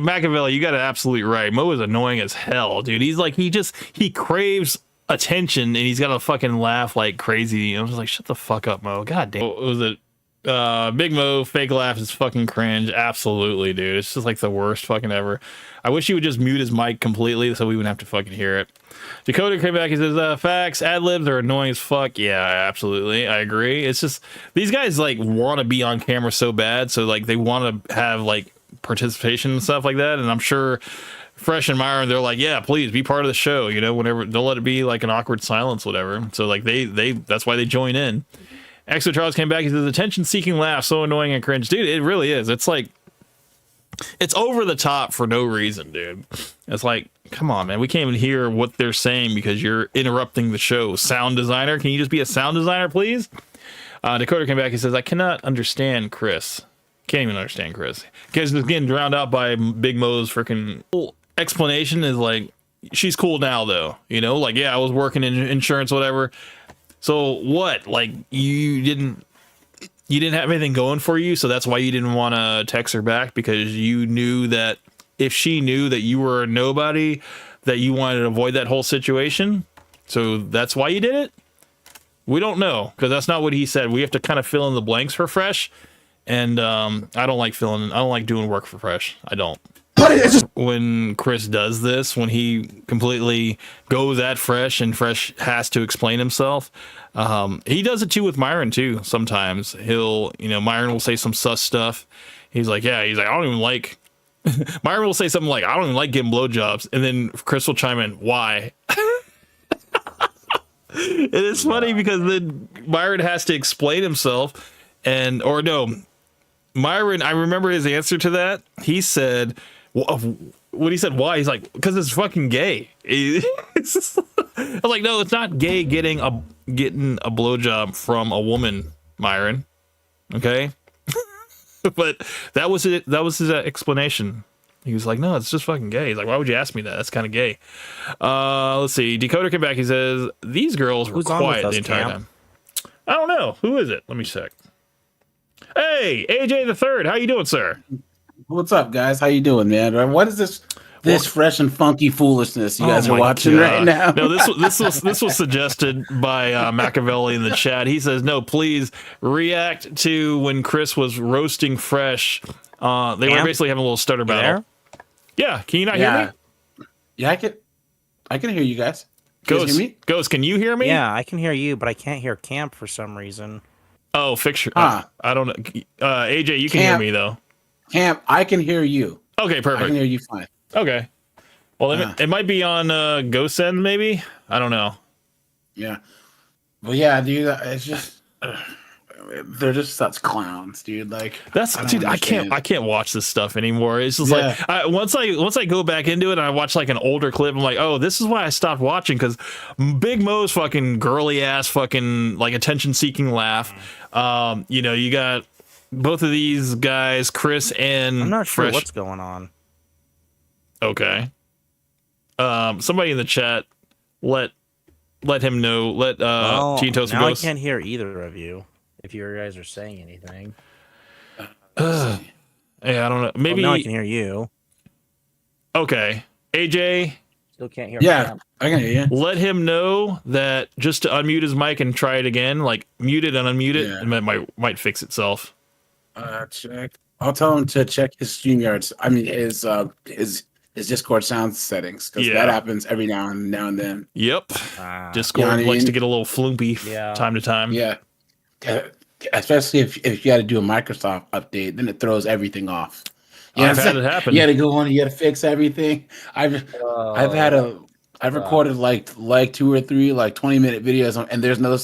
Machiavelli, you got it absolutely right. Mo is annoying as hell, dude. He's like, he craves attention and he's got to fucking laugh like crazy. I was like, shut the fuck up, Mo. God damn. What was it? Big Mo fake laugh is fucking cringe. Absolutely, dude. It's just like the worst fucking ever. I wish he would just mute his mic completely so we wouldn't have to fucking hear it. Dakota came back. He says, facts, ad libs are annoying as fuck. Yeah, absolutely. I agree. It's just these guys like want to be on camera so bad. So like they want to have like participation and stuff like that. And I'm sure Fresh and Myron, they're like, yeah, please be part of the show. You know, whenever, don't let it be like an awkward silence, whatever. So like they that's why they join in. Exo Charles came back. He says, attention seeking laugh, so annoying and cringe. Dude, it really is. It's like, It's over the top for no reason, dude. It's like, come on, man. We can't even hear what they're saying because you're interrupting the show. Sound designer, can you just be a sound designer, please? Dakota came back. He says, I cannot understand Chris. Can't even understand Chris. Because he's getting drowned out by Big Mo's freaking explanation is like, she's cool now, though. You know, like, yeah, I was working in insurance, whatever. So what? Like, you didn't have anything going for you, so that's why you didn't want to text her back, because you knew that if she knew that you were a nobody, that you wanted to avoid that whole situation. So that's why you did it? We don't know, because that's not what he said. We have to kind of fill in the blanks for Fresh, and I don't like doing work for Fresh. I don't. But it's just When Chris does this, when he completely goes at Fresh and Fresh has to explain himself, he does it too with Myron too. Sometimes Myron will say some sus stuff. He's like, I don't even like. Myron will say something like, I don't even like getting blowjobs, and then Chris will chime in, why? It is funny because then Myron has to explain himself, Myron, I remember his answer to that. He said, when he said why, he's like, because it's fucking gay. I was like, no, it's not gay getting a blowjob from a woman, Myron. Okay, but that was it. That was his explanation. He was like, no, it's just fucking gay. He's like, why would you ask me that? That's kind of gay. Let's see. Dakota came back. He says, these girls were quiet the entire time. I don't know. Who is it? Let me check. Hey, AJ the Third. How you doing, sir? What's up, guys? How you doing, man? What is this fresh and funky foolishness you guys are watching right now? No, this was suggested by Machiavelli in the chat. He says, no, please react to when Chris was roasting Fresh. They were basically having a little stutter battle. Yeah, can you not hear me? Yeah, I can hear you guys. Ghost, can you hear me? Yeah, I can hear you, but I can't hear Camp for some reason. Oh, fixture. I don't know. AJ, you can hear me though. Camp, I can hear you. Okay, perfect. I can hear you fine. Okay. Well, it might be on Ghost's end, maybe. I don't know. Yeah. Well, yeah, dude. It's just they're just such clowns, dude. Like I can't watch this stuff anymore. It's just like once I go back into it and I watch like an older clip, I'm like, oh, this is why I stopped watching, because Big Mo's fucking girly ass fucking like attention seeking laugh. You got both of these guys, Chris and I'm not sure Fresh. what's going on. Okay. Somebody in the chat let him know. Let Gene Toast now Ghost. I can't hear either of you if you guys are saying anything. Yeah, I don't know. Maybe now I can hear you. Okay, AJ. Still can't hear. Yeah, I can hear you. Let him know that just to unmute his mic and try it again, like mute it and unmute it, and it might fix itself. Check. I'll tell him to check his StreamYards. I mean his Discord sound settings, because that happens every now and then. Yep. Discord likes to get a little floopy time to time. Yeah. Especially if you got to do a Microsoft update, then it throws everything off. I've had it happen. You got to go on. You got to fix everything. I've recorded like 2 or 3 20-minute videos, and there's no.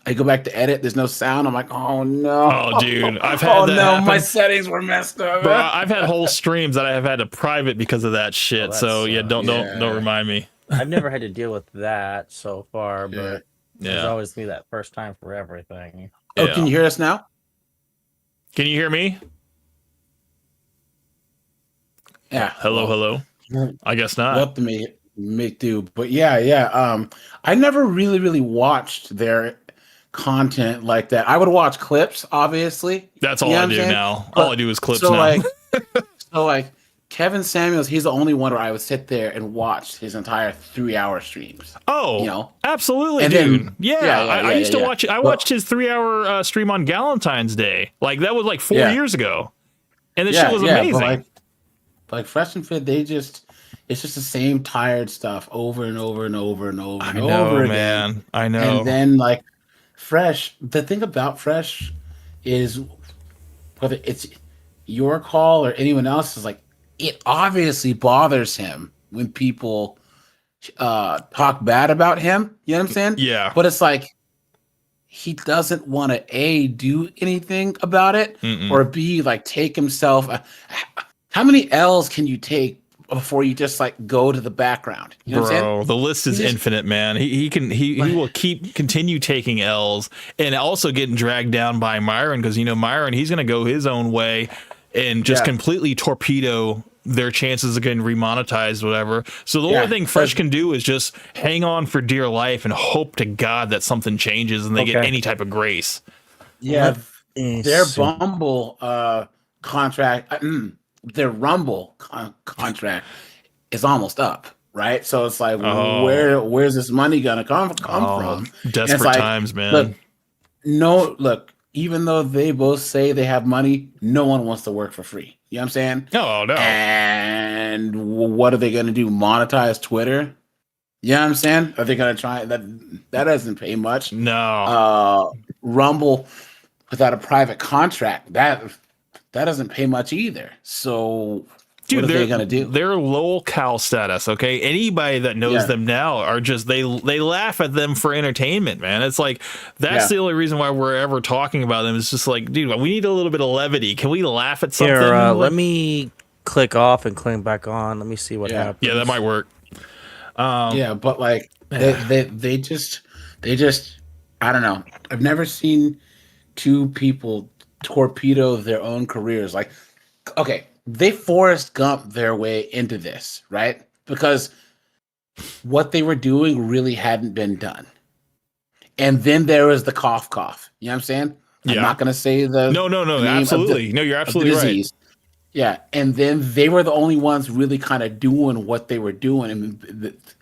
I go back to edit. There's no sound. I'm like, oh no. Oh, dude, I've had that happen. My settings were messed up. Bro, I've had whole streams that I have had to private because of that shit. So don't remind me. I've never had to deal with that so far, but there's always be that first time for everything. Oh, can you hear us now? Can you hear me? Yeah. Hello. I guess not. We'll have to make do. But I never really watched their content like that. I would watch clips, obviously. That's all I do now. All I do is clips now. So Kevin Samuels, he's the only one where I would sit there and watch his entire 3-hour streams. Oh, absolutely, and dude. Then, I used to watch. I watched his 3-hour stream on Galentine's Day. Like that was like 4 years ago, and this shit was amazing. But like Fresh and Fit, it's just the same tired stuff over and over and over and over and over again. Man, I know. And then like Fresh, the thing about Fresh is whether it's your call or anyone else, is like it obviously bothers him when people talk bad about him. You know what I'm saying? Yeah. But it's like he doesn't want to A, do anything about it, or B, like take himself. how many L's can you take before you just like go to the background? You know what I'm Bro, saying? the list is infinite, man. He will continue taking L's and also getting dragged down by Myron, because Myron, he's gonna go his own way and just completely torpedo their chances of getting remonetized, whatever. So the only thing Fresh can do is just hang on for dear life and hope to God that something changes and they get any type of grace. Yeah, their Bumble contract, their Rumble contract is almost up, right? So it's like, where's this money gonna come from? Desperate times, man. Look, even though they both say they have money, no one wants to work for free. You know what I'm saying? Oh, no. And what are they going to do? Monetize Twitter? You know what I'm saying? Are they going to try that? That doesn't pay much. No. Rumble without a private contract, that doesn't pay much either. So Dude, what are they going to do? They're lol cow status, okay? Anybody that knows them now are just they laugh at them for entertainment, man. It's like that's the only reason why we're ever talking about them. It's just like, dude, we need a little bit of levity. Can we laugh at something? Here, let me click off and click back on. Let me see what happens. Yeah, that might work. But like they just I don't know. I've never seen two people torpedo their own careers. Like, okay, they Forrest Gump their way into this, right? Because what they were doing really hadn't been done. And then there was the cough. You know what I'm saying? I'm not going to say the No, absolutely. No, you're absolutely right. Yeah, and then they were the only ones really kind of doing what they were doing, and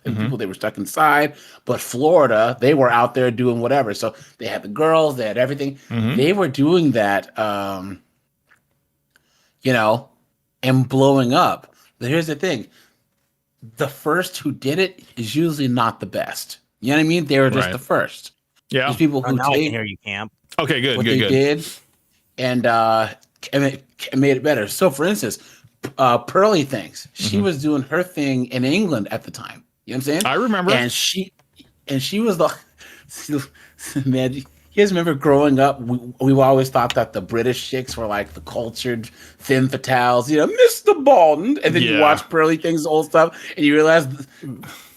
people, they were stuck inside. But Florida, they were out there doing whatever. So they had the girls, they had everything. They were doing that, and blowing up. But here's the thing: the first who did it is usually not the best. You know what I mean? They were just the first. Yeah, these people who now I can hear you, Camp. Okay, good, what they did, and made it better. So, for instance, Pearly Things. She was doing her thing in England at the time. You know what I'm saying? I remember. And she was the man. You guys remember growing up? We always thought that the British chicks were like the cultured femme fatales. Mr. Bond, and then you watch Pearly Things' old stuff, and you realize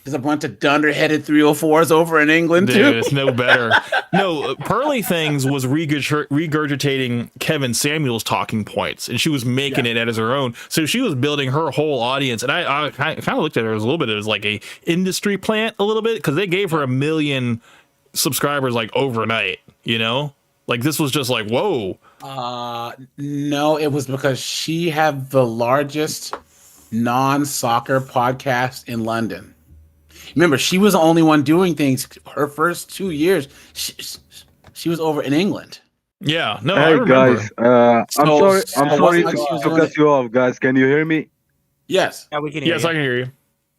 there's a bunch of dunder-headed 304s over in England, dude, too. It's no better. No, Pearly Things was regurgitating Kevin Samuel's talking points, and she was making it as her own. So she was building her whole audience, and I kind of looked at her as a little bit as like a industry plant, a little bit, because they gave her 1 million subscribers like overnight. Like this was just like, whoa. No, it was because she had the largest non-soccer podcast in London. Remember, she was the only one doing things. Her first 2 years, she was over in England. Yeah, no, hey, I remember. Guys, I'm sorry to cut you off, guys. Can you hear me? Yes. Yeah, we can hear you. Yes, I can hear you.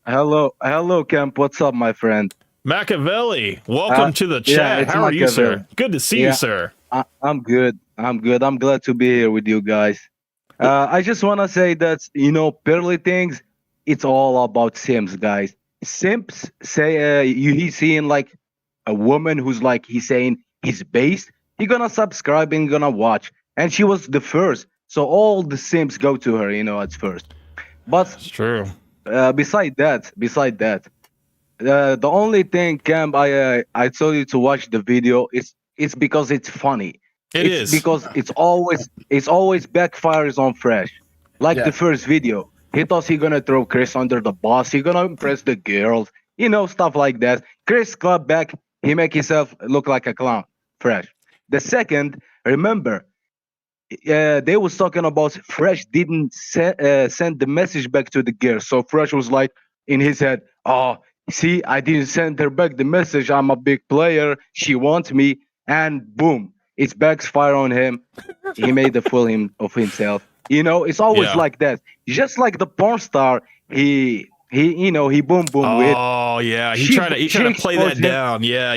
Hello, Camp. What's up, my friend? Machiavelli, welcome to the chat. How are you, sir? Good to see you, sir. I'm good. I'm glad to be here with you guys. I just want to say that, Pearly Things, it's all about Sims, guys. Simps say he's seeing like a woman who's like he's saying he's based. He's gonna subscribe and gonna watch, and she was the first. So all the Simps go to her, at first. But it's true. Beside that, the only thing, Camp, I told you to watch the video. It's because it's funny. It's because it's always backfires on Fresh, like the first video. He thought he's gonna throw Chris under the bus. He's gonna impress the girls, stuff like that. Chris clapped back. He make himself look like a clown. Fresh. The second, remember, they was talking about Fresh didn't send the message back to the girl. So Fresh was like in his head, oh, see, I didn't send her back the message. I'm a big player. She wants me. And boom, it's backfire on him. He made a fool of himself. It's always like that. Just like the porn star, he boom with. Oh yeah, he tried to play that down. Yeah.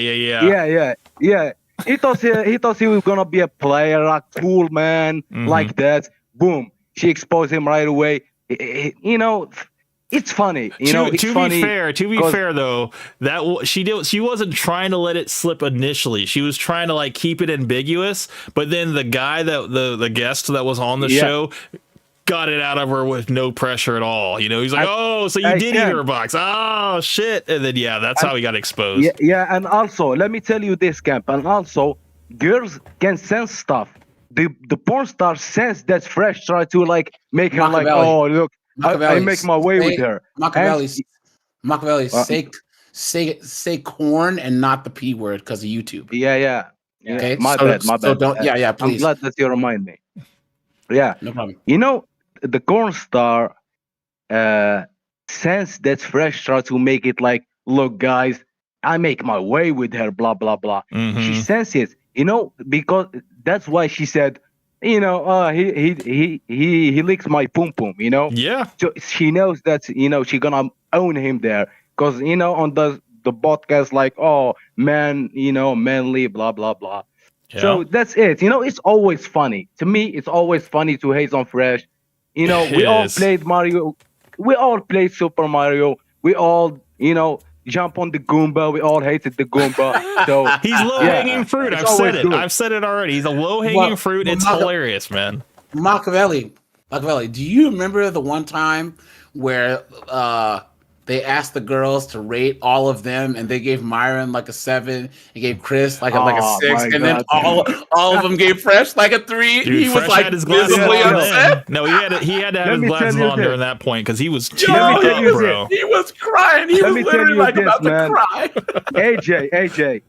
He thought he was gonna be a player, a cool man like that. Boom, she exposed him right away. It's funny. To be fair though, that she wasn't trying to let it slip initially. She was trying to like keep it ambiguous. But then the guy the guest that was on the show got it out of her with no pressure at all. You know, he's like, oh, so you did eat her box. Oh, shit. And then, yeah, that's how he got exposed. Yeah, and also, let me tell you this, Camp, and also, girls can sense stuff. The porn star sense that's fresh, try to, like, make her like, oh, look, I make my way with her. Machiavelli, say corn and not the P word because of YouTube. Yeah. Okay, my bad. So don't, please. I'm glad that you remind me. Yeah, no problem. You know, the corn star sense that's fresh, try to make it like, look, guys, I make my way with her, blah blah blah. She senses, you know, because that's why she said, you know, he licks my pum pum, you know. Yeah. So she knows that, you know, she gonna own him there, because, you know, on the podcast, like, oh, man, you know, manly, blah blah blah. Yeah. So that's it. You know, it's always funny. To me, it's always funny to hate on Fresh. You know, we all played Mario. We all played Super Mario. We all, you know, jump on the Goomba. We all hated the Goomba. So he's low-hanging fruit. I've said it. I've said it already. He's a low-hanging fruit. It's hilarious, man. Machiavelli, do you remember the one time where they asked the girls to rate all of them, and they gave Myron like a 7, and gave Chris like a 6, and then all of them gave Fresh like a 3. Dude, he was Fresh like had his glasses visibly on upset. then. No, he had to have his glasses on during that point because he was tearing Yo, up, bro. He was crying. He was literally like about to cry. AJ,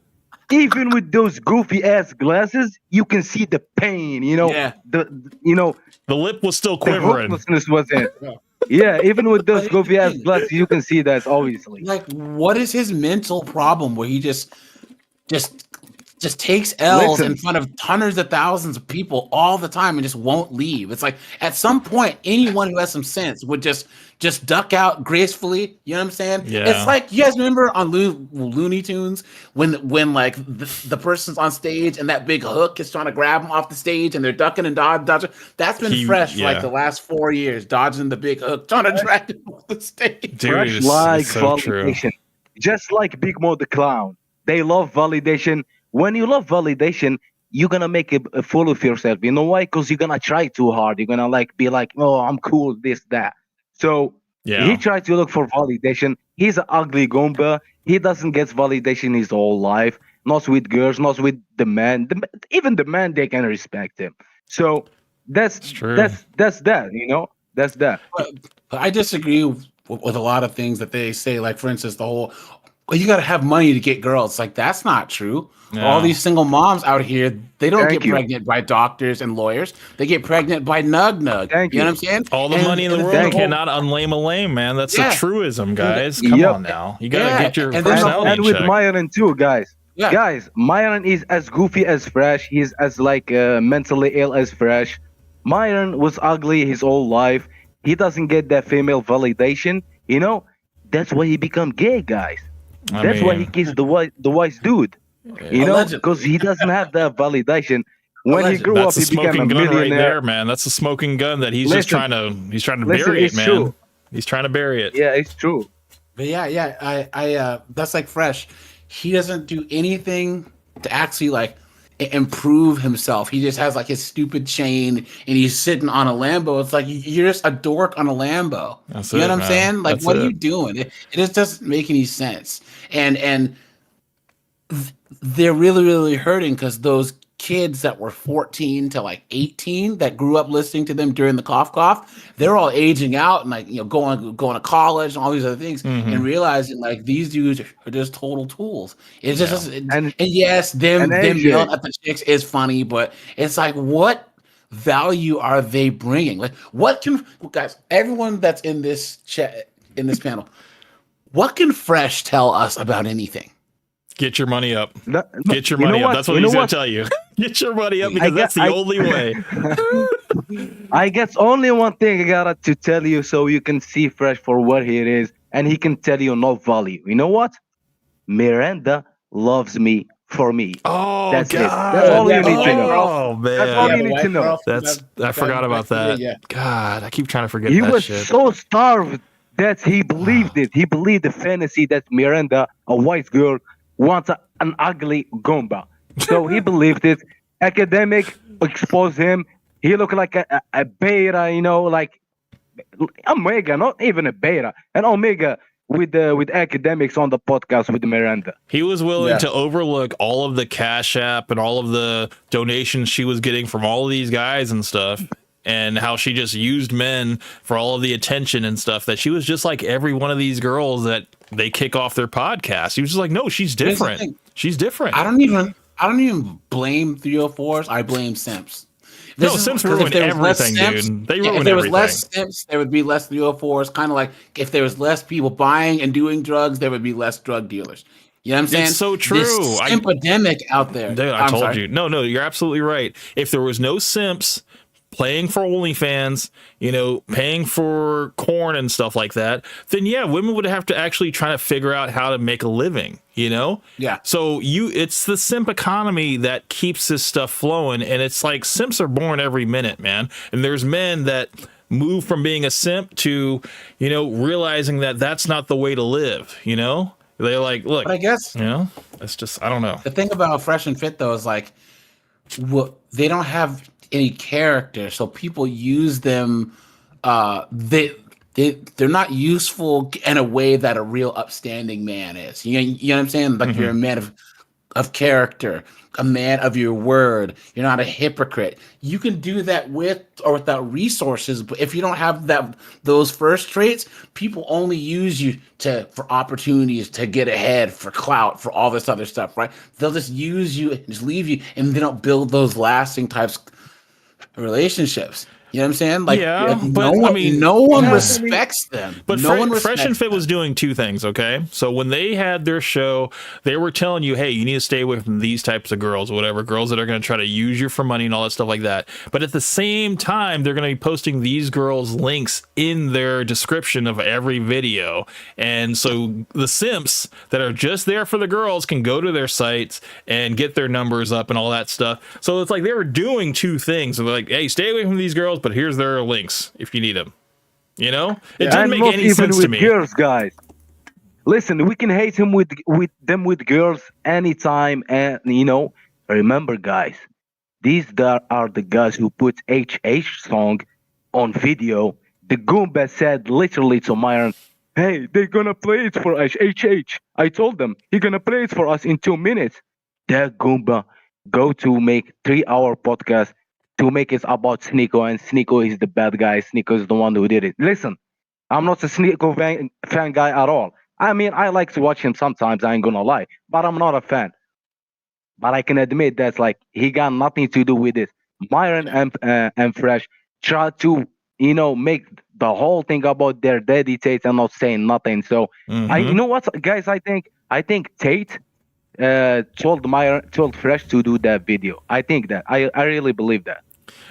even with those goofy ass glasses, you can see the pain. You know, the lip was still quivering. The hopelessness was in. Yeah, even with those goofy ass glasses, you can see that obviously. Like, what is his mental problem where he just takes L's in front of hundreds of thousands of people all the time and just won't leave? It's like at some point, anyone who has some sense would just duck out gracefully. You know what I'm saying? Yeah. It's like, you guys remember on Looney Tunes when like the person's on stage and that big hook is trying to grab them off the stage and they're ducking and dodging. That's been Fresh for like the last 4 years, dodging the big hook, trying to drag him off the stage. Dude, Fresh like so validation, just like Big Mo the Clown. They love validation. When you love validation, you're gonna make a fool of yourself. You know why? Because you're gonna try too hard. You're gonna like be like, oh, I'm cool, this, that. So he tried to look for validation. He's an ugly Goomba. He doesn't get validation his whole life. Not with girls, not with the man. Even the man, they can respect him. So that's true. That's that. You know, that's that. But I disagree with a lot of things that they say. Like, for instance, the whole, well, you got to have money to get girls. Like, that's not true. No. All these single moms out here, they don't get pregnant by doctors and lawyers. They get pregnant by nug. You know what I'm saying? All the money in the world cannot unlame a lame, man. That's a truism, guys. Come on now. You got to get your personality and with Myron too, guys. Yeah. Guys, Myron is as goofy as Fresh. He's as like mentally ill as Fresh. Myron was ugly his whole life. He doesn't get that female validation. You know, that's why he become gay, guys. That's why he kissed the wise dude. You know, because he doesn't have that validation. When he grew up, he became a millionaire. Right there, man. That's a smoking gun that he's just trying to bury it, man. True. He's trying to bury it. Yeah, it's true. But I that's like Fresh. He doesn't do anything to actually like improve himself. He just has like his stupid chain and he's sitting on a Lambo. It's like, you're just a dork on a Lambo. You know what I'm saying? Like, what are you doing? It just doesn't make any sense. And they're really, really hurting because those kids that were 14 to like 18 that grew up listening to them during the cough, they're all aging out and like, you know, going to college and all these other things and realizing like these dudes are just total tools. It's just and yes, them yelling at the chicks is funny, but it's like, what value are they bringing? Like, what can guys, everyone that's in this chat, in this panel, what can Fresh tell us about anything? Get your money up. Get your money up. That's what he's going to tell you. Get your money up because that's the only way. I guess only one thing I got to tell you so you can see Fresh for what he is and he can tell you no value. You know what? Miranda loves me for me. Oh, that's God. it. That's all you need to know. Oh, man. That's all you need to know. I forgot about that. Yeah. God, I keep trying to forget he that was shit. So starved that he believed it. He believed the fantasy that Miranda, a white girl, wants an ugly Goomba. So he believed it. Academic exposed him. He looked like a beta, you know, like Omega, not even a beta, an Omega with academics on the podcast with Miranda. He was willing to overlook all of the Cash App and all of the donations she was getting from all of these guys and stuff, and how she just used men for all of the attention and stuff, that she was just like every one of these girls that they kick off their podcast. He was just like, no, she's different. She's different. I don't even blame 304s. I blame simps. Simps ruin everything, dude. They ruin everything. If there was less simps, there would be less 304s. Kind of like if there was less people buying and doing drugs, there would be less drug dealers. You know what I'm saying? It's so true. This epidemic out there. Dude, I told you. No, you're absolutely right. If there was no simps playing for OnlyFans, you know, paying for corn and stuff like that, then yeah, women would have to actually try to figure out how to make a living, you know? Yeah. So it's the simp economy that keeps this stuff flowing, and it's like simps are born every minute, man. And there's men that move from being a simp to, you know, realizing that that's not the way to live, you know? They're like, look, but I guess, you know, it's just, I don't know. The thing about Fresh and Fit though is like, they don't have any character, so people use them. They're not useful in a way that a real upstanding man is. You know what I'm saying? Like you're a man of character, a man of your word. You're not a hypocrite. You can do that with or without resources, but if you don't have those first traits, people only use you for opportunities to get ahead, for clout, for all this other stuff, right? They'll just use you and just leave you, and they don't build those lasting types of relationships. You know what I'm saying? Like, yeah, but no one respects them. But Fresh and Fit was doing two things, okay? So when they had their show, they were telling you, hey, you need to stay away from these types of girls, whatever, girls that are going to try to use you for money and all that stuff like that. But at the same time, they're going to be posting these girls' links in their description of every video. And so the simps that are just there for the girls can go to their sites and get their numbers up and all that stuff. So it's like they were doing two things. So they're like, hey, stay away from these girls, but here's their links if you need them. You know, it didn't make any sense to me. Girls, guys, listen, we can hate him with girls anytime, and you know, remember, guys, these are the guys who put HH song on video. The Goomba said literally to Myron, "Hey, they're gonna play it for us, HH." I told them he's gonna play it for us in 2 minutes. That Goomba go to make 3-hour podcast to make it about Sneeko, and Sneeko is the bad guy. Sneeko is the one who did it. Listen, I'm not a Sneeko fan guy at all. I mean, I like to watch him sometimes, I ain't gonna lie, but I'm not a fan. But I can admit that, like, he got nothing to do with this. Myron and Fresh tried to, you know, make the whole thing about their daddy Tate and not saying nothing. So, you know what, guys, I think Tate told Fresh to do that video. I think that. I really believe that.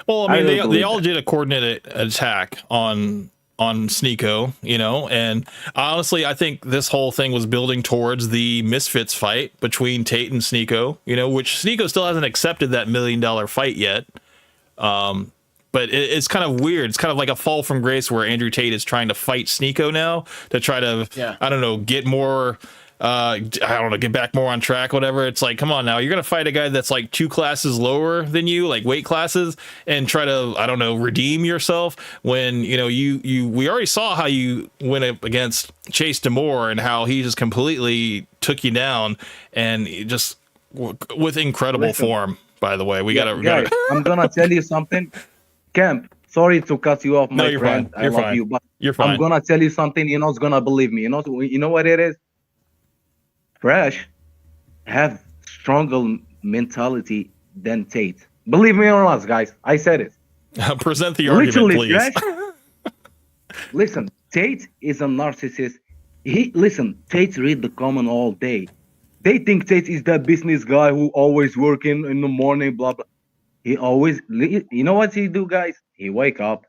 Well, I mean, they all did a coordinated attack on Sneeko, you know, and honestly, I think this whole thing was building towards the Misfits fight between Tate and Sneeko, you know, which Sneeko still hasn't accepted that $1 million fight yet. But it's kind of weird. It's kind of like a fall from grace where Andrew Tate is trying to fight Sneeko now to try to, I don't know, get more. Get back more on track, whatever. It's like, come on now, you're gonna fight a guy that's like 2 classes lower than you, like weight classes, and try to, I don't know, redeem yourself when, you know, we already saw how you went up against Chase Demore and how he just completely took you down, and just with incredible form, by the way. Guys, I'm gonna tell you something. Camp, sorry to cut you off, my friend. I love you, but you're fine. I'm gonna tell you something. You're not gonna believe me. You know what it is? Fresh have stronger mentality than Tate. Believe me or not, guys. I said it. Present the argument, please. Fresh, listen, Tate is a narcissist. Tate read the comment all day. They think Tate is that business guy who always working in the morning, blah, blah. He always, you know what he do, guys? He wake up.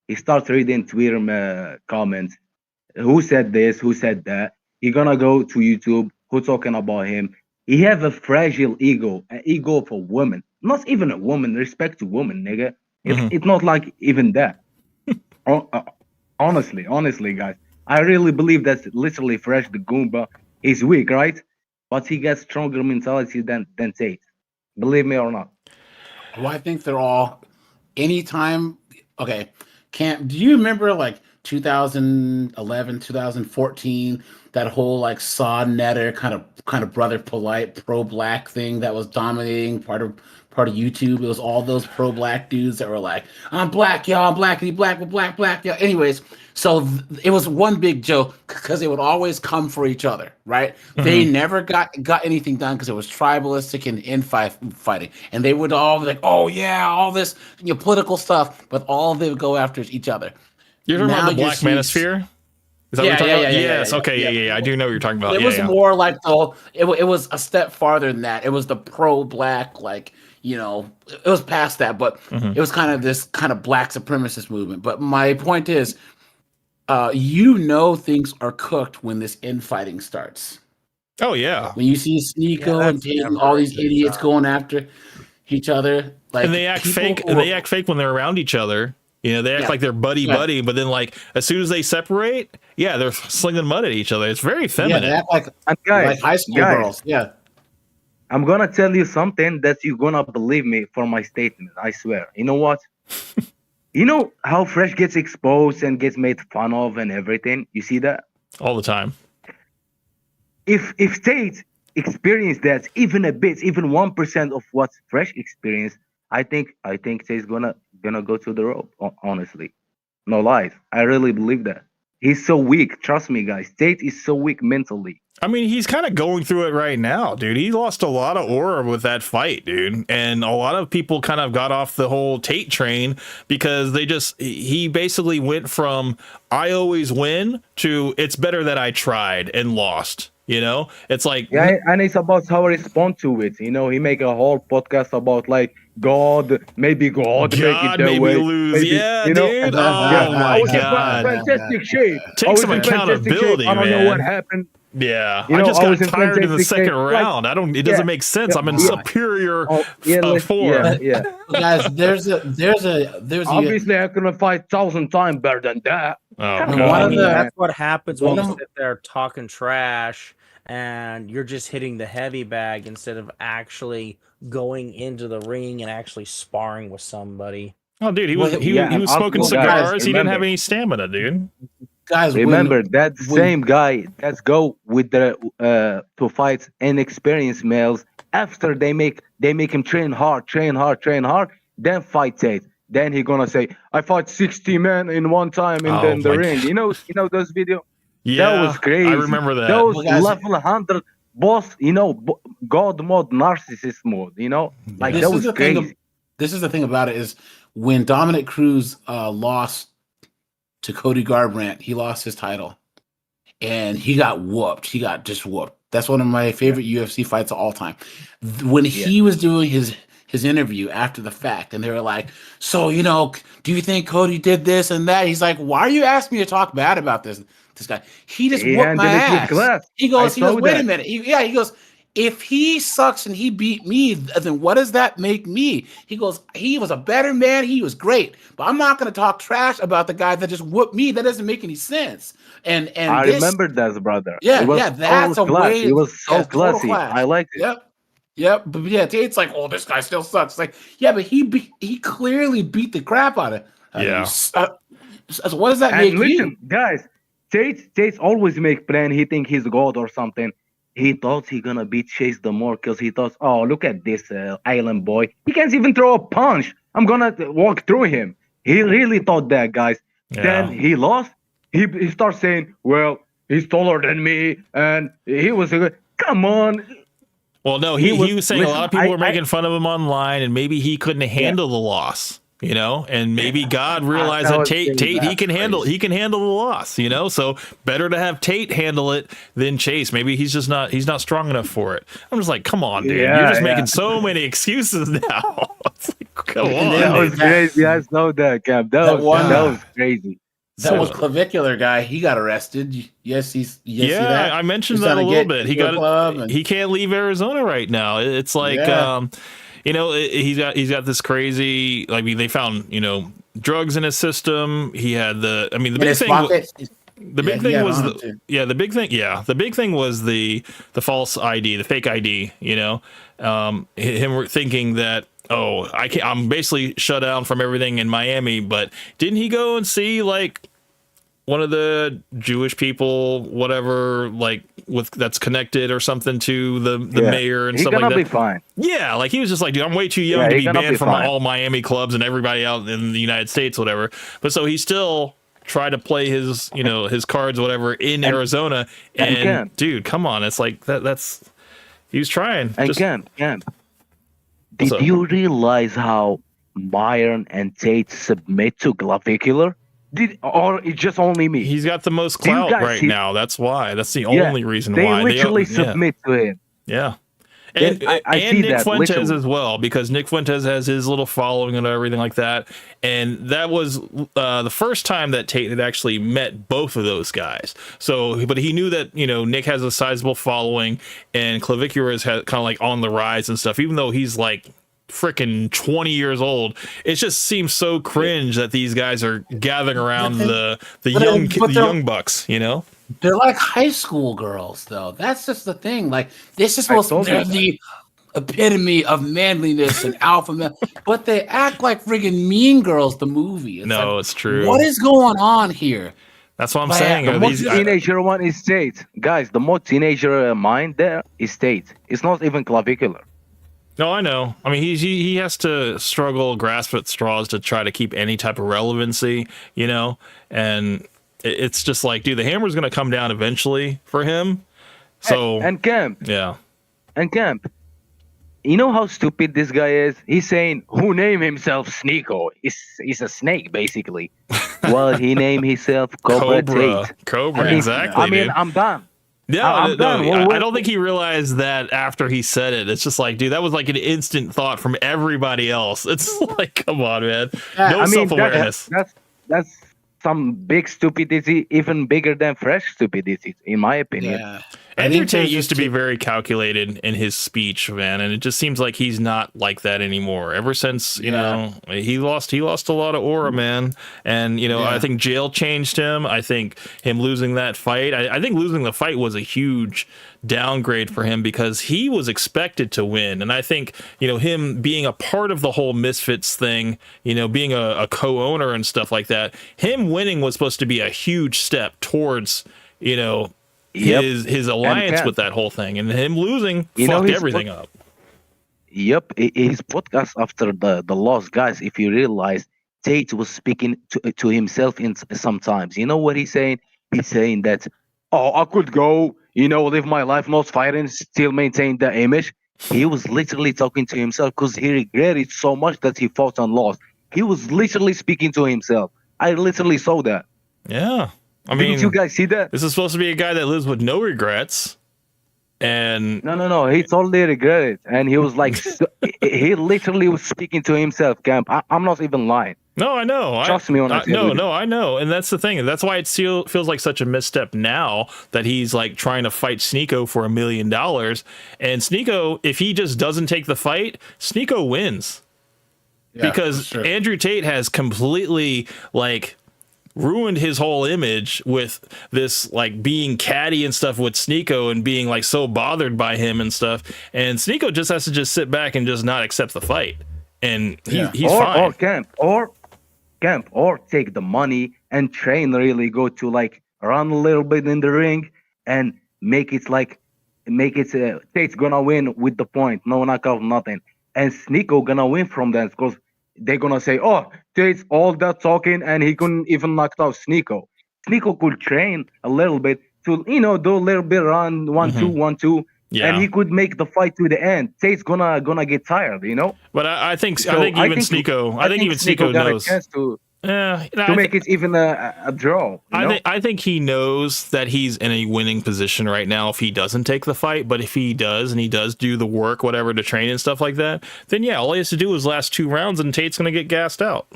He starts reading Twitter comments. Who said this? Who said that? He gonna go to YouTube. Who talking about him? He have a fragile ego, an ego of a woman. Not even a woman, respect to woman, nigga. It's not like even that. Honestly, guys. I really believe that literally Fresh the Goomba is weak, right? But he gets stronger mentality than Tate. Believe me or not. Well, I think they're all anytime, okay, do you remember like 2011, 2014, that whole like Saw Netter kind of brother polite pro-black thing that was dominating part of YouTube? It was all those pro-black dudes that were like, I'm black, y'all, I'm blackity black, black, y'all. Anyways, so it was one big joke because they would always come for each other, right? They never got anything done because it was tribalistic and infighting. And they would all be like, oh yeah, all this political stuff, but all they would go after is each other. You're talking about the Black Manosphere? Is that what you're talking about? Yes. Okay. Yeah. I do know what you're talking about. It was more like it was a step farther than that. It was the pro-black, like, it was past that, but it was kind of this kind of black supremacist movement. But my point is, things are cooked when this infighting starts. Oh yeah. When you see Sneeko and Peyton, all these idiots going after each other, like, and they act fake. And they act fake when they're around each other. They act like they're buddy, but then like as soon as they separate, they're slinging mud at each other. It's very feminine. Yeah, they act like high school girls. Yeah. I'm gonna tell you something that you're gonna believe me for my statement. I swear. You know what? You know how Fresh gets exposed and gets made fun of and everything? You see that? All the time. If Tate experienced that even a bit, even 1% of what Fresh experienced, I think Tate's gonna go to the rope, honestly. No lies. I really believe that. He's so weak. Trust me, guys. Tate is so weak mentally. I mean, he's kind of going through it right now, dude. He lost a lot of aura with that fight, dude. And a lot of people kind of got off the whole Tate train because he basically went from I always win to it's better that I tried and lost. It's like, and it's about how I respond to it. He make a whole podcast about like maybe God make it their way. Lose. Dude. Oh my God. Fantastic shape. Take some accountability, man. I don't know what happened. Yeah, I just got tired in the second round. It doesn't make sense. I'm in superior form. Guys, there's obviously I couldn't fight 1,000 times better than that. That's what happens when you sit there talking trash and you're just hitting the heavy bag instead of actually going into the ring and actually sparring with somebody. Oh, dude, he was smoking cigars. He didn't have any stamina, dude. Guys, remember that same guy. Let's go with the to fight inexperienced males. After they make him train hard, then fight Tate. Then he gonna say, "I fought 60 men in one time in the ring." You know those videos. Yeah, that was crazy. I remember that. Those level 100 boss. God mode, narcissist mode. Like that was crazy. This is the thing about it is when Dominic Cruz lost to Cody Garbrandt, he lost his title, and he got whooped. He got just whooped. That's one of my favorite UFC fights of all time. When he was doing his interview after the fact, and they were like, "So, do you think Cody did this and that?" He's like, "Why are you asking me to talk bad about this guy? He just whooped my ass." He goes, "Wait a minute." He goes, "If he sucks and he beat me, then what does that make me?" He goes, "He was a better man. He was great, but I'm not going to talk trash about the guy that just whooped me. That doesn't make any sense." And I remember that, brother. That's a way. It was so classy. I liked it. Yep. But Tate's like, "Oh, this guy still sucks." It's like, yeah, but he clearly beat the crap out of. So what does that make you, guys? Tate's always make plan. He think he's God or something. He thought he gonna beat Chase the more because he thought, oh, look at this island boy. He can't even throw a punch. I'm gonna walk through him. He really thought that, guys. Yeah. Then he lost. He starts saying, well, he's taller than me, and he was a good. Come on. Well, no, he was saying a lot of people were making fun of him online, and maybe he couldn't handle the loss. And maybe God realized that Tate he can handle the loss, so better to have Tate handle it than Chase. Maybe he's not strong enough for it. I'm just like, come on, dude, you're just making so many excuses now. It's like, come on. That was crazy. I saw that, Cap. That was crazy. That was clavicular guy. He got arrested. Yes, that? I mentioned that a little bit. He can't leave Arizona right now. It's like. He's got this crazy. I mean, they found drugs in his system. He had the big thing. The big thing was the false ID, the fake ID. Him thinking that oh, I'm basically shut down from everything in Miami, but didn't he go and see like one of the Jewish people, whatever, like that's connected or something to the mayor and stuff like that? He's gonna be fine. Yeah, like he was just like, dude, I'm way too young to be banned from all Miami clubs and everybody out in the United States, whatever. But so he still tried to play his, his cards, whatever, in Arizona. And dude, come on, it's like that's he was trying. And Camp, did you realize how Myron and Tate submit to clavicular? Or it's just only me? He's got the most clout right now. That's why. That's the only reason why. They literally submit to him. Yeah. And Nick Fuentes as well, because Nick Fuentes has his little following and everything like that. And that was the first time that Tate had actually met both of those guys. So, but he knew that, Nick has a sizable following and Clavicular is kind of like on the rise and stuff, even though he's like freaking 20 years old. It just seems so cringe that these guys are gathering around the young bucks, They're like high school girls, though. That's just the thing. Like, this is supposed to be the epitome of manliness and alpha male, but they act like friggin' Mean Girls, the movie. It's true. What is going on here? That's what I'm saying. The most teenager one is Tate. Guys, the most teenager mind there is Tate. It's not even clavicular. No, I know. I mean, he has to struggle, grasp at straws to try to keep any type of relevancy, and it's just like, dude, the hammer's going to come down eventually for him. So and Camp, and Camp, you know how stupid this guy is? He's saying, who named himself Sneeko? He's a snake, basically. Well, he named himself Cobra Tate. Cobra, exactly. I mean, I'm done. Yeah, I don't think he realized that after he said it. It's just like, dude, that was like an instant thought from everybody else. It's like, come on, man. No self-awareness. That's some big stupidity, even bigger than Fresh stupidity, in my opinion. Yeah. Andrew Tate used to be very calculated in his speech, man, and it just seems like he's not like that anymore. Ever since, he lost a lot of aura, man. And, I think jail changed him. I think him losing that fight, I think losing the fight was a huge downgrade for him because he was expected to win. And I think, him being a part of the whole Misfits thing, being a co-owner and stuff like that, him winning was supposed to be a huge step towards, his alliance with that whole thing, and him losing fucked everything up. Yep, his podcast after the loss, guys. If you realize, Tate was speaking to himself in sometimes. You know what he's saying? He's saying that, I could go, live my life, not fighting, still maintain the image. He was literally talking to himself because he regretted so much that he fought and lost. He was literally speaking to himself. I literally saw that. Yeah. I mean, didn't you guys see that? This is supposed to be a guy that lives with no regrets. And no, he totally regretted. And he was like, he literally was speaking to himself, Camp. I'm not even lying. No, I know. Trust me on that. No, I know. And that's the thing. That's why it feels like such a misstep now that he's like trying to fight Sneeko for $1 million. And Sneeko, if he just doesn't take the fight, Sneeko wins. Yeah, because Andrew Tate has completely like ruined his whole image with this like being catty and stuff with Sneeko and being like so bothered by him and stuff. And Sneeko just has to just sit back and just not accept the fight. And he's fine. Or take the money and train, really go to like run a little bit in the ring and make it Tate's gonna win with the point, no knockout, nothing. And Sneeko gonna win from that because they're gonna say, Tate's all that talking and he couldn't even knock out Sneeko. Sneeko could train a little bit to, do a little bit around 1-2, 1-2. Yeah. And he could make the fight to the end. Tate's gonna get tired, But I think even Sneeko knows. A chance to make it even a draw. I think he knows that he's in a winning position right now if he doesn't take the fight. But if he does and he does do the work, whatever, to train and stuff like that, then all he has to do is last 2 rounds and Tate's gonna get gassed out.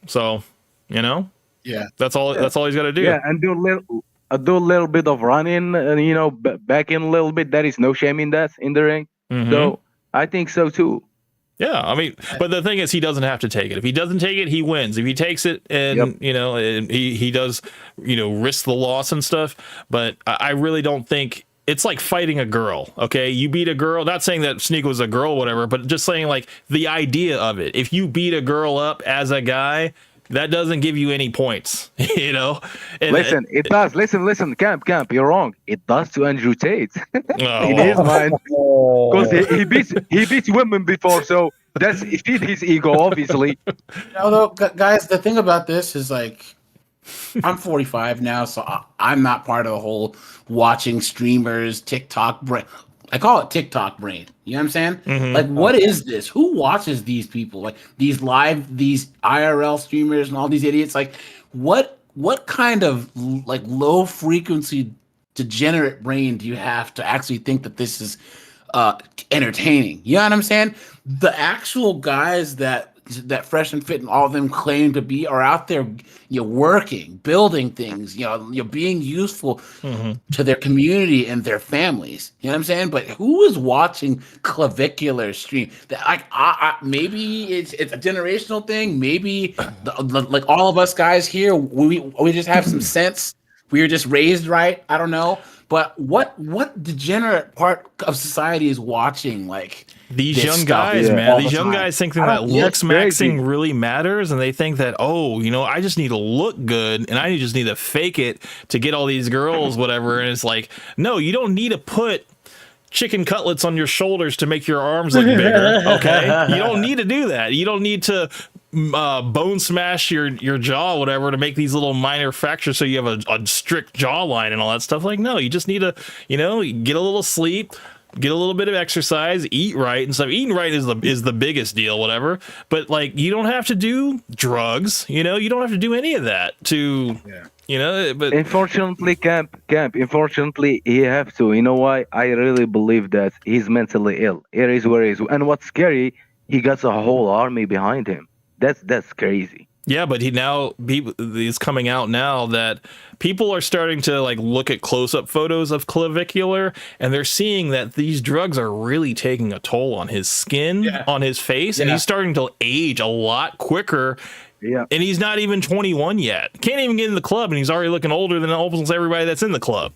So, that's all he's got to do. Yeah, and do a little bit of running, and back in a little bit. There is no shame in that in the ring. Mm-hmm. So I think so too. Yeah, I mean, but the thing is, he doesn't have to take it. If he doesn't take it, he wins. If he takes it, and and he does, risk the loss and stuff. But I really don't think it's like fighting a girl. Okay, you beat a girl. Not saying that Sneak was a girl, or whatever, but just saying like the idea of it. If you beat a girl up as a guy, that doesn't give you any points, you know. And, listen, it does. Listen, Camp, you're wrong. It does to Andrew Tate. In his mind, because he beats women before, so that's feed his ego, obviously. Although, guys, the thing about this is like, I'm 45 now, so I'm not part of the whole watching streamers, TikTok brain. I call it TikTok brain. You know what I'm saying? Mm-hmm. Like, what is this? Who watches these people? Like these IRL streamers and all these idiots. Like, what kind of like low frequency degenerate brain do you have to actually think that this is entertaining? You know what I'm saying? The actual guys that Fresh and Fit and all of them claim to be are out there, working, building things, you're being useful to their community and their families. You know what I'm saying? But who is watching clavicular stream? That maybe it's a generational thing. Maybe like all of us guys here, we just have some sense. We were just raised right. I don't know. But what degenerate part of society is watching like these young guys, man? These young guys think that looks maxing really matters, and they think that, I just need to look good, and I just need to fake it to get all these girls, whatever. And it's like, no, you don't need to put chicken cutlets on your shoulders to make your arms look bigger. Okay, you don't need to do that. You don't need to bone smash your jaw, whatever, to make these little minor fractures so you have a strict jawline and all that stuff. Like, no, you just need to, get a little sleep, get a little bit of exercise, eat right and stuff. Eating right is the biggest deal, whatever. But like, you don't have to do drugs, you don't have to do any of that to, but unfortunately, Camp, unfortunately, he have to. You know why? I really believe that he's mentally ill. It is where he is. And what's scary, he got a whole army behind him. That's crazy. Yeah, but he's coming out now that people are starting to like look at close-up photos of clavicular, and they're seeing that these drugs are really taking a toll on his skin, on his face, and he's starting to age a lot quicker. Yeah, and he's not even 21 yet. Can't even get in the club, and he's already looking older than almost everybody that's in the club.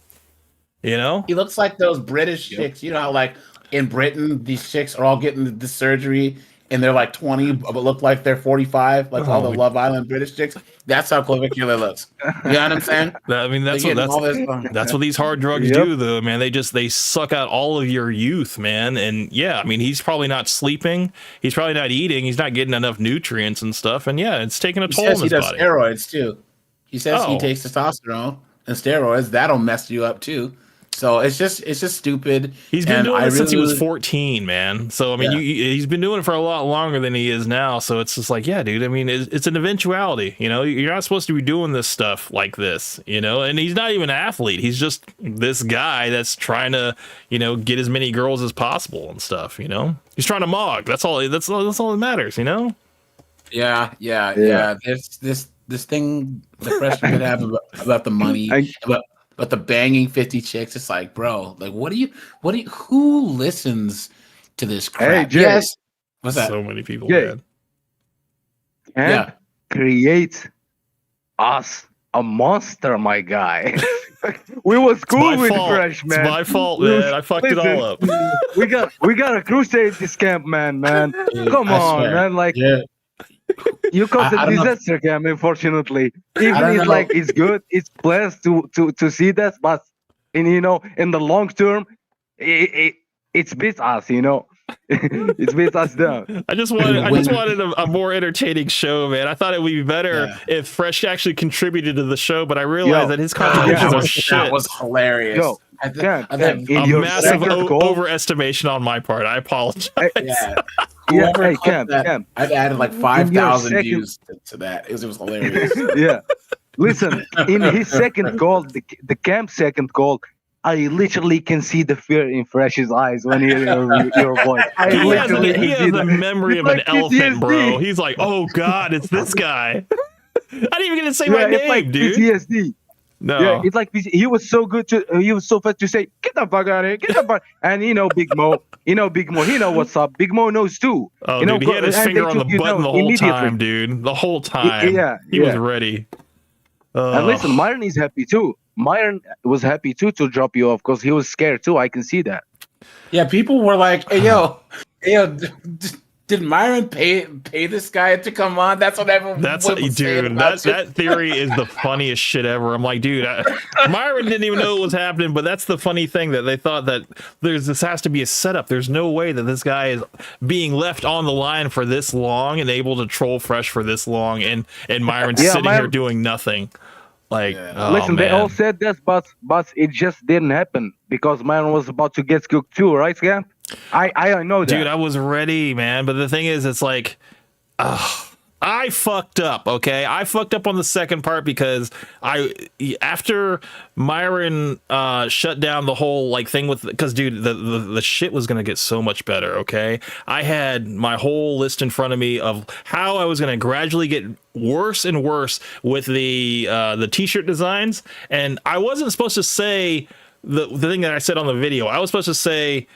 He looks like those British chicks. You know how like in Britain these chicks are all getting the surgery. And they're like 20, but look like they're 45, like all the Love Island British chicks. That's how clavicular looks. You know what I'm saying? That's what these hard drugs do, though, man. They suck out all of your youth, man. And he's probably not sleeping. He's probably not eating. He's not getting enough nutrients and stuff. And it's taking a toll on his body. He does steroids too. He says he takes testosterone and steroids. That'll mess you up too. So it's just stupid. He's been doing it since he was 14, man. So I mean, he's been doing it for a lot longer than he is now. So it's just like, dude. I mean, it's an eventuality. You're not supposed to be doing this stuff like this. And he's not even an athlete. He's just this guy that's trying to, get as many girls as possible and stuff. He's trying to mog. That's all. That's all that matters. Yeah. This thing the freshman could have about the money, But the banging 50 chicks, it's like, bro, like, who listens to this crap? Hey, Jay, yes. What's that? So many people, man. And create us a monster, my guy. We was cool with Fresh, man. It's my fault, man. I fucked it all up. we got a crusade this camp, man. Come on, man. Like, you caused a disaster, Cam, unfortunately. Even it's good, it's blessed to see that, but in the long term, it's beats us, It's beats us down. I just wanted a more entertaining show, man. I thought it would be better if Fresh actually contributed to the show, but I realized that his contributions are shit. That was hilarious. A massive overestimation on my part. I apologize. Cam. I've added like 5,000 views to that. It was hilarious. Yeah. Listen, in his second goal, the Camp second goal, I literally can see the fear in Fresh's eyes when he hears your voice. He has the memory of an elephant, bro. He's like, oh God, it's this guy. I didn't even get to say my name, dude. PTSD. No, yeah, it's like he was so good he was so fast to say, get the fuck out of here, get the fuck. And Big Mo, he know what's up. Big Mo knows too. Oh, dude, he had his finger on the button the whole time, dude. The whole time. He was ready. And listen, Myron is happy too. Myron was happy too to drop you off because he was scared too. I can see that. Yeah, people were like, "Hey yo, did Myron pay this guy to come on?" That's what everyone. Dude. That theory is the funniest shit ever. I'm like, dude, Myron didn't even know what was happening, but that's the funny thing that they thought that this has to be a setup. There's no way that this guy is being left on the line for this long and able to troll Fresh for this long, and Myron's sitting here doing nothing. Like, listen, they all said this, but it just didn't happen because Myron was about to get cooked too, right, Scamp? I know that. Dude, I was ready, man. But the thing is, it's like, I fucked up, okay? I fucked up on the second part because after Myron shut down the whole like thing with, because dude, the shit was gonna get so much better, okay? I had my whole list in front of me of how I was gonna gradually get worse and worse with the t-shirt designs, and I wasn't supposed to say the thing that I said on the video. I was supposed to say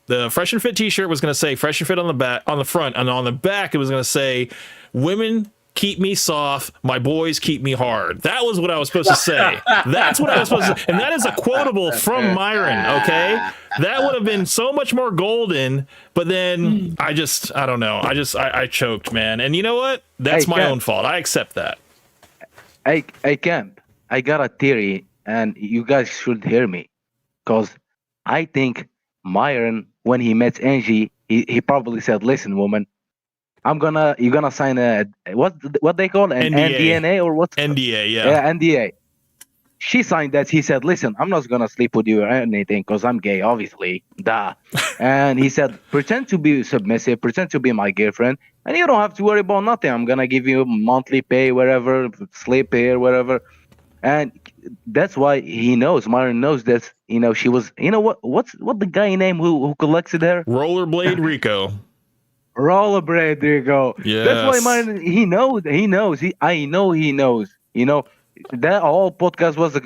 the Fresh and Fit t-shirt was going to say Fresh and Fit on the back, on the front, and on the back it was going to say, "Women keep me soft, my boys keep me hard." That was what I was supposed to say. That's what I was supposed to, and that is a quotable from Myron, okay? That would have been so much more golden, but then I don't know. I choked, man. And you know what? That's my own fault. I accept that. Hey, Camp, I got a theory, and you guys should hear me, because I think Myron, when he met Angie, he probably said, "Listen, woman, you're gonna sign a what they call an NDA or what? NDA, yeah, NDA." She signed that. He said, "Listen, I'm not gonna sleep with you or anything because I'm gay, obviously, duh." And he said, "Pretend to be submissive, pretend to be my girlfriend, and you don't have to worry about nothing. I'm gonna give you monthly pay, wherever, sleep here, wherever." And that's why he knows. Myron knows that, she was, what the guy name who collected her? Rollerblade Rico. Rollerblade Rico. Yes. That's why Myron, he knows. I know he knows. That whole podcast was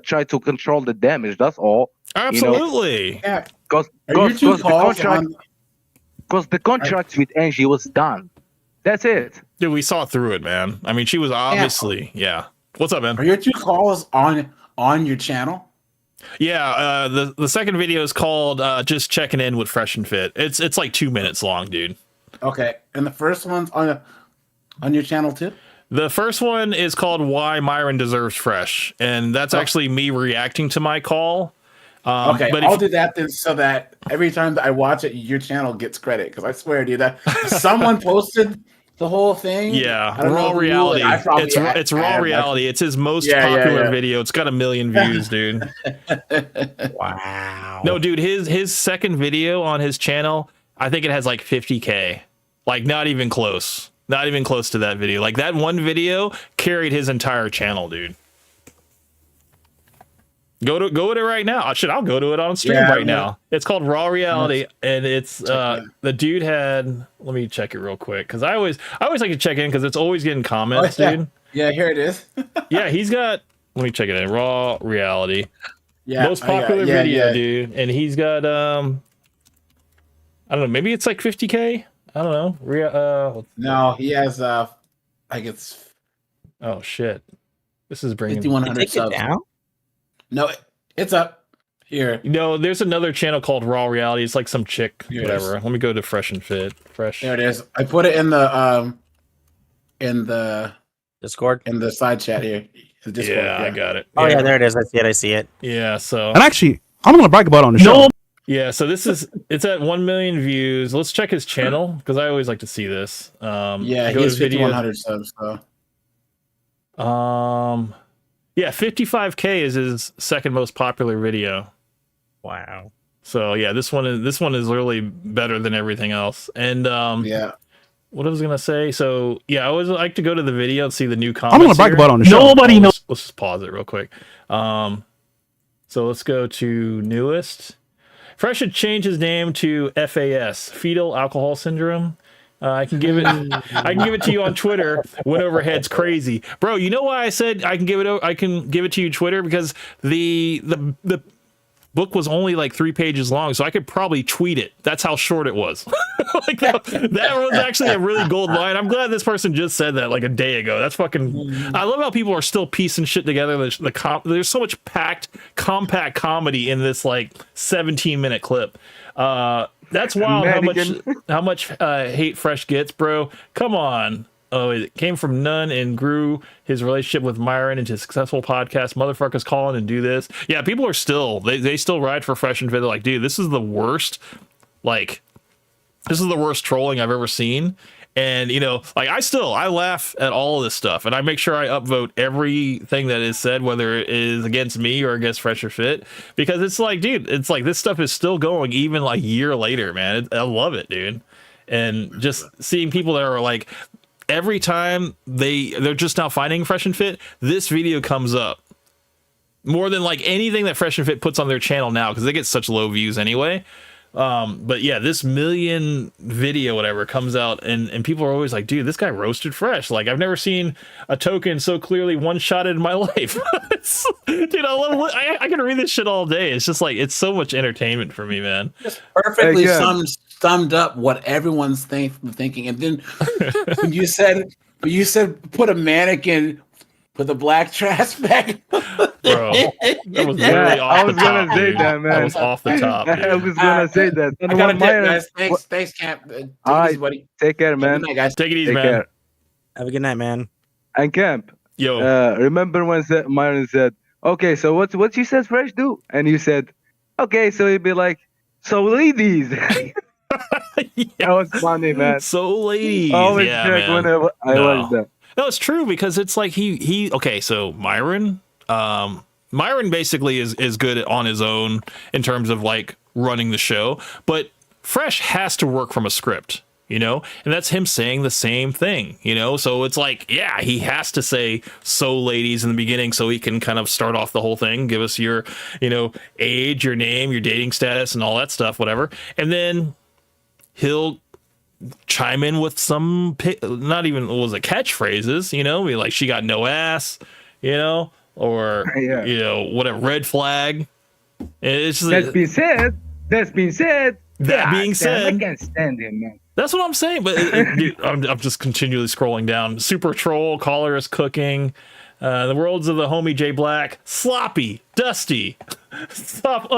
try to control the damage. That's all. Absolutely. Yeah. Because the contract with Angie was done. That's it. Dude, we saw through it, man. I mean, she was obviously, yeah. What's up, man? Are your 2 calls on your channel? Yeah, the second video is called "Just Checking In with Fresh and Fit." It's like 2 minutes long, dude. Okay, and the first one's on your channel too? The first one is called "Why Myron Deserves Fresh," and that's actually me reacting to my call. Okay, but I'll do that then, so that every time that I watch it, your channel gets credit. Because I swear, dude, that someone posted the whole thing. Yeah, Raw Reality. It's Raw Reality. It's his most popular video. It's got 1 million views, dude. Wow. No, dude, his second video on his channel, I think it has like 50K. Like, not even close. Not even close to that video. Like, that one video carried his entire channel, dude. Go to it right now. I'll go to it on stream right now. It's called Raw Reality, and it's the dude had. Let me check it real quick, because I always like to check in because it's always getting comments, dude. Yeah, here it is. Yeah, he's got. Let me check it in. Raw Reality. Yeah, most popular video, dude, and he's got I don't know. Maybe it's like 50K. I don't know. No, he has like it's. Oh shit! This is bringing 5,100 subs. No, it's up here. There's another channel called Raw Reality. It's like some chick, whatever. Let me go to Fresh and Fit. Fresh. There it is. I put it in the Discord, in the side chat here. The Discord, yeah, I got it. Oh yeah, there it is. I see it. Yeah. So. And actually, I'm gonna brag about it on the show. Yeah. So it's at 1 million views. Let's check his channel because I always like to see this. Yeah, he has 5,100 subs. So. Yeah, 55K is his second most popular video. Wow. So yeah, this one is really better than everything else. And yeah, what I was gonna say. So yeah, I always like to go to the video and see the new comments. I'm gonna brag about it on the show. Nobody knows. Let's just pause it real quick. So let's go to newest. Fresh should change his name to FAS, fetal alcohol syndrome. I can give it. I can give it to you on Twitter. Went over heads crazy, bro. You know why I said I can give it? I can give it to you Twitter because the book was only like 3 pages long, so I could probably tweet it. That's how short it was. Like that was actually a really gold line. I'm glad this person just said that like a day ago. That's fucking. I love how people are still piecing shit together. There's so much compact comedy in this like 17-minute clip. That's wild how much hate Fresh gets, bro. Come on. Oh, it came from none and grew his relationship with Myron into a successful podcast. Motherfuckers calling and do this. Yeah, people are still they still ride for Fresh and Fit. They're like, dude, this is the worst. Like, this is the worst trolling I've ever seen. And, you know, like I laugh at all of this stuff, and I make sure I upvote everything that is said, whether it is against me or against Fresh or Fit, because it's like, dude, it's like this stuff is still going even like a year later, man. I love it, dude. And just seeing people that are like, every time they're just now finding Fresh and Fit, this video comes up more than like anything that Fresh and Fit puts on their channel now, because they get such low views anyway. But yeah, this million video whatever comes out, and people are always like, dude, this guy roasted Fresh. Like, I've never seen a token so clearly one-shotted in my life. Dude, I love it. I can read this shit all day. It's just like, it's so much entertainment for me, man. Just perfectly summed up what everyone's thinking. And then when you said put a mannequin, put the black trash bag. Bro, that was literally off the top. I was gonna say that, man. That was off the top. Dude. I was gonna say that. I gotta dip, guys. Thanks, Camp. All right, buddy. Take care, man. Night, guys. Take it easy, man. Care. Have a good night, man. And Camp. Yo. Remember when Myron said, "Okay, so what you said Fresh do?" And you said, "Okay," so he'd be like, "So ladies." Yeah. That was funny, man. So ladies. Always yeah, check man. whenever I watch that. No, it's true, because it's like okay, so Myron basically is good on his own in terms of like running the show, but Fresh has to work from a script, you know, and that's him saying the same thing, you know, so it's like, yeah, he has to say "so ladies" in the beginning so he can kind of start off the whole thing, give us your, you know, age, your name, your dating status, and all that stuff, whatever, and then he'll chime in with some not even catchphrases, you know, be like, "She got no ass," you know, or yeah. You know, whatever, red flag. It's just, That's being said. That being said, I can't stand him, man. That's what I'm saying. But dude, I'm just continually scrolling down. Super troll, caller is cooking. The worlds of the homie J Black, sloppy, dusty, stop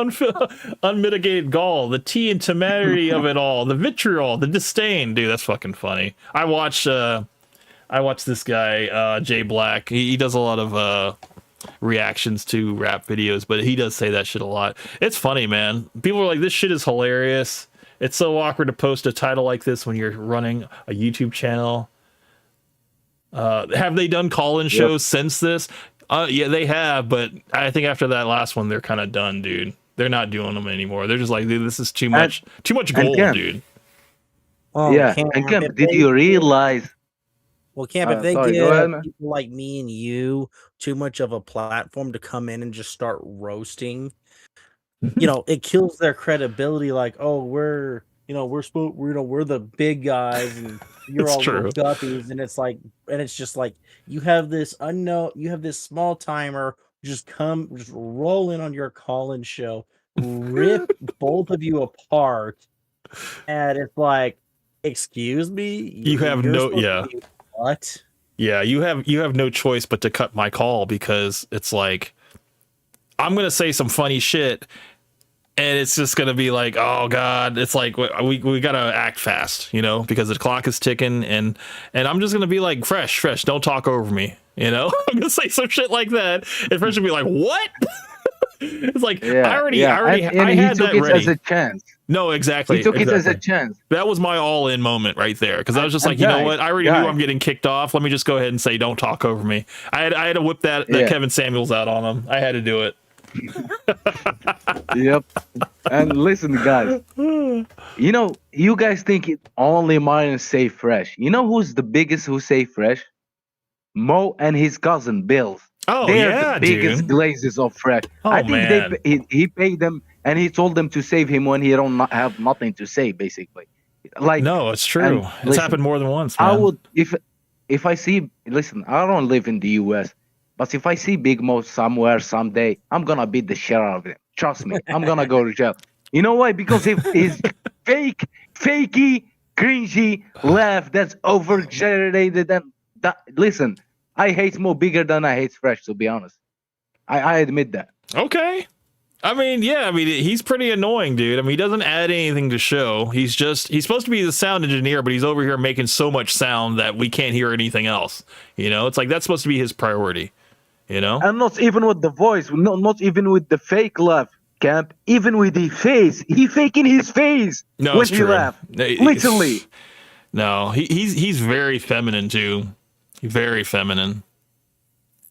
unmitigated gall, the tea and temerity of it all, the vitriol, the disdain. Dude, that's fucking funny. I watch this guy, J Black. He does a lot of reactions to rap videos, but he does say that shit a lot. It's funny, man. People are like, this shit is hilarious. It's so awkward to post a title like this when you're running a YouTube channel. Have they done call-in shows since this? Yeah, they have, but I think after that last one, they're kind of done, dude. They're not doing them anymore. They're just like, dude, this is too much gold, dude. Well, yeah, and Camp, did you realize? Well, Camp, if they give people like me and you too much of a platform to come in and just start roasting, you know, it kills their credibility. Like, oh, we're the big guys and you're all little guppies, and it's just like you have this small timer just roll in on your call-in show, rip both of you apart, and it's like, excuse me, you have no what? Yeah, you have no choice but to cut my call, because it's like, I'm gonna say some funny shit. And it's just going to be like, oh, God, it's like, we got to act fast, you know, because the clock is ticking. And I'm just going to be like, Fresh, don't talk over me, you know? I'm going to say some shit like that. And Fresh will be like, what? It's like, I had that ready. As a chance. No, exactly. He took it as a chance. That was my all-in moment right there. Because I was just like, you know what? I already knew I'm getting kicked off. Let me just go ahead and say, don't talk over me. I had to whip that Kevin Samuels out on him. I had to do it. Yep. And listen, guys, you know, you guys think it only Myron say Fresh. You know who's the biggest who say Fresh? Mo and his cousin Bill. Oh, they're the biggest glazes of Fresh. Oh, I think he paid them, and he told them to save him when he don't have nothing to say, basically. Like, no, it's true. It's happened more than once, man. I would, if I see, listen, I don't live in the US. But if I see Big Mo somewhere someday, I'm gonna beat the shit out of him. Trust me, I'm gonna go to jail. You know why? Because if his fakey, cringy laugh that's over exaggerated and that. Listen, I hate Mo bigger than I hate Fresh. To be honest, I admit that. Okay. I mean, yeah, I mean, he's pretty annoying, dude. I mean, he doesn't add anything to show. He's supposed to be the sound engineer, but he's over here making so much sound that we can't hear anything else. You know, it's like that's supposed to be his priority, you know? And not even with the voice, not even with the fake laugh, Camp. Even with the face. He faking his face No, when it's he true. laugh. Literally. No, he's very feminine, too. Very feminine.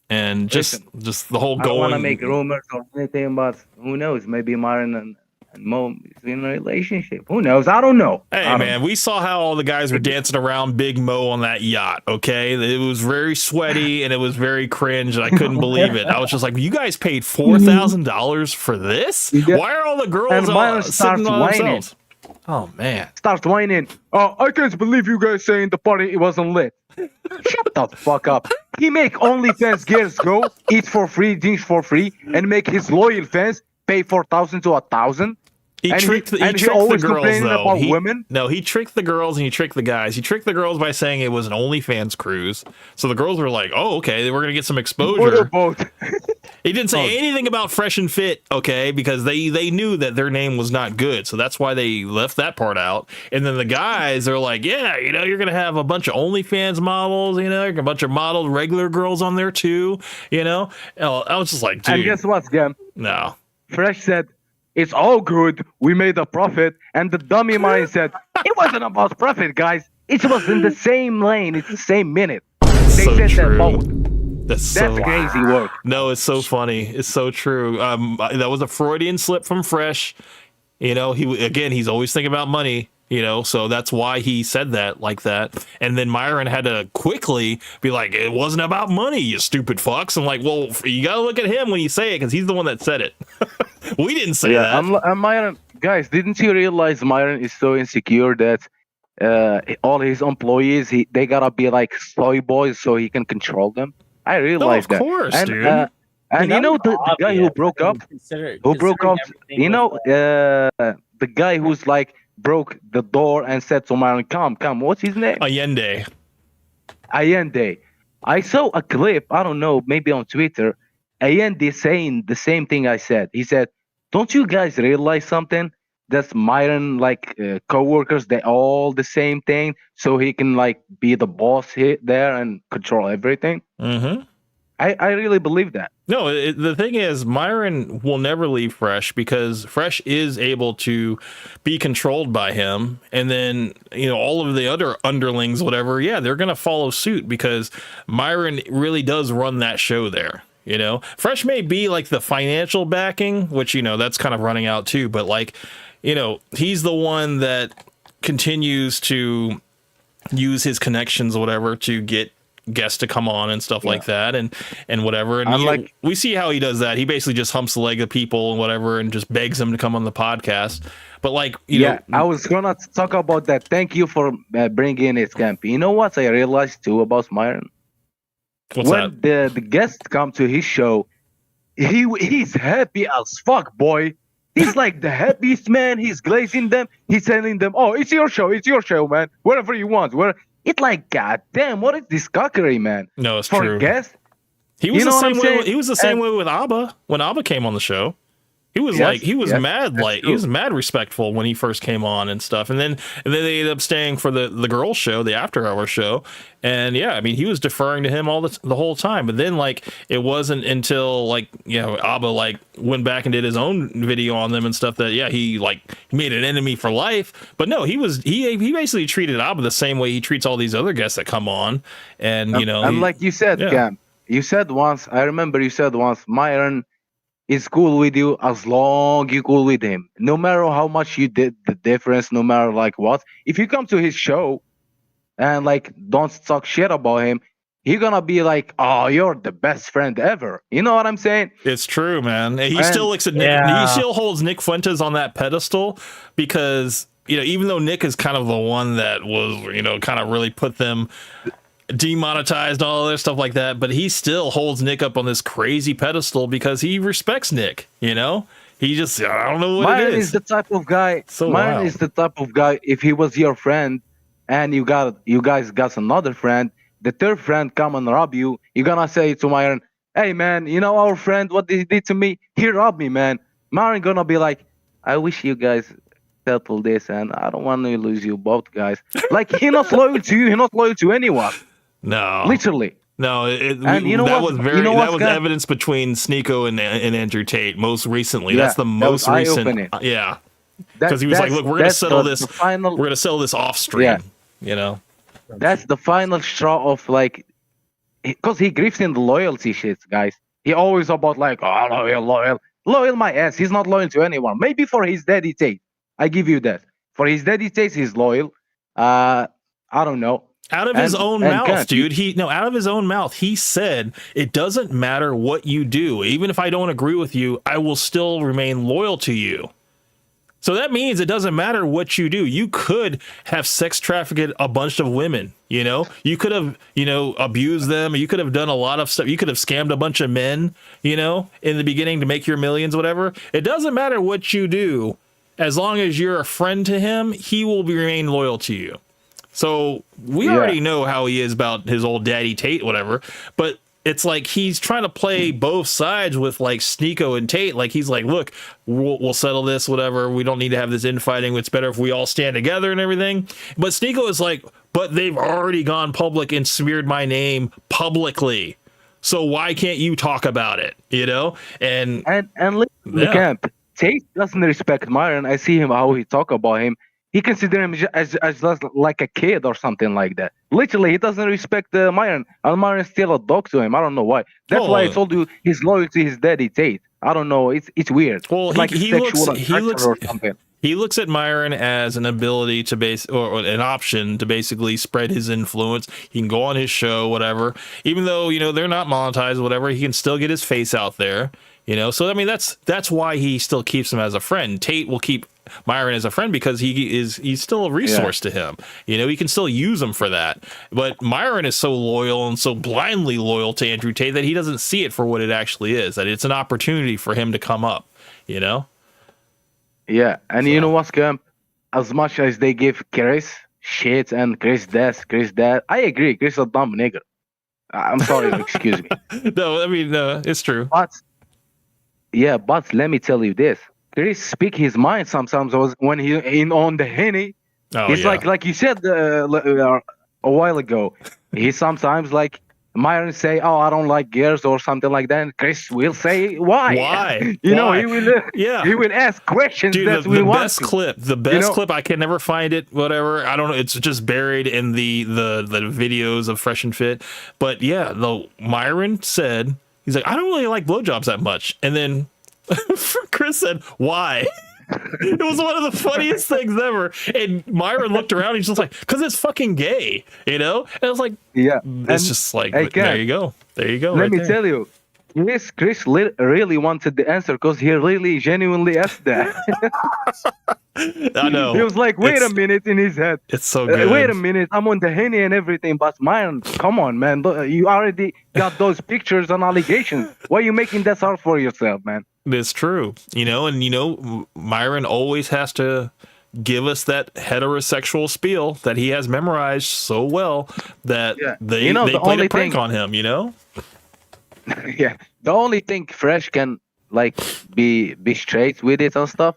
And just the whole I don't want to going. make rumors or anything, but who knows? Maybe Myron and Mo is in a relationship. Who knows? I don't know. Hey, man, we saw how all the guys were dancing around Big Mo on that yacht, okay? It was very sweaty and it was very cringe, and I couldn't believe it. I was just like, you guys paid $4,000 for this? Why are all the girls And Myron sitting starts on whining. themselves? Oh, man. Starts whining. Oh, I can't believe you guys saying the party it wasn't lit. Shut the fuck up. He make OnlyFans girls go, eat for free, drink for free, and make his loyal fans pay 4,000 to 1,000. He tricked the girls, though. No, he tricked the girls and he tricked the guys. He tricked the girls by saying it was an OnlyFans cruise. So the girls were like, oh, okay, we're going to get some exposure. He didn't say anything about Fresh and Fit, okay, because they knew that their name was not good. So that's why they left that part out. And then the guys are like, yeah, you know, you're going to have a bunch of OnlyFans models, you know, a bunch of model regular girls on there too, you know. I was just like, dude. And guess what, Gam? No. Fresh said, it's all good. We made a profit. And the dummy mind said, it wasn't about profit, guys. It was in the same lane. It's the same minute. They said that both. That's crazy work. No, it's so funny. It's so true. That was a Freudian slip from Fresh. You know, he's always thinking about money. You know, so that's why he said that like that. And then Myron had to quickly be like, it wasn't about money, you stupid fucks. I'm like, well, you got to look at him when you say it because he's the one that said it. We didn't say that. And Myron, guys, didn't you realize Myron is so insecure that all his employees, they got to be like soy boys so he can control them? I realized that. Of course, and, dude. And you know the guy who broke up? You know, the guy who's like, broke the door and said to Myron, come, what's his name? Allende. I saw a clip, I don't know, maybe on Twitter, Allende saying the same thing I said. He said, don't you guys realize something? That's Myron, like, co-workers, they all the same thing, so he can, like, be the boss there and control everything? Mm-hmm. I really believe that. No, the thing is, Myron will never leave Fresh because Fresh is able to be controlled by him. And then, you know, all of the other underlings, whatever, yeah, they're going to follow suit because Myron really does run that show there. You know, Fresh may be like the financial backing, which, you know, that's kind of running out too. But like, you know, he's the one that continues to use his connections, whatever, to get guests to come on and stuff like that and whatever. And we see how he does that. He basically just humps the leg of people and whatever and just begs them to come on the podcast. But like, you know, I was gonna talk about that. Thank you for bringing it, Campy. You know what I realized too about Myron? When the guests come to his show, he's happy as fuck, boy. He's like the happiest man. He's glazing them. He's telling them, "Oh, it's your show, man. Whatever you want." It's like, God damn, what is this cockery, man? No, it's for true. A guest? He was the same way. He was the same way with Abba when Abba came on the show. He was mad respectful when he first came on and stuff. And then they ended up staying for the girls show, the after hour show. And yeah, I mean, he was deferring to him all the whole time. But then like, it wasn't until like, you know, Abba like went back and did his own video on them and stuff that, yeah, he made an enemy for life. But no, he basically treated Abba the same way he treats all these other guests that come on. And, you know, and like you said, Cam, I remember you said once, Myron is cool with you as long you cool with him. No matter how much you did the difference, no matter like what. If you come to his show and like don't talk shit about him, he's gonna be like, "Oh, you're the best friend ever." You know what I'm saying? It's true, man. He still looks at Nick. He still holds Nick Fuentes on that pedestal because, you know, even though Nick is kind of the one that was, you know, kind of really put them demonetized, all this stuff like that, but he still holds Nick up on this crazy pedestal because he respects Nick. You know, he just, I don't know what Myron it is. is the type of guy. So Myron wild. is the type of guy. If he was your friend, and you guys got another friend, the third friend come and rob you, you're gonna say to Myron, "Hey man, you know our friend, what he did to me? He robbed me, man." Myron gonna be like, "I wish you guys settle this, and I don't want to lose you both guys." Like, he not loyal to you. He not loyal to anyone. No, literally. No, And you know that what? was very You know that what's was gonna- evidence between Sneeko and Andrew Tate most recently. Yeah, That's the that most was recent. eye-opening. Yeah, because he was like, "Look, we're gonna settle this. We're gonna settle this off stream." Yeah. You know, That's the final straw of like, because he grieves in the loyalty shit, guys. He always about like, oh, loyal my ass. He's not loyal to anyone. Maybe for his daddy Tate, I give you that. For his daddy Tate, he's loyal. I don't know. out of his own mouth, dude. Out of his own mouth, he said, "It doesn't matter what you do. Even if I don't agree with you, I will still remain loyal to you." So that means it doesn't matter what you do. You could have sex trafficked a bunch of women, you know? You could have, abused them. You could have done a lot of stuff. You could have scammed a bunch of men, in the beginning to make your millions, whatever. It doesn't matter what you do. As long as you're a friend to him, he will remain loyal to you. So we already know how he is about his old daddy Tate, whatever. But it's like he's trying to play both sides with like Sneeko and Tate. Like he's like, look, we'll settle this, whatever. We don't need to have this infighting. It's better if we all stand together and everything. But Sneeko is like, but they've already gone public and smeared my name publicly. So why can't you talk about it? And listen, the camp. Tate doesn't respect Myron. I see him how he talk about him. He consider him as just like a kid or something like that. Literally, he doesn't respect Myron. And Myron's still a dog to him. I don't know why. That's why I told you he's loyal to his daddy Tate. I don't know. It's weird. Well, it's like he looks at Myron as an ability to or an option to basically spread his influence. He can go on his show, whatever. Even though they're not monetized, whatever, he can still get his face out there. So I mean that's why he still keeps him as a friend. Tate will keep Myron as a friend because he's still a resource to him. He can still use him for that. But Myron is so loyal and so blindly loyal to Andrew Tate that he doesn't see it for what it actually is. That it's an opportunity for him to come up. Yeah, and you know what's Camp? As much as they give Chris shit and Chris that, I agree. Chris is a dumb nigger. I'm sorry, excuse me. No, I mean it's true. But let me tell you this. Chris speak his mind sometimes when he in on the Henny. He's like you said a while ago. He sometimes like Myron say, "Oh, I don't like girls" or something like that. And Chris will say, "Why?" Why? He will. He will ask questions. Dude, that the we want best to. clip, clip. I can never find it. Whatever. I don't know. It's just buried in the videos of Fresh and Fit. But yeah, Myron said he's like, "I don't really like blowjobs that much," and then Chris said, "Why?" It was one of the funniest things ever. And Myron looked around. He's just like, "Cause it's fucking gay," And I was like, it's just like, there you go. Let me tell you, Chris really wanted the answer because he really genuinely asked that. I know. He was like, wait a minute in his head. It's so good. Wait a minute, I'm on the Henny and everything, but Myron, come on, man. You already got those pictures and allegations. Why are you making that hard for yourself, man? It's true. Myron always has to give us that heterosexual spiel that he has memorized so well that they played a prank on him, Yeah. The only thing Fresh can like be straight with it and stuff.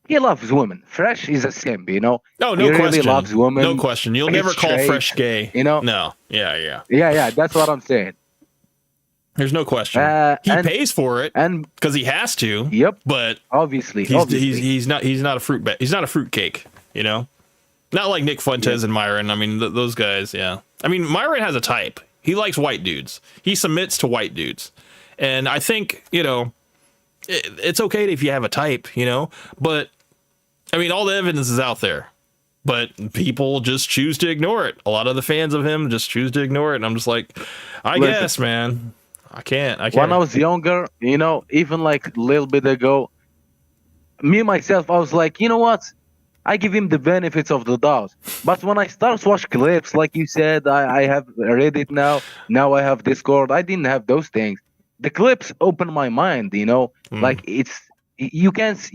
He loves women. Fresh is a simp, No, no he question. Really loves women. No question. You'll never call straight, Fresh gay. No. Yeah. Yeah. That's what I'm saying. There's no question. He pays for it, and because he has to. Yep. But obviously, he's not a fruit. He's not a fruit cake. Not like Nick Fuentes and Myron. I mean, those guys. Yeah. I mean, Myron has a type. He likes white dudes. He submits to white dudes, and I think it's okay if you have a type. But I mean, all the evidence is out there. But people just choose to ignore it. A lot of the fans of him just choose to ignore it, and I'm just like, I guess, man. I can't. When I was younger, even like a little bit ago, me myself, I was like, you know what? I give him the benefits of the doubt. But when I start to watch clips, like you said, I have Reddit now. Now I have Discord. I didn't have those things. The clips open my mind, you know. Like you can't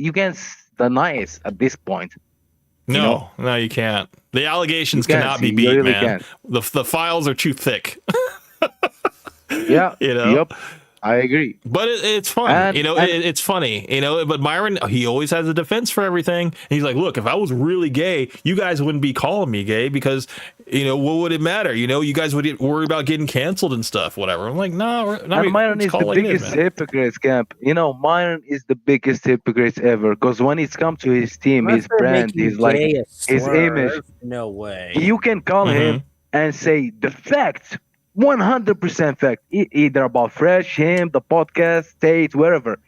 deny it at this point. No, no, you can't. The allegations cannot be beat, really man. The files are too thick. Yeah. You know? Yep. I agree. But it's fun. And- you know, and- it's funny. You know, but Myron, he always has a defense for everything. And he's like, look, if I was really gay, you guys wouldn't be calling me gay because, you know, what would it matter? You know, you guys would worry about getting canceled and stuff, whatever. I'm like, no. And Myron is the biggest hypocrite, Camp. You know, Myron is the biggest hypocrite ever. Because when it's come to his team, his brand, his like his image, no way. you can call him and say the facts, 100% fact, either about Fresh, him, the podcast, State, wherever.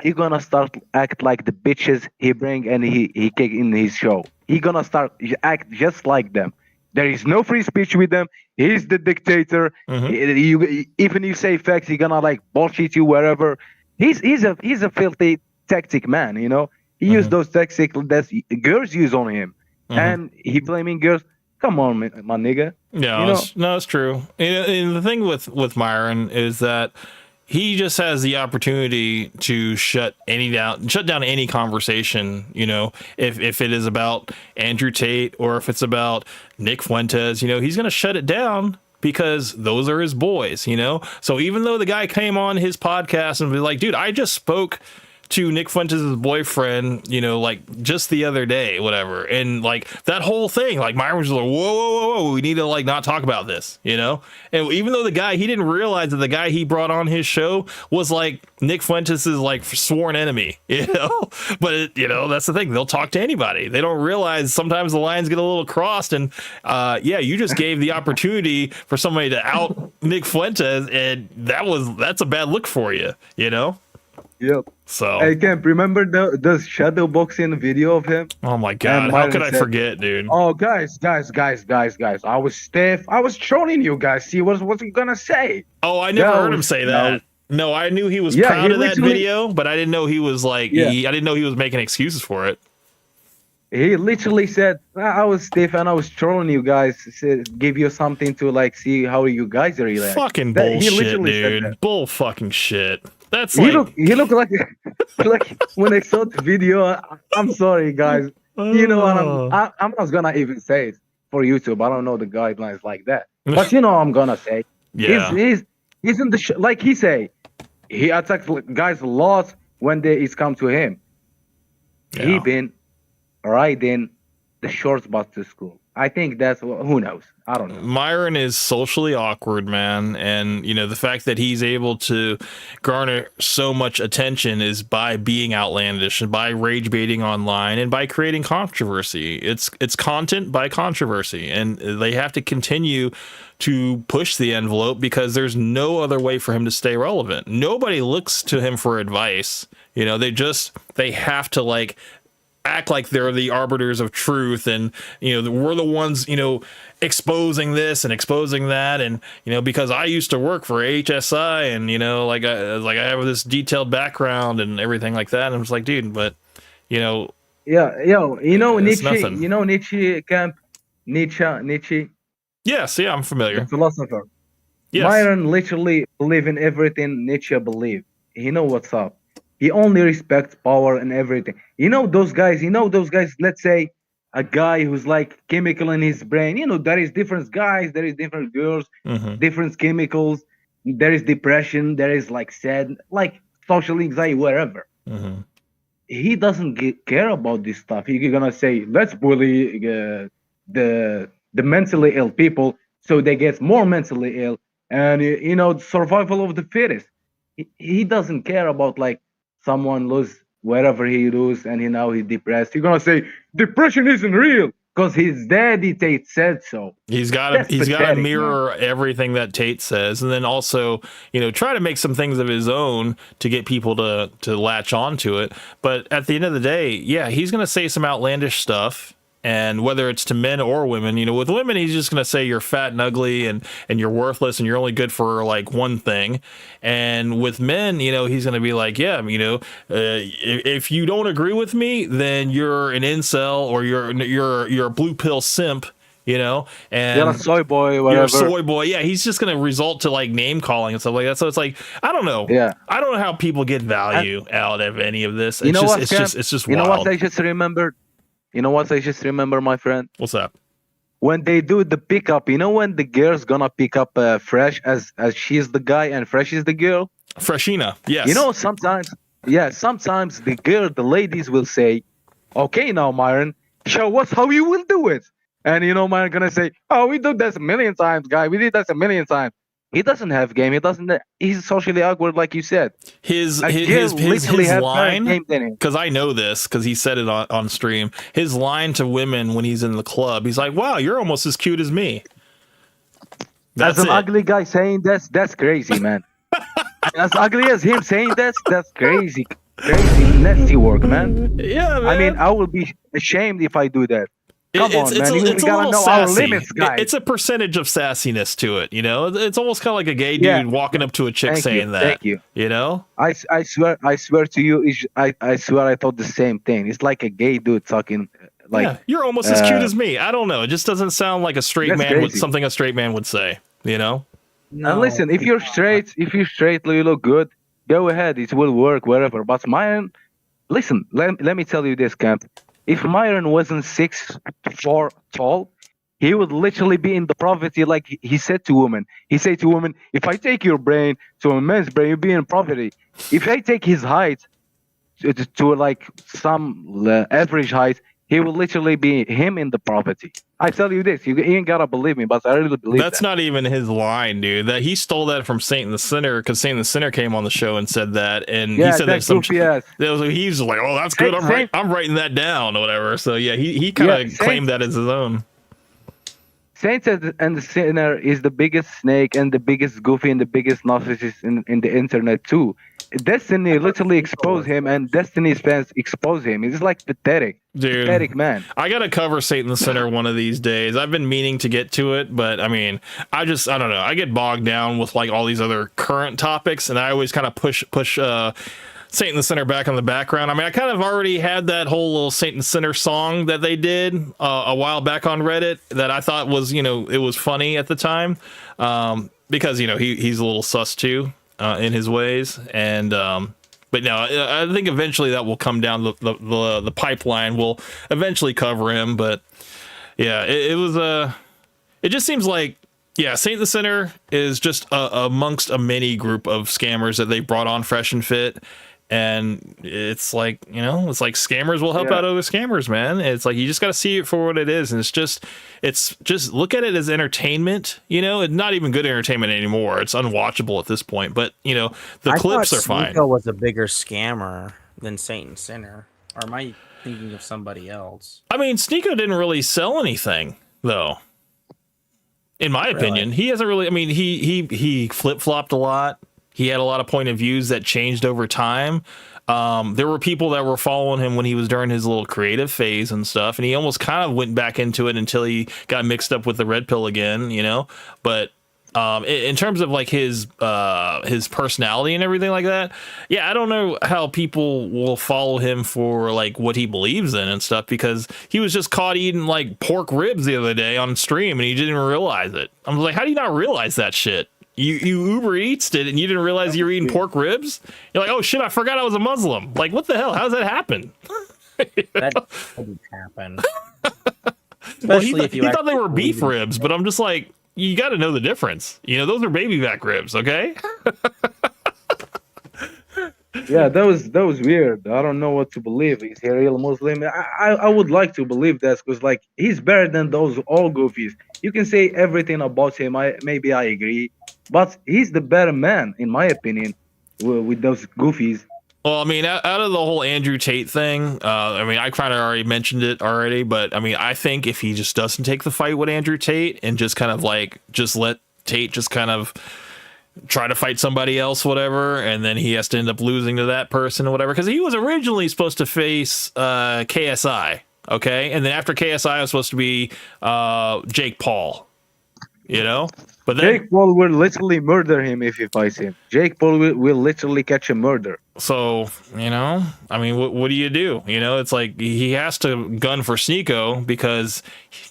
He gonna start act like the bitches he bring and he kick in his show. He gonna start act just like them. There is no free speech with them. He's the dictator. Even you say facts, he gonna like bullshit you wherever. He's a filthy tactic man. You know, he used those tactics that girls use on him, and he blaming girls. Come on, man, my nigga. Yeah, you know? no, it's true. And the thing with Myron is that he just has the opportunity to shut down any conversation. You know, if it is about Andrew Tate or if it's about Nick Fuentes, you know, he's gonna shut it down because those are his boys. You know, so even though the guy came on his podcast and be like, dude, I just spoke to Nick Fuentes' boyfriend, you know, like just the other day, whatever. And like that whole thing, like Myron was like, whoa, we need to like not talk about this, you know? And even though he didn't realize that the guy he brought on his show was like Nick Fuentes' like sworn enemy, you know? But, you know, that's the thing. They'll talk to anybody. They don't realize sometimes the lines get a little crossed. And yeah, you just gave the opportunity for somebody to out Nick Fuentes. And that's a bad look for you, you know? Yep. So I can't remember the shadow boxing video of him. Oh my god! How could I forget, dude? Oh, guys! I was stiff. I was trolling you guys. See what he gonna say? Oh, I never heard him say that. No, I knew he was proud of that video, but I didn't know he was like. I didn't know he was making excuses for it. He literally said, "I was stiff and I was trolling you guys. Give you something to like see how you guys are reacting." Fucking bullshit, dude. Bull fucking shit. That's he looked like when I saw the video. I'm sorry, guys. You know what? I'm not gonna even say it for YouTube. I don't know the guidelines like that. But you know what I'm gonna say. Yeah. He's in the like he say. He attacks guys a lot when it's come to him. Yeah. He been riding the short bus to school. I think that's who knows. I don't know. Myron is socially awkward, man, and you know the fact that he's able to garner so much attention is by being outlandish and by rage baiting online and by creating controversy. It's content by controversy, and they have to continue to push the envelope because there's no other way for him to stay relevant. Nobody looks to him for advice. You know, they have to like act like they're the arbiters of truth, and you know we're the ones, you know, exposing this and exposing that, and you know because I used to work for HSI and you know like I have this detailed background and everything like that, and I was like, dude, but you know, you know Nietzsche, nothing. you know Nietzsche camp, Nietzsche. Yes, yeah, I'm familiar. The philosopher. Yes. Myron literally believe in everything Nietzsche believed. He know what's up. He only respects power and everything. You know those guys, let's say a guy who's like chemical in his brain. You know, there is different guys, there is different girls, different chemicals. There is depression, there is like sad, like social anxiety, wherever. He doesn't care about this stuff. He's gonna say, let's bully the mentally ill people so they get more mentally ill. And, you know, survival of the fittest. He doesn't care about like, someone lose wherever he lose and he's depressed. You're gonna say depression isn't real because his daddy Tate said so. He's got to mirror everything that Tate says, and then also, you know, try to make some things of his own to get people to latch onto it. But at the end of the day, yeah, he's gonna say some outlandish stuff, And whether it's to men or women, you know, with women, he's just going to say you're fat and ugly and you're worthless and you're only good for like one thing. And with men, you know, he's going to be like, yeah, you know, if you don't agree with me, then you're an incel or you're a blue pill simp, you know, and you're a soy boy, whatever. You're a soy boy. Yeah. He's just going to result to like name calling and stuff like that. So it's like, I don't know. Yeah. I don't know how people get value out of any of this. You know what? It's just you wild. know what I just remembered? You know what I just remember, my friend? What's up? When they do the pickup, you know when the girl's gonna pick up Fresh as she's the guy and Fresh is the girl? Freshina, yes. You know, sometimes the ladies will say, okay, now, Myron, show us how you will do it. And, you know, Myron gonna say, oh, we did this a million times, guy. We did that a million times. He doesn't have game. He's socially awkward, like you said. His line, because I know this, because he said it on stream. His line to women when he's in the club, he's like, "Wow, you're almost as cute as me." That's an ugly guy saying that's crazy, man. As ugly as him saying that's crazy, nasty work, man. Yeah, man. I mean, I will be ashamed if I do that. Come on, man. It's We gotta know sassy. our limits, guys. It's a percentage of sassiness to it, you know. It's almost kind of like a gay dude walking up to a chick saying that. Thank you. You know. I swear to you, I swear I thought the same thing. It's like a gay dude talking like. Yeah, you're almost as cute as me. I don't know. It just doesn't sound like a straight man would something a straight man would say. You know. No. And listen, if you're straight, you look good. Go ahead, it will work wherever. But Myron, listen, let me tell you this, Camp. If Myron wasn't 6'4" tall, he would literally be in the poverty, like he said to women. He said to women, if I take your brain to a man's brain, you'll be in poverty. If I take his height to like some average height, he will literally be him in the poverty. I tell you this, you ain't gotta believe me, but I really believe that's not even his line, dude. That he stole that from Saint the Sinner, because Saint the Sinner came on the show and said that, and he said that some. He's like, oh, that's good. I'm writing that down or whatever. So yeah, he kind of claimed that as his own. Saint and the Sinner is the biggest snake and the biggest goofy and the biggest narcissist in the internet too. Destiny literally exposed him, and Destiny's fans expose him. It's like pathetic. Dude, pathetic, man. I gotta cover Satan the Sinner one of these days. I've been meaning to get to it, but I mean, I don't know. I get bogged down with like all these other current topics, and I always kind of push Satan the Sinner back on the background. I mean, I kind of already had that whole little Satan Sinner song that they did a while back on Reddit that I thought was, you know, it was funny at the time, because, you know, he's a little sus too in his ways. And but no, I think eventually that will come down the pipeline. We'll eventually cover him. But yeah, it just seems like, yeah, Saint the Sinner is just amongst a mini group of scammers that they brought on fresh and fit. And it's like, you know, it's like scammers will help out other scammers, man. It's like, you just got to see it for what it is. And it's just look at it as entertainment, you know. It's not even good entertainment anymore. It's unwatchable at this point, but you know, the clips are fine. Sneeko was a bigger scammer than Saint Sinner. Or am I thinking of somebody else? I mean, Sneeko didn't really sell anything though. In my opinion, he hasn't really, I mean, he flip-flopped a lot. He had a lot of point of views that changed over time. There were people that were following him when he was during his little creative phase and stuff, and he almost kind of went back into it until he got mixed up with the red pill again, you know. But in terms of like his personality and everything like that, yeah, I don't know how people will follow him for like what he believes in and stuff, because he was just caught eating like pork ribs the other day on stream and he didn't realize it. I was like, how do you not realize that shit? You Uber Eats it and you didn't realize you were eating pork ribs? You're like, oh shit, I forgot I was a Muslim. Like, what the hell? How does that happen? That didn't happen. Well, he thought they were beef ribs, but I'm just like, you got to know the difference. You know, those are baby back ribs, okay? Yeah, that was weird. I don't know what to believe. Is he a real Muslim? I would like to believe that, because like he's better than those all goofies. You can say everything about him. Maybe I agree, but he's the better man in my opinion with those goofies. Well, I mean, out of the whole Andrew Tate thing, I mean, I kind of already mentioned it already, but I mean, I think if he just doesn't take the fight with Andrew Tate and just kind of like just let Tate just kind of try to fight somebody else, whatever, and then he has to end up losing to that person or whatever, because he was originally supposed to face KSI. Okay. And then after KSI was supposed to be Jake Paul, you know, but then Jake Paul will literally murder him if he fights him. Jake Paul will literally catch a murder. So, you know, I mean, what do? You know, it's like he has to gun for Sneeko because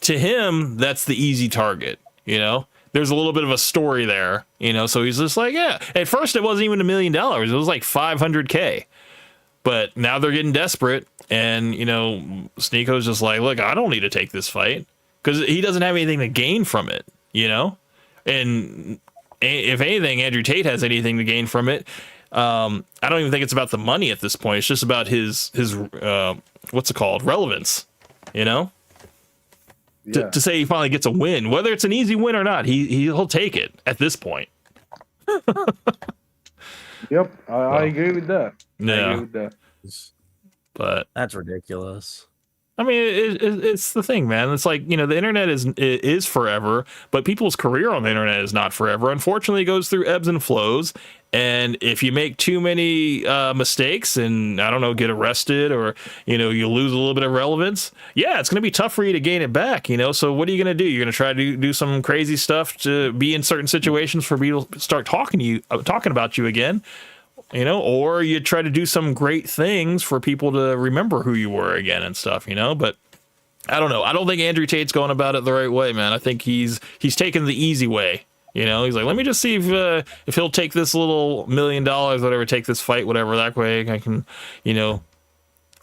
to him, that's the easy target, you know? There's a little bit of a story there, you know? So he's just like, yeah. At first, it wasn't even $1 million. It was like $500K. But now they're getting desperate. And, you know, Sneeko's just like, look, I don't need to take this fight because he doesn't have anything to gain from it, you know? And if anything, Andrew Tate has anything to gain from it. I don't even think it's about the money at this point. It's just about his what's it called? Relevance, you know? Yeah. To say he finally gets a win, whether it's an easy win or not, he'll take it at this point. Yep, I agree with that. Yeah. I agree with that. But that's ridiculous. I mean, it's the thing, man. It's like, you know, the internet is forever, but people's career on the internet is not forever. Unfortunately, it goes through ebbs and flows. And if you make too many mistakes and, I don't know, get arrested or, you know, you lose a little bit of relevance, yeah, it's going to be tough for you to gain it back, you know? So what are you going to do? You're going to try to do some crazy stuff to be in certain situations for people to start talking about you again, you know, or you try to do some great things for people to remember who you were again and stuff, you know? But I don't know. I don't think Andrew Tate's going about it the right way, man. I think he's taken the easy way. You know, he's like, let me just see if he'll take this little $1 million, whatever, take this fight, whatever. That way I can, you know,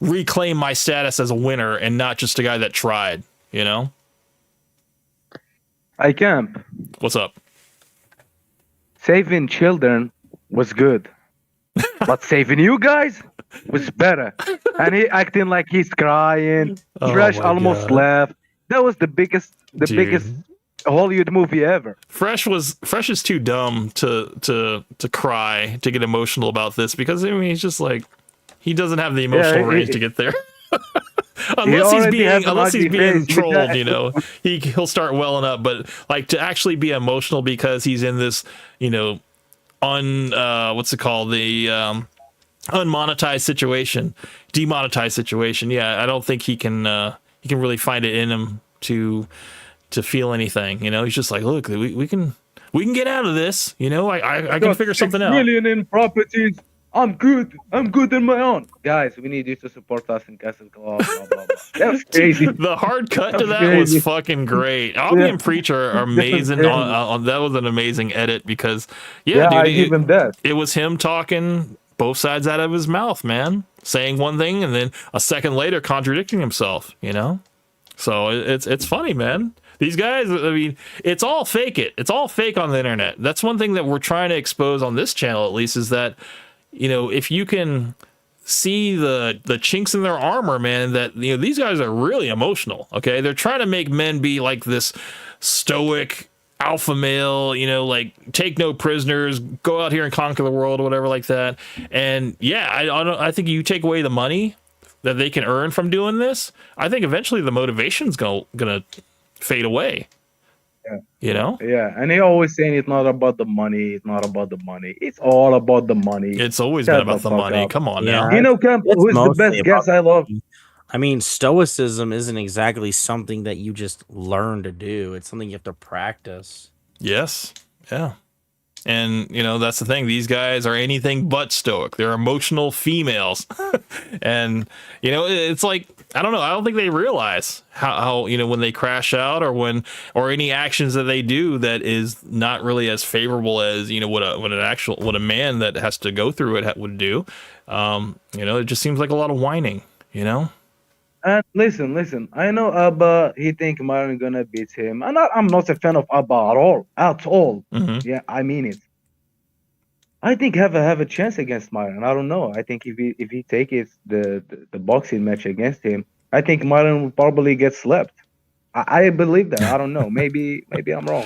reclaim my status as a winner and not just a guy that tried, you know? I camp. What's up? Saving children was good, but saving you guys was better. And he acting like he's crying. Oh Fresh my almost God. left. That was the biggest Hollywood movie ever. Fresh is too dumb to cry, to get emotional about this, because I mean he's just like, he doesn't have the emotional range to get there. unless he's being trolled, you know, he'll start welling up. But like to actually be emotional because he's in this, you know, what's it called, the unmonetized situation, demonetized situation. Yeah, I don't think he can really find it in him to feel anything, you know. He's just like, look, we can get out of this, you know. I can figure something out. $6 million in properties. I'm good on my own. Guys, we need you to support us in Castle Club. Blah, blah, blah. That was crazy. The hard cut to that was fucking great. Obby and Preacher are amazing. That was an amazing edit because dude, I give him that. It was him talking both sides out of his mouth, man, saying one thing and then a second later contradicting himself, you know. So it's funny, man. These guys, I mean, it's all fake. It's all fake on the internet. That's one thing that we're trying to expose on this channel, at least, is that, you know, if you can see the chinks in their armor, man, that, you know, these guys are really emotional. Okay, they're trying to make men be like this stoic alpha male, you know, like take no prisoners, go out here and conquer the world, or whatever like that. And yeah, I think you take away the money that they can earn from doing this, I think eventually the motivation's gonna fade away. Yeah. You know? Yeah, and he always saying it's not about the money. It's not about the money. It's all about the money. It's always been about the money. Up. Come on Yeah. now. You know, Camp, who's the best guest I love? I mean, stoicism isn't exactly something that you just learn to do. It's something you have to practice. Yes. Yeah. And, you know, that's the thing. These guys are anything but stoic. They're emotional females. And, you know, it's like, I don't know. I don't think they realize how, you know, when they crash out or any actions that they do that is not really as favorable as, you know, what a man that has to go through it would do. You know, it just seems like a lot of whining, you know? And listen. I know Abba. He think Myron gonna beat him. And I'm not a fan of Abba at all. Mm-hmm. Yeah, I mean it. I think have a chance against Myron. I don't know. I think if he take the boxing match against him, I think Myron will probably get slapped. I believe that. I don't know. Maybe I'm wrong.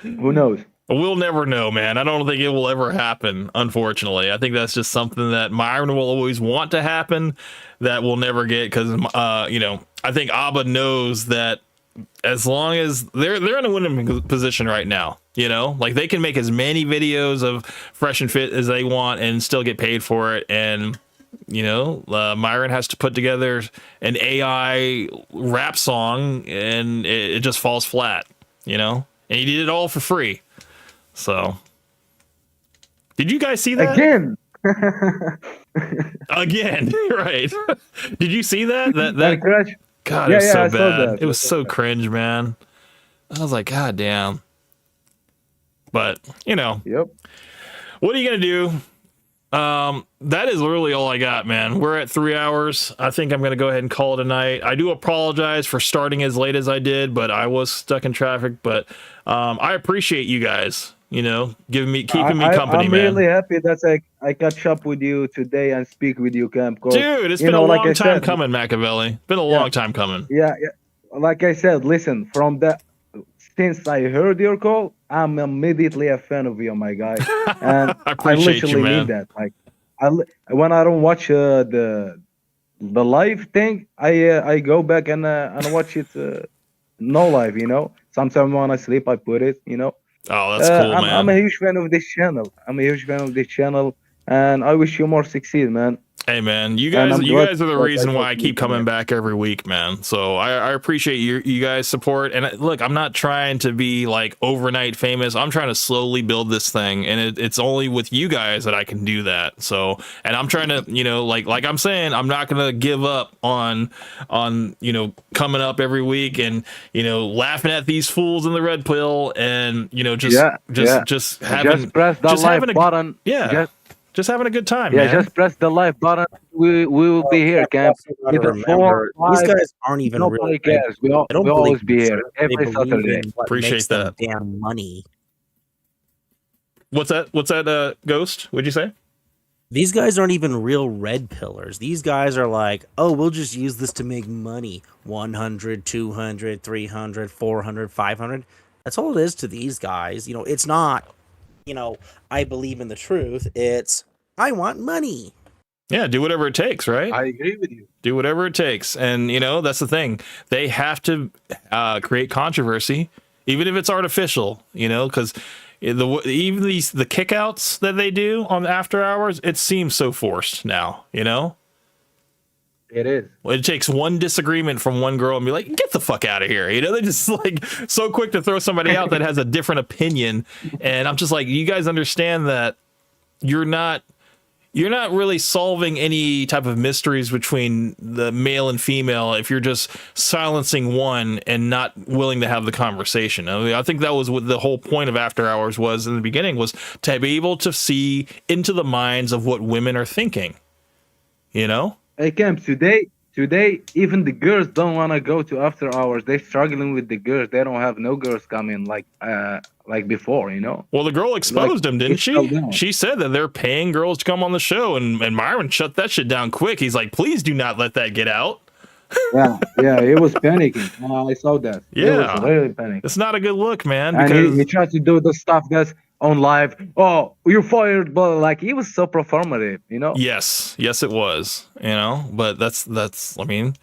Who knows? We'll never know, man. I don't think it will ever happen, unfortunately. I think that's just something that Myron will always want to happen that we'll never get because, you know, I think Abba knows that as long as they're in a winning position right now, you know, like they can make as many videos of Fresh and Fit as they want and still get paid for it. And Myron has to put together an AI rap song, and it just falls flat. And he did it all for free. So, did you guys see that again? Again, right? Did you see that? That crash? God, it was so bad. It was so cringe, man. I was like, God damn. But Yep. What are you gonna do? That is really all I got, man. We're at 3 hours. I think I'm gonna go ahead and call it a night. I do apologize for starting as late as I did, but I was stuck in traffic. But I appreciate you guys. Keeping me company, I'm man. really happy that I catch up with you today and speak with you, Camp. Dude, it's been a long time coming, Machiavelli. It's been a long time coming. Yeah. Like I said, listen, since I heard your call, I'm immediately a fan of you, my guy. And I appreciate literally you, man. mean that. Like, when I don't watch the live thing, I go back and watch it no live. Sometimes when I sleep, I put it. Oh, that's cool, man. I'm a huge fan of this channel. And I wish you more succeed, man. Hey, man, you guys are the reason why I keep coming back every week, man. So I appreciate you guys' support. And look, I'm not trying to be like overnight famous. I'm trying to slowly build this thing, and it's only with you guys that I can do that. So, and I'm trying to, like I'm saying, I'm not gonna give up on coming up every week and laughing at these fools in the red pill, and just press the like button. Yeah. Just having a good time, yeah, man. Just press the like button. We will be here, Camp. These guys aren't even nobody cares. We'll always be here every Saturday. Appreciate that. Damn money. What's that? Ghost? What'd you say? These guys aren't even real red pillars. These guys are like, oh, we'll just use this to make money. 100, 200, 300, 400, 500. That's all it is to these guys. It's not, I believe in the truth. It's, I want money. Yeah, do whatever it takes, right? I agree with you. Do whatever it takes. And, that's the thing. They have to create controversy, even if it's artificial, because even the kickouts that they do on After Hours, it seems so forced now, It is. Well, it takes one disagreement from one girl and be like, get the fuck out of here. They're just like so quick to throw somebody out that has a different opinion. And I'm just like, you guys understand that you're not really solving any type of mysteries between the male and female if you're just silencing one and not willing to have the conversation. I think that was what the whole point of After Hours was in the beginning, was to be able to see into the minds of what women are thinking, Hey, Camp, today, even the girls don't want to go to After Hours. They're struggling with the girls. They don't have no girls coming like before, Well, the girl exposed them, didn't she? She said that they're paying girls to come on the show, and Myron shut that shit down quick. He's like, please do not let that get out. Yeah, it was panicking. I saw that. Yeah, it was really panicking. It's not a good look, man. And because he tried to do the stuff that's on live. Oh, you're fired, but he was so performative, Yes, it was, but that's. I mean,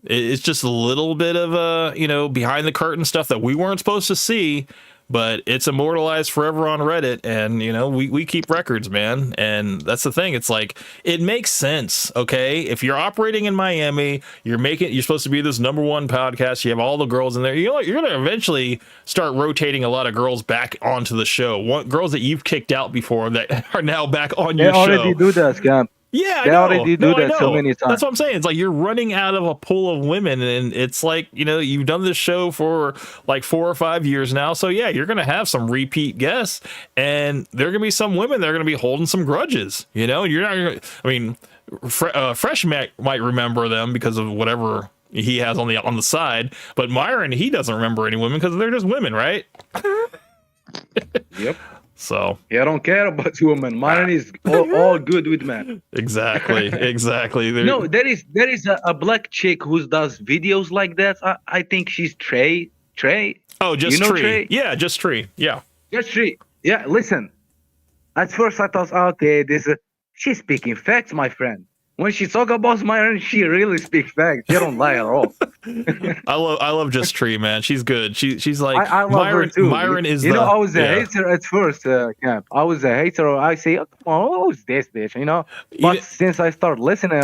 it's just a little bit of behind the curtain stuff that we weren't supposed to see. But it's immortalized forever on Reddit, and we keep records, man. And that's the thing. It's like, it makes sense, okay? If you're operating in Miami, you're supposed to be this #1 podcast. You have all the girls in there. You're gonna eventually start rotating a lot of girls back onto the show. Girls that you've kicked out before that are now back on your show. They already do that, Scam. Yeah, they already do that so many times. That's what I'm saying. It's like you're running out of a pool of women, and it's like, you've done this show for like 4 or 5 years now. So yeah, you're gonna have some repeat guests, and there are gonna be some women that are gonna be holding some grudges. You're not gonna. I mean, Fresh might remember them because of whatever he has on the side, but Myron, he doesn't remember any women because they're just women, right? Yep. So I don't care about women. Mine is all good with men. Exactly. No, there is a black chick who does videos like that. I think she's Trey. Oh, just Tree. Yeah, just Tree. Yeah. Just Tree. Yeah. Listen. At first I thought, okay, she's speaking facts, my friend. when she talk about Myron, she really speaks facts. She don't lie at all. I love Just Tree, man. She's good. She's like I love Myron. her too. Myron is you the. know, I was a yeah. hater at first, Camp. I was a hater. I say, oh, come on, who's this bitch? You know. But since I start listening,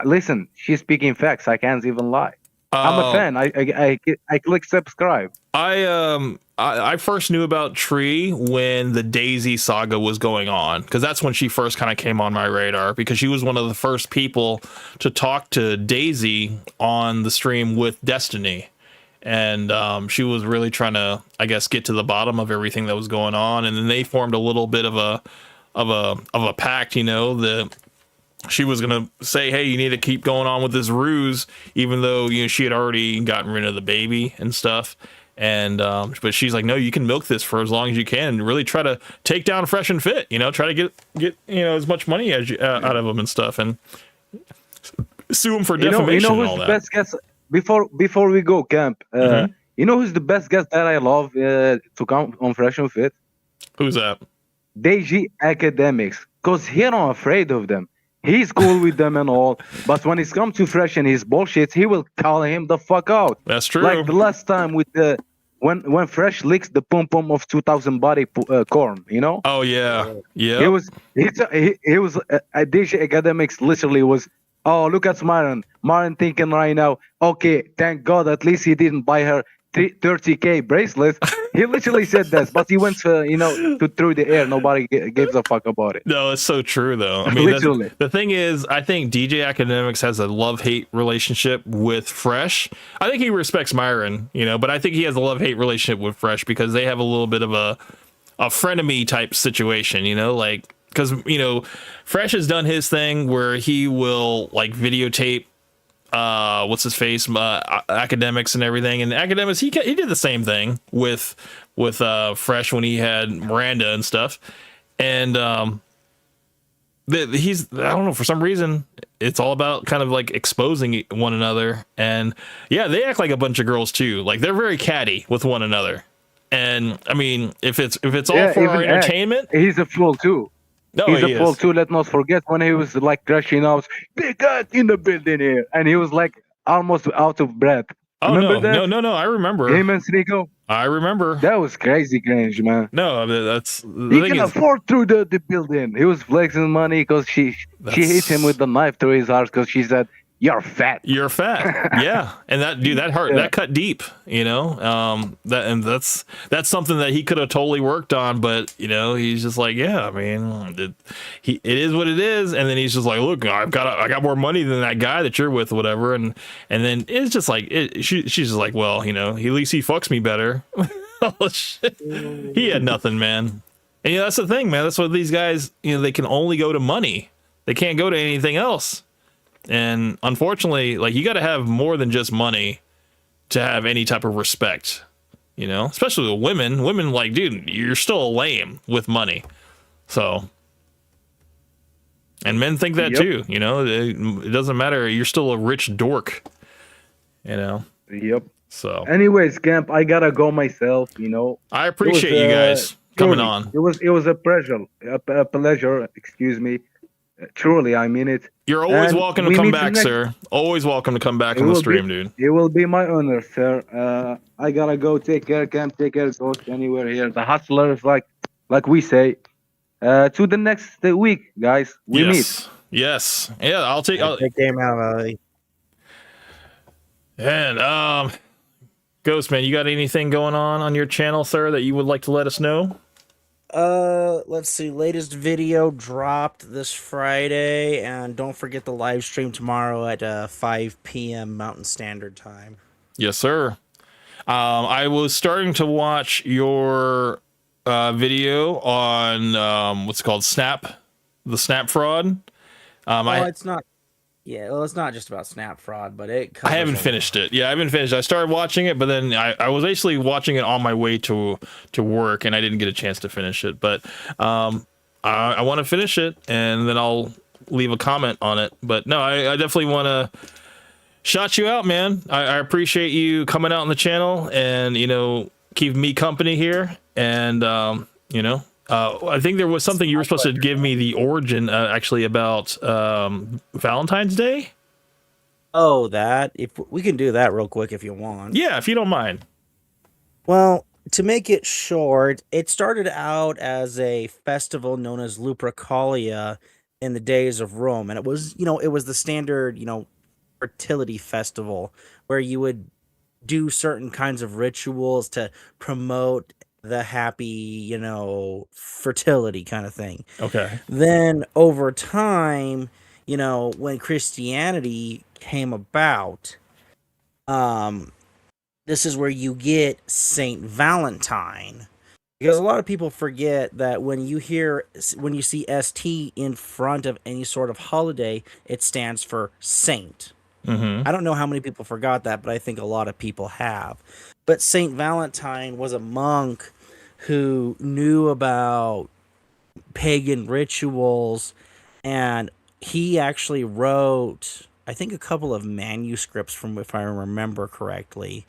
listen, she's speaking facts. I can't even lie. I'm a fan. I click subscribe. I first knew about Tree when the Daisy saga was going on, because that's when she first kind of came on my radar, because she was one of the first people to talk to Daisy on the stream with Destiny. And she was really trying to, I guess, get to the bottom of everything that was going on. And then they formed a little bit of a pact, you know, that she was going to say, hey, you need to keep going on with this ruse, even though, you know, she had already gotten rid of the baby and stuff. And but she's like, no, you can milk this for as long as you can and really try to take down Fresh and Fit, you know, try to get you know, as much money as you, out of them and stuff, and sue them for defamation and all that. Best guest before we go, Camp, you know who's the best guest that I love to come on Fresh and Fit? Who's that? Deji Academics, because he's not afraid of them. He's cool with them and all, but when it's come to Fresh and his bullshit, he will call him the fuck out. That's true. Like the last time with the when Fresh licks the pom pom of 2000 body corn, you know? Oh yeah, yeah. He was DJ Academics literally was. Oh, look at Myron. Myron thinking right now. Okay, thank God at least he didn't buy her 30K bracelet. He literally said this, but he went you know, through the air. Nobody gives a fuck about it. No, it's so true though. I mean, literally. The thing is, I think DJ Academics has a love-hate relationship with Fresh. I think he respects Myron, you know, but I think he has a love-hate relationship with Fresh because they have a little bit of a frenemy type situation, you know, like, because, you know, Fresh has done his thing where he will like videotape what's his face, Academics and everything, and Academics he did the same thing with Fresh when he had Miranda and stuff, and he's, I don't know, for some reason it's all about kind of like exposing one another, and yeah, they act like a bunch of girls too, like they're very catty with one another, and I mean if it's all for our entertainment, he's a fool too. No, he's a fool too. Let's not forget when he was like crashing out, big guys in the building here, and he was like almost out of breath. Oh remember no, I remember him and Sneeko. I remember that was crazy, cringe, man. No, that's he can afford through the building. He was flexing money because she hit him with the knife through his heart because she said, "You're fat." You're fat. Yeah, and that dude, that hurt. Yeah. That cut deep. You know, that's something that he could have totally worked on, but you know, he's just like, yeah, I mean, it is what it is, and then he's just like, look, I got more money than that guy that you're with, whatever, and then it's just like she's just like, well, you know, at least he fucks me better. Oh shit, he had nothing, man. And you know, that's the thing, man. That's what these guys, you know, they can only go to money. They can't go to anything else. And unfortunately, like, you got to have more than just money to have any type of respect, you know, especially with women. Women, like, dude, you're still lame with money. So, and men think that too, you know, it doesn't matter. You're still a rich dork, you know? Yep. So, anyways, Camp, I gotta go myself, you know. I appreciate you guys coming on. It was a pleasure, excuse me. Truly, I mean it. You're always welcome to come back, sir. Always welcome to come back on the stream, dude. It will be my honor, sir. I gotta go. Take care, Camp. Take care. Go anywhere here. The hustlers, like we say. To the next week, guys. We meet. Yes. Yeah, I'll take. Game out. And Ghost Man, you got anything going on your channel, sir, that you would like to let us know? Let's see. Latest video dropped this Friday, and don't forget the live stream tomorrow at 5 p.m. Mountain Standard Time. Yes, sir. I was starting to watch your video on what's it called, the Snap fraud. It's not. Yeah, well, it's not just about Snap fraud, but it. I haven't finished it. Yeah, I haven't finished. I started watching it, but then I was actually watching it on my way to work, and I didn't get a chance to finish it. But I want to finish it, and then I'll leave a comment on it. But no, I definitely want to shout you out, man. I appreciate you coming out on the channel and, you know, keeping me company here. And, you know, I think there was something you were supposed to give me the origin, actually, about Valentine's Day. Oh, that. If we can do that real quick if you want. Yeah, if you don't mind. Well, to make it short, it started out as a festival known as Lupercalia in the days of Rome, and it was, it was the standard, fertility festival where you would do certain kinds of rituals to promote the happy, fertility kind of thing. Okay. Then over time, when Christianity came about, this is where you get Saint Valentine. Because a lot of people forget that when you see ST in front of any sort of holiday, it stands for saint. Mm-hmm. I don't know how many people forgot that, but I think a lot of people have. But Saint Valentine was a monk who knew about pagan rituals, and he actually wrote, I think, a couple of manuscripts, from if I remember correctly,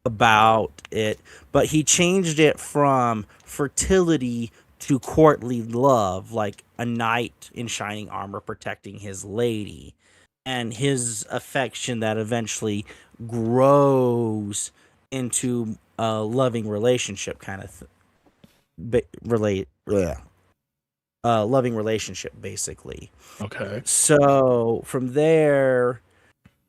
about it. But he changed it from fertility to courtly love, like a knight in shining armor protecting his lady, and his affection that eventually grows into a loving relationship kind of loving relationship, basically. Okay. So from there,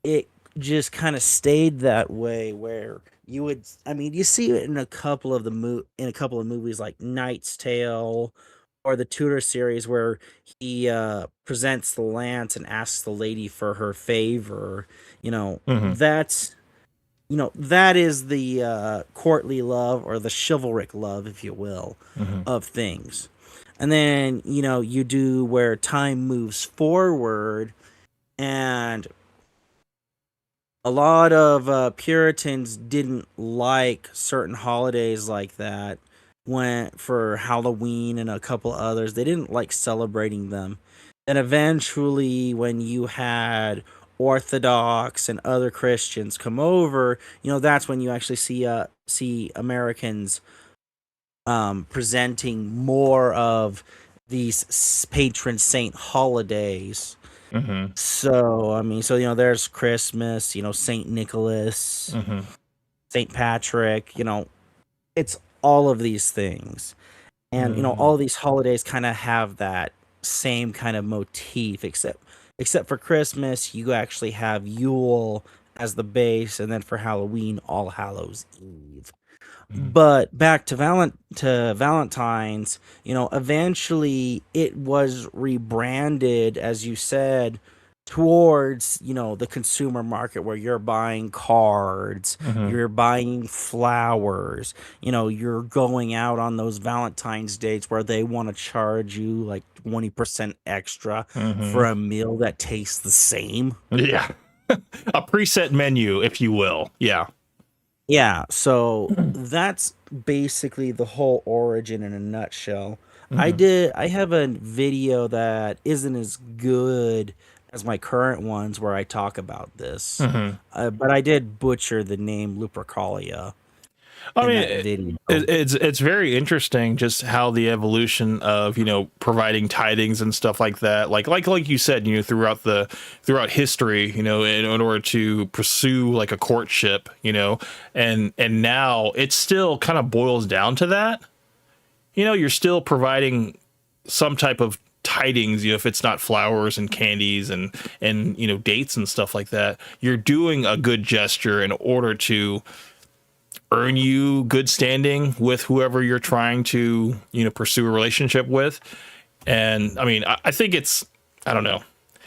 it just kind of stayed that way, where you see it in a couple of movies like Knight's Tale or the Tudor series, where he presents the lance and asks the lady for her favor. That is the courtly love, or the chivalric love, if you will, of things. And then, you do where time moves forward, and a lot of Puritans didn't like certain holidays like that. For Halloween and a couple others, they didn't like celebrating them. And eventually, when you had Orthodox and other Christians come over, that's when you actually see Americans presenting more of these patron saint holidays. So there's Christmas, Saint Nicholas, Saint Patrick, it's all of these things. And all of these holidays kind of have that same kind of motif, except for Christmas, you actually have Yule as the base, and then for Halloween, All Hallows Eve. But back to Valentine's, eventually it was rebranded, as you said, towards, the consumer market, where you're buying cards, you're buying flowers, you're going out on those Valentine's dates where they want to charge you like 20% extra for a meal that tastes the same. Yeah. A preset menu, if you will. Yeah. Yeah, so that's basically the whole origin in a nutshell. I have a video that isn't as good as my current ones where I talk about this, but I did butcher the name Lupercalia. I mean, it's very interesting just how the evolution of, providing tidings and stuff like that, like you said, throughout history, in order to pursue like a courtship, and now it still kind of boils down to that. You're still providing some type of tidings, if it's not flowers and candies and dates and stuff like that. You're doing a good gesture in order to earn you good standing with whoever you're trying to, pursue a relationship with. And I mean, I think I don't know.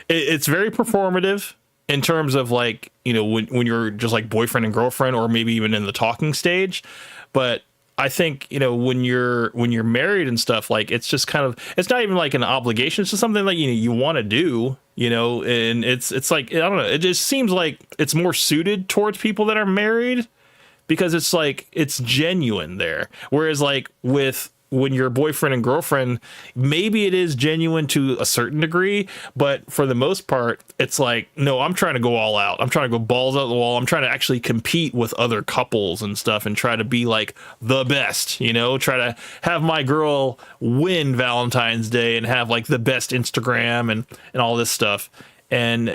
It's very performative in terms of like, when you're just like boyfriend and girlfriend, or maybe even in the talking stage. But I think, when you're married and stuff, like, it's just kind of, it's not even like an obligation. It's just something that, you want to do, and it's like, I don't know. It just seems like it's more suited towards people that are married, because it's like, it's genuine there. Whereas like with when you're boyfriend and girlfriend, maybe it is genuine to a certain degree, but for the most part, it's like, no, I'm trying to go all out. I'm trying to go balls out the wall. I'm trying to actually compete with other couples and stuff and try to be like the best, you know, try to have my girl win Valentine's Day and have like the best Instagram and all this stuff. And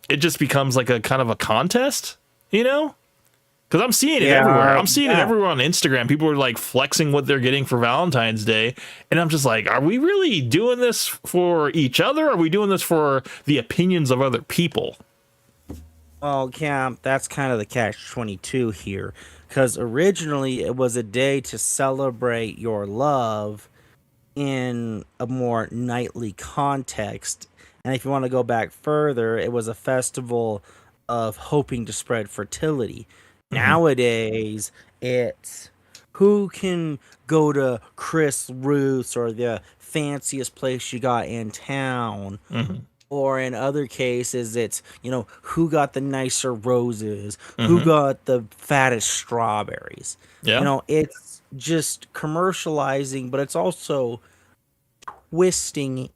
it just becomes like a kind of a contest, you know? Because I'm seeing it everywhere. I'm seeing it everywhere on Instagram. People are like flexing what they're getting for Valentine's Day. And I'm just like, are we really doing this for each other? Or are we doing this for the opinions of other people? Well, Camp, that's kind of the catch-22 here. Because originally it was a day to celebrate your love in a more knightly context. And if you want to go back further, it was a festival of hoping to spread fertility. Nowadays, it's who can go to Chris Ruth's or the fanciest place you got in town. Or in other cases, it's, you know, who got the nicer roses, who got the fattest strawberries. Yeah. You know, it's just commercializing, but it's also twisting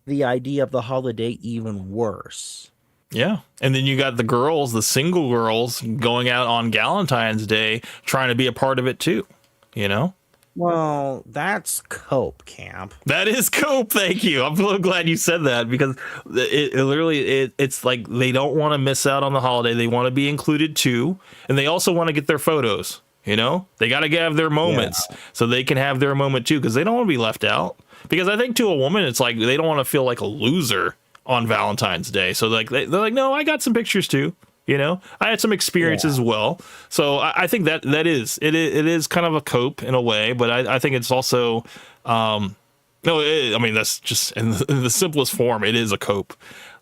the idea of the holiday even worse. Yeah. And then you got the girls, the single girls, going out on Galentine's Day trying to be a part of it too, you know? Well, that's cope, Camp. That is cope. Thank you. I'm so glad you said that, because it literally, it's like they don't want to miss out on the holiday. They want to be included too. And they also want to get their photos, you know? They got to have their moments so they can have their moment too, because they don't want to be left out. Because I think to a woman, it's like they don't want to feel like a loser on Valentine's Day. So like they're like, no, I got some pictures too. You know, I had some experience as well. So I think that it is kind of a cope in a way, but I think it's also, I mean, that's just in the simplest form. It is a cope.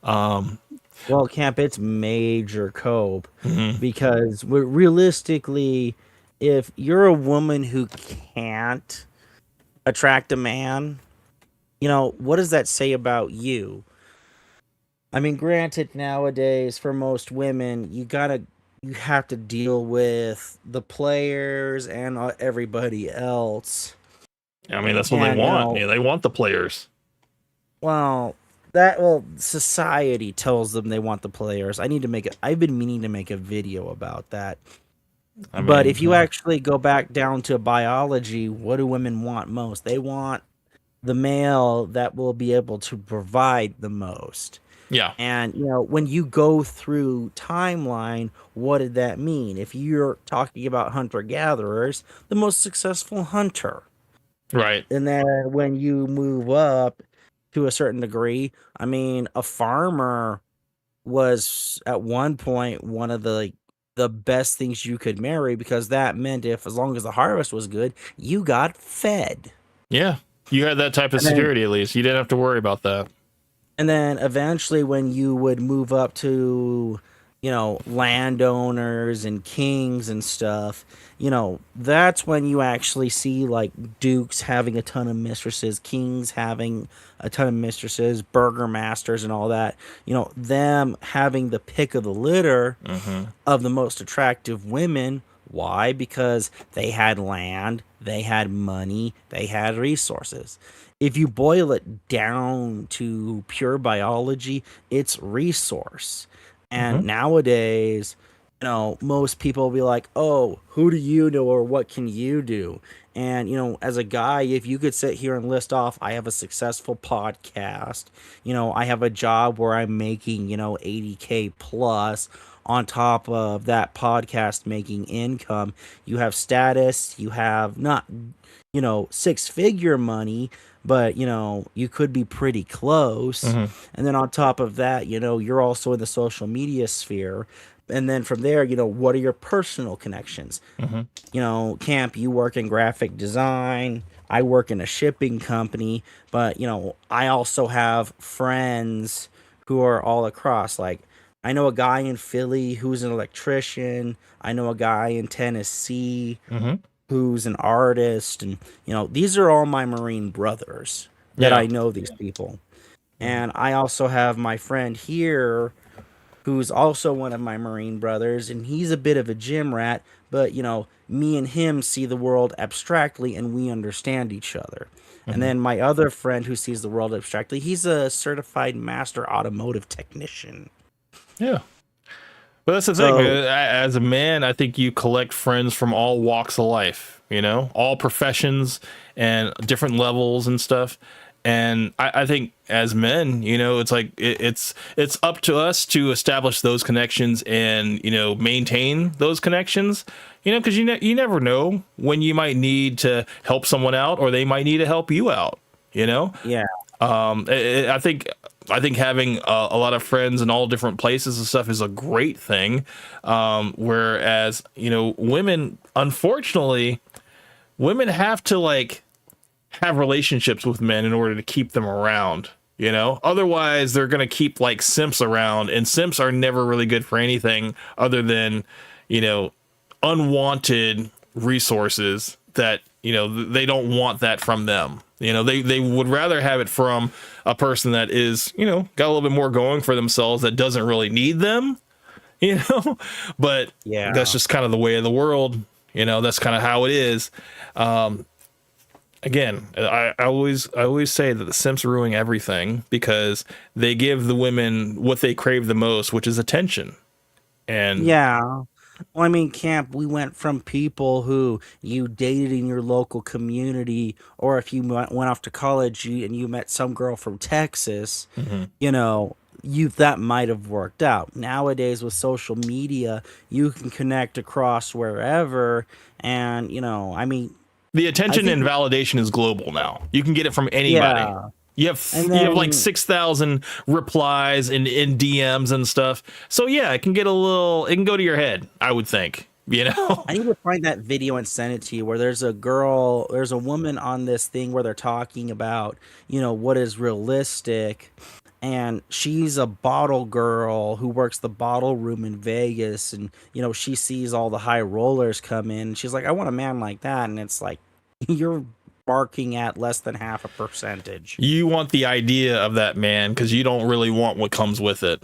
Well, Camp, it's major cope because realistically, if you're a woman who can't attract a man, you know, what does that say about you? I mean, granted, nowadays for most women, you have to deal with the players and everybody else. I mean, that's what they want. They want the players. Well, society tells them they want the players. I've been meaning to make a video about that. But if you actually go back down to biology, what do women want most? They want the male that will be able to provide the most. Yeah. And, you know, when you go through timeline, what did that mean? If you're talking about hunter-gatherers, the most successful hunter. Right. And then when you move up to a certain degree, I mean, a farmer was at one point one of the best things you could marry, because that meant as long as the harvest was good, you got fed. Yeah. You had that type of security, at least. You didn't have to worry about that. And then eventually when you would move up to, you know, landowners and kings and stuff, you know, that's when you actually see like dukes having a ton of mistresses, kings having a ton of mistresses, burgomasters and all that, you know, them having the pick of the litter of the most attractive women. Why? Because they had land, they had money, they had resources. If you boil it down to pure biology, it's resource. And nowadays, you know, most people will be like, oh, who do you know or what can you do? And, you know, as a guy, if you could sit here and list off, I have a successful podcast, you know, I have a job where I'm making, you know, 80K plus. On top of that podcast making income, you have status, you have not, you know, six-figure money, but, you know, you could be pretty close. And then on top of that, you know, you're also in the social media sphere. And then from there, you know, what are your personal connections? You know, Camp, you work in graphic design. I work in a shipping company. But, you know, I also have friends who are all across. Like, I know a guy in Philly who's an electrician. I know a guy in Tennessee who's an artist. And, you know, these are all my Marine brothers that I know these people. And I also have my friend here who's also one of my Marine brothers, and he's a bit of a gym rat, but me and him see the world abstractly and we understand each other. And then my other friend who sees the world abstractly, he's a certified master automotive technician. Yeah. But that's the thing. As a man, I think you collect friends from all walks of life, all professions and different levels and stuff. And I think as men, it's like it's up to us to establish those connections and, maintain those connections, because you never know when you might need to help someone out or they might need to help you out, Yeah. I think having a lot of friends in all different places and stuff is a great thing. Whereas, women, unfortunately, women have to have relationships with men in order to keep them around, otherwise they're going to keep simps around, and simps are never really good for anything other than, unwanted resources that, they don't want that from them. They would rather have it from a person that is, got a little bit more going for themselves that doesn't really need them, but yeah, that's just kind of the way of the world. That's kind of how it is. Again, I always say that the simps ruin everything because they give the women what they crave the most, which is attention. And yeah. Well, I mean, Camp, we went from people who you dated in your local community, or if you went off to college and you met some girl from Texas, that might have worked out. Nowadays with social media, you can connect across wherever, and I mean, the attention and validation is global now. You can get it from anybody. Yeah. You have 6,000 replies in DMs and stuff. So yeah, it can go to your head, I would think. I need to find that video and send it to you where there's a woman on this thing where they're talking about, what is realistic. And she's a bottle girl who works the bottle room in Vegas. And, she sees all the high rollers come in. And she's like, I want a man like that. And it's like, you're barking at less than 0.5%. You want the idea of that man because you don't really want what comes with it,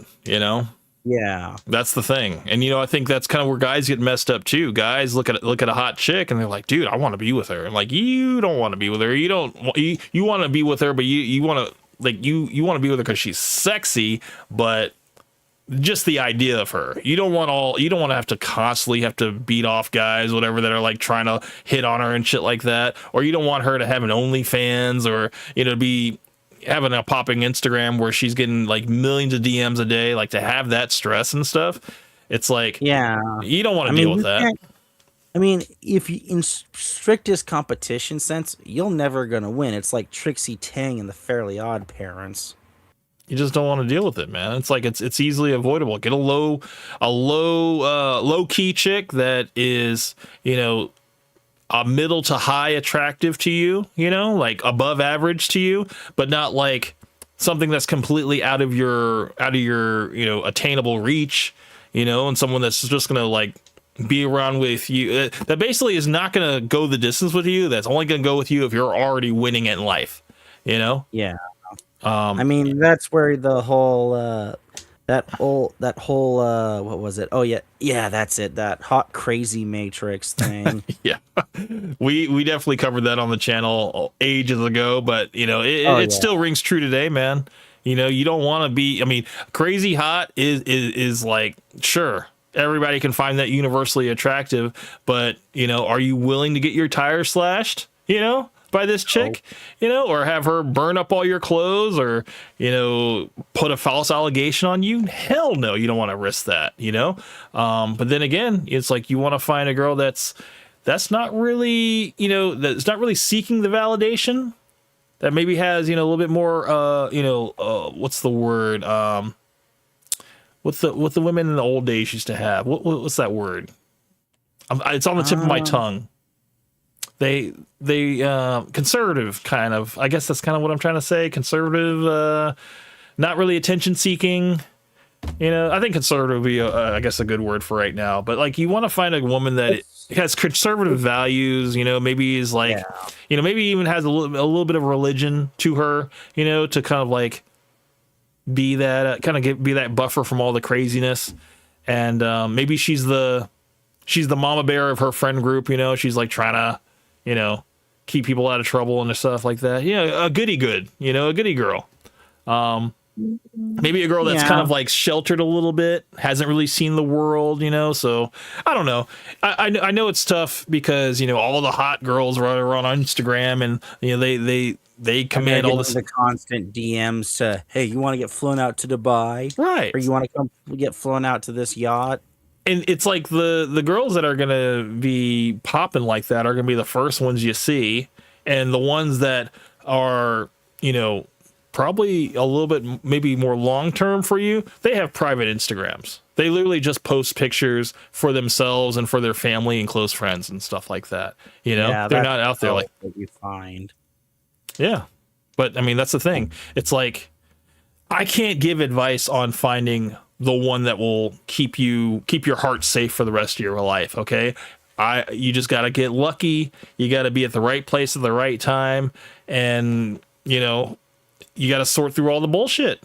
Yeah. That's the thing. And, I think that's kind of where guys get messed up, too. Guys look at a hot chick and they're like, dude, I want to be with her. And you don't want to be with her. You want to be with her, but you want to. You want to be with her because she's sexy, but just the idea of her. You don't want to have to constantly have to beat off guys, whatever, that are trying to hit on her and shit like that. Or you don't want her to have an OnlyFans or, be having a popping Instagram where she's getting millions of DMs a day, to have that stress and stuff. It's you don't want to deal with that. I mean, if you, in strictest competition sense, you're never gonna win. It's like Trixie Tang and the Fairly Odd Parents. You just don't want to deal with it, man. It's easily avoidable. Get a low key chick that is, a middle to high attractive to you, above average to you, but not something that's completely out of your attainable reach, and someone that's just gonna be around with you, that basically is not going to go the distance with you. That's only going to go with you if you're already winning in life, Yeah. I mean, that's where the whole that whole what was it? Oh yeah, that's it. That hot crazy Matrix thing. Yeah, we definitely covered that on the channel ages ago, but it still rings true today, man. You don't want to be. I mean, crazy hot is sure. Everybody can find that universally attractive, but are you willing to get your tires slashed, by this chick, or have her burn up all your clothes, or put a false allegation on you? Hell no, you don't want to risk that, but then again, it's you want to find a girl that's not really, that's not really seeking the validation, that maybe has a little bit more what's the word, what the women in the old days used to have. What's that word? It's on the tip of my tongue. They conservative, kind of. I guess that's kind of what I'm trying to say. Conservative, not really attention seeking. I think conservative would be, I guess, a good word for right now. But you want to find a woman that has conservative values. Maybe is maybe even has a little bit of religion to her. To kind of be that be that buffer from all the craziness. And maybe she's the mama bear of her friend group, you know. She's like trying to, you know, keep people out of trouble and stuff like that. Yeah, a goody good, you know, a goody girl. Maybe a girl that's kind of like sheltered a little bit, hasn't really seen the world, you know. So I don't know. I know it's tough because, you know, all the hot girls are on Instagram, and you know they command all this, the constant DMs to, hey, you want to get flown out to Dubai, right? Or you want to come get flown out to this yacht? And it's like the girls that are gonna be popping like that are gonna be the first ones you see, and the ones that are, you know, probably a little bit maybe more long term for you, they have private Instagrams. They literally just post pictures for themselves and for their family and close friends and stuff like that. You know, they're not out there like what you find. Yeah, but I mean that's the thing. It's like I can't give advice on finding the one that will keep your heart safe for the rest of your life. Okay, you just got to get lucky. You got to be at the right place at the right time, and you know, you got to sort through all the bullshit,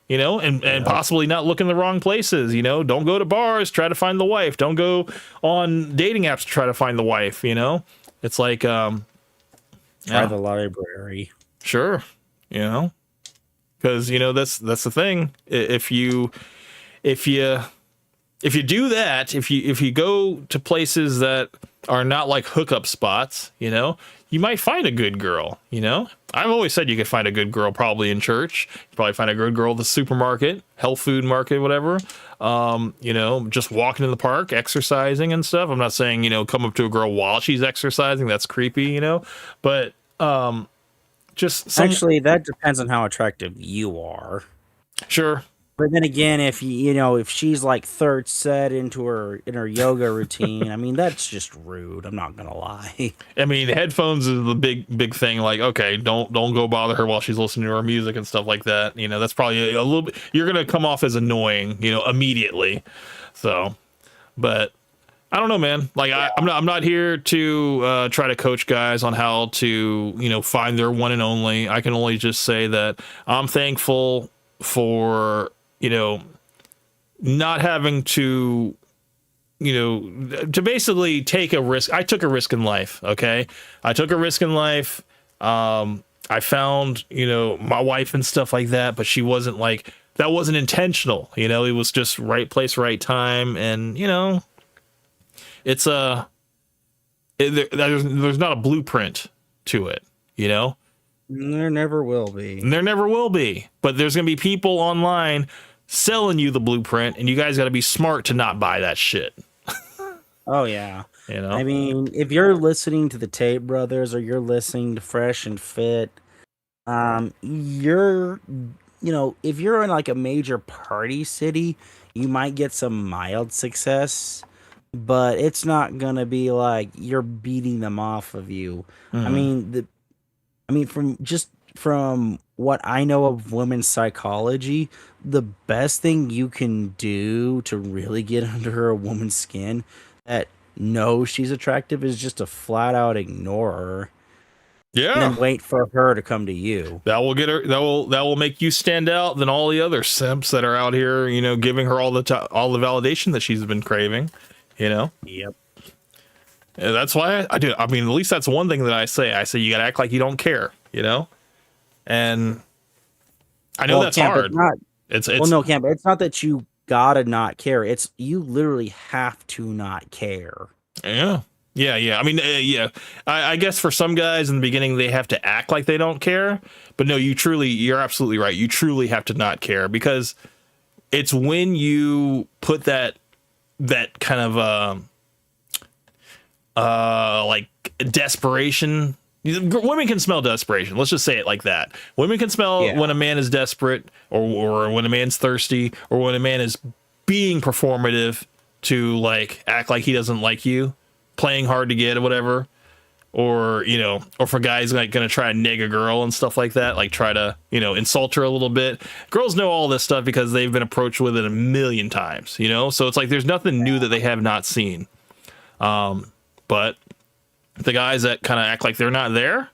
you know, and possibly not look in the wrong places. You know, don't go to bars, try to find the wife. Don't go on dating apps to try to find the wife. You know, it's like try the library. Sure, you know, because you know that's the thing. If you do that, if you go to places that are not like hookup spots, you know, you might find a good girl. You know, I've always said you could find a good girl probably in church. You probably find a good girl at the supermarket, health food market, whatever. You know, just walking in the park, exercising and stuff. I'm not saying, you know, come up to a girl while she's exercising. That's creepy, you know, but actually that depends on how attractive you are. Sure. But then again, if if she's like third set in her yoga routine, I mean that's just rude. I'm not gonna lie. I mean, headphones is the big thing. Like, okay, don't go bother her while she's listening to her music and stuff like that. You know, that's probably a little bit. You're gonna come off as annoying, you know, immediately. So, but I don't know, man. Like, I'm not here to try to coach guys on how to, you know, find their one and only. I can only just say that I'm thankful for, you know, not having to, you know, to basically take a risk. I took a risk in life. Okay. I took a risk in life. I found, you know, my wife and stuff like that, but she wasn't like, that wasn't intentional. You know, it was just right place, right time. And, you know, it's there's not a blueprint to it, you know? There never will be. There never will be. But there's going to be people online selling you the blueprint, and you guys got to be smart to not buy that shit. Oh, yeah. You know? I mean, if you're listening to the Tape Brothers or you're listening to Fresh and Fit, you're, you know, if you're in like a major party city, you might get some mild success, but it's not going to be like you're beating them off of you. Mm-hmm. I mean, from what I know of women's psychology, the best thing you can do to really get under a woman's skin that knows she's attractive is just to flat out ignore her. Yeah. And then wait for her to come to you. That will get her. That will make you stand out than all the other simps that are out here, you know, giving her all the validation that she's been craving. You know. Yep. And that's why I do. I mean, at least that's one thing that I say. I say you got to act like you don't care. You know. And I know that's hard. It's Camp. It's not that you gotta not care. It's you literally have to not care. Yeah. I mean, yeah. I guess for some guys in the beginning, they have to act like they don't care. But no, you're absolutely right. You truly have to not care, because it's when you put that kind of like desperation. Women can smell desperation. Let's just say it like that. Women can smell when a man is desperate, or when a man's thirsty, or when a man is being performative to like act like he doesn't like you, playing hard to get or whatever, or you know, or for guys like gonna try to neg a girl and stuff like that, like try to, you know, insult her a little bit. Girls know all this stuff because they've been approached with it a million times, you know. So it's like there's nothing new that they have not seen. But the guys that kind of act like they're not there,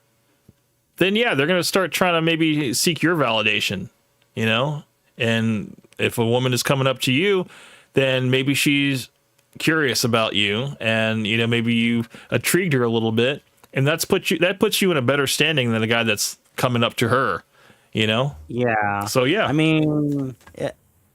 then yeah, they're gonna start trying to maybe seek your validation, you know. And if a woman is coming up to you, then maybe she's curious about you, and you know, maybe you intrigued her a little bit, and that puts you in a better standing than a guy that's coming up to her, you know? Yeah. So yeah. I mean,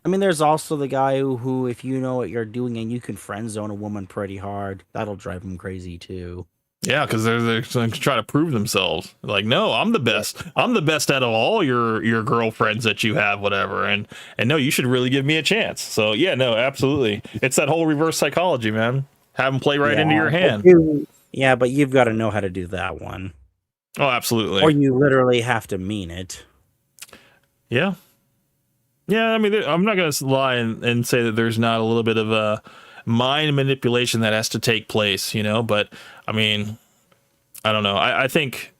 there's also the guy who, if you know what you're doing and you can friend zone a woman pretty hard, that'll drive him crazy too. Yeah, because they're trying to prove themselves. Like, no, I'm the best. I'm the best out of all your girlfriends that you have, whatever. And no, you should really give me a chance. So yeah, no, absolutely. It's that whole reverse psychology, man. Have them play right into your hand. But you've got to know how to do that one. Oh, absolutely. Or you literally have to mean it. Yeah. Yeah, I mean, I'm not going to lie and say that there's not a little bit of a mind manipulation that has to take place, you know, but I mean, I don't know. I think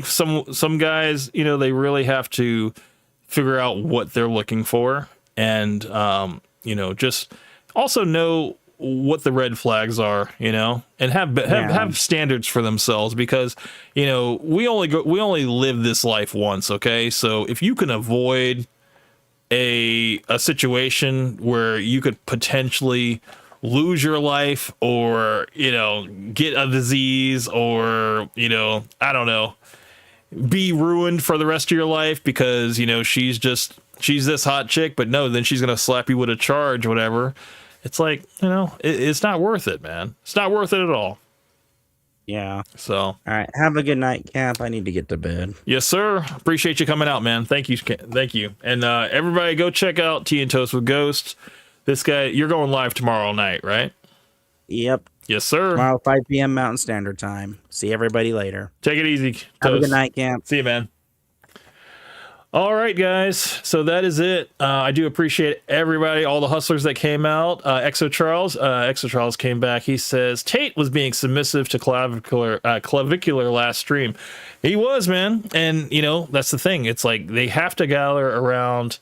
some guys, you know, they really have to figure out what they're looking for, and you know, just also know what the red flags are, you know, and have standards for themselves, because you know, we only live this life once, okay? So if you can avoid a situation where you could potentially lose your life, or you know, get a disease, or you know, I don't know, be ruined for the rest of your life because you know she's this hot chick, but no, then she's gonna slap you with a charge, whatever. It's like, you know, it's not worth it, man. It's not worth it at all. Yeah. So, all right. Have a good night, Camp. I need to get to bed. Yes, sir. Appreciate you coming out, man. Thank you. Thank you. And everybody go check out Tea and Toast with Ghost. This guy, you're going live tomorrow night, right? Yep. Yes, sir. Tomorrow, 5 p.m. Mountain Standard Time. See everybody later. Take it easy, Toast. Have a good night, Camp. See you, man. All right, guys. So that is it. I do appreciate everybody, all the hustlers that came out. Exo Charles came back. He says Tate was being submissive to clavicular last stream. He was, man. And you know, that's the thing. It's like they have to gather around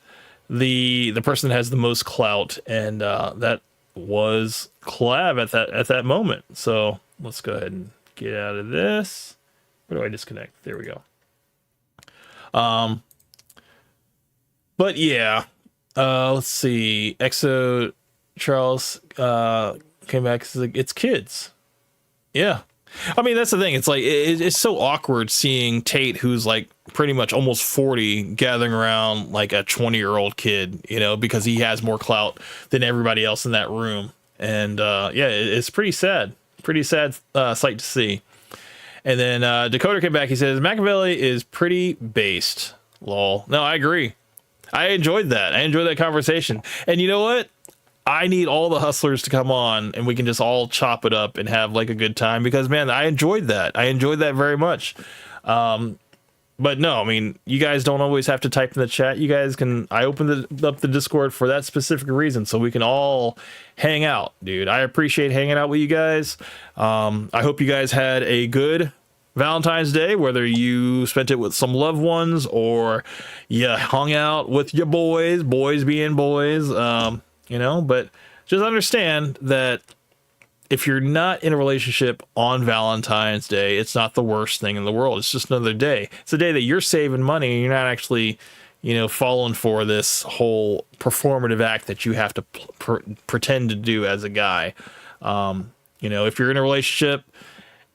the person that has the most clout, and that was Clav at that moment. So let's go ahead and get out of this. Where do I disconnect? There we go. But yeah, let's see. Exo Charles came back. It's kids. Yeah. I mean, that's the thing. It's like, it's so awkward seeing Tate, who's like pretty much almost 40, gathering around like a 20-year-old kid, you know, because he has more clout than everybody else in that room. And yeah, it's pretty sad. Pretty sad sight to see. And then Dakota came back. He says, Machiavelli is pretty based. Lol. No, I agree. I enjoyed that. I enjoyed that conversation. And you know what? I need all the hustlers to come on and we can just all chop it up and have like a good time, because man, I enjoyed that. I enjoyed that very much. But no, I mean, you guys don't always have to type in the chat. You guys can, I opened up the Discord for that specific reason, so we can all hang out, dude. I appreciate hanging out with you guys. I hope you guys had a good Valentine's Day, whether you spent it with some loved ones or you hung out with your boys being boys, you know, but just understand that if you're not in a relationship on Valentine's Day, it's not the worst thing in the world. It's just another day. It's a day that you're saving money and you're not actually, you know, falling for this whole performative act that you have to pretend to do as a guy. You know, if you're in a relationship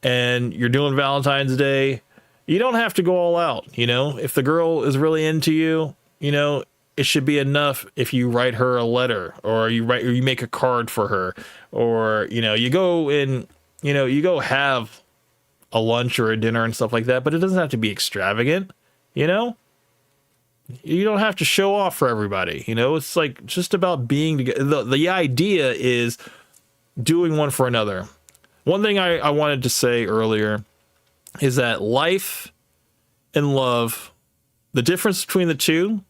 and you're doing Valentine's Day, you don't have to go all out. You know, if the girl is really into you, you know, it should be enough if you write her a letter, or you make a card for her, or, you know, you go have a lunch or a dinner and stuff like that, but it doesn't have to be extravagant. You know, you don't have to show off for everybody. You know, it's like just about being together. The idea is doing one for another. One thing I wanted to say earlier is that life and love, the difference between the two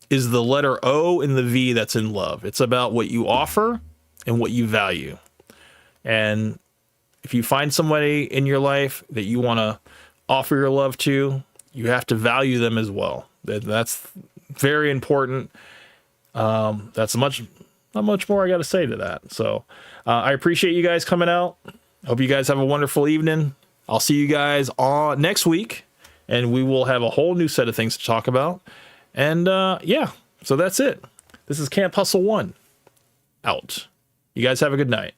is the letter O and the V that's in love. It's about what you offer and what you value. And if you find somebody in your life that you want to offer your love to, you have to value them as well. That's very important. That's not much more I got to say to that. So I appreciate you guys coming out. Hope you guys have a wonderful evening. I'll see you guys on next week, and we will have a whole new set of things to talk about. And yeah, So that's it. This is Camp Hustle 1. Out. You guys have a good night.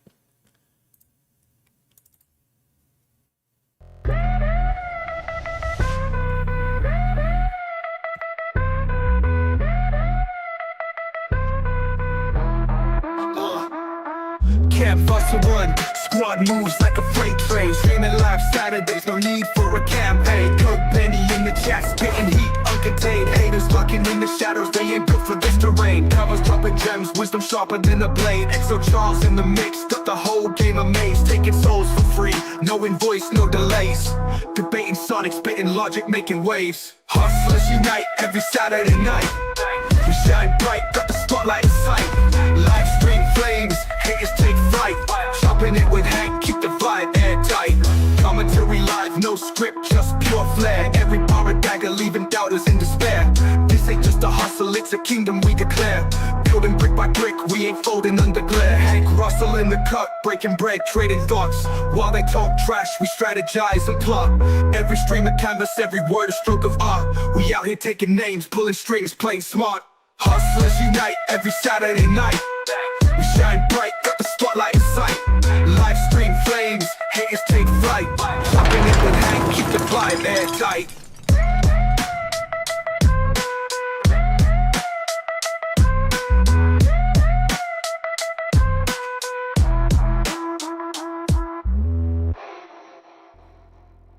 Camp Hustle 1, squad moves like a freight train. Streaming live Saturdays, no need for a campaign. Cook Benny in the chat, spitting heat uncontained. Haters lurking in the shadows, they ain't good for this terrain. Covers dropping gems, wisdom sharper than a blade. XO Charles in the mix, got the whole game amazed. Taking souls for free, no invoice, no delays. Debating Sonic, spitting logic, making waves. Hustlers unite every Saturday night. We shine bright, got the spotlight in sight. Live stream flames, haters take flight. Chopping it with Hank, keep the vibe airtight. Commentary live, no script, just pure flair. Every bar a dagger, leaving doubters in despair. This ain't just a hustle, it's a kingdom we declare. Building brick by brick, we ain't folding under glare. Hank Russell in the cut, breaking bread, trading thoughts. While they talk trash, we strategize and plot. Every stream a canvas, every word a stroke of art. We out here taking names, pulling strings, playing smart. Hustlers unite every Saturday night. We shine bright, got the spotlight in sight. Live stream flames, haters take flight. Chopping it with Hank, keep the vibe airtight.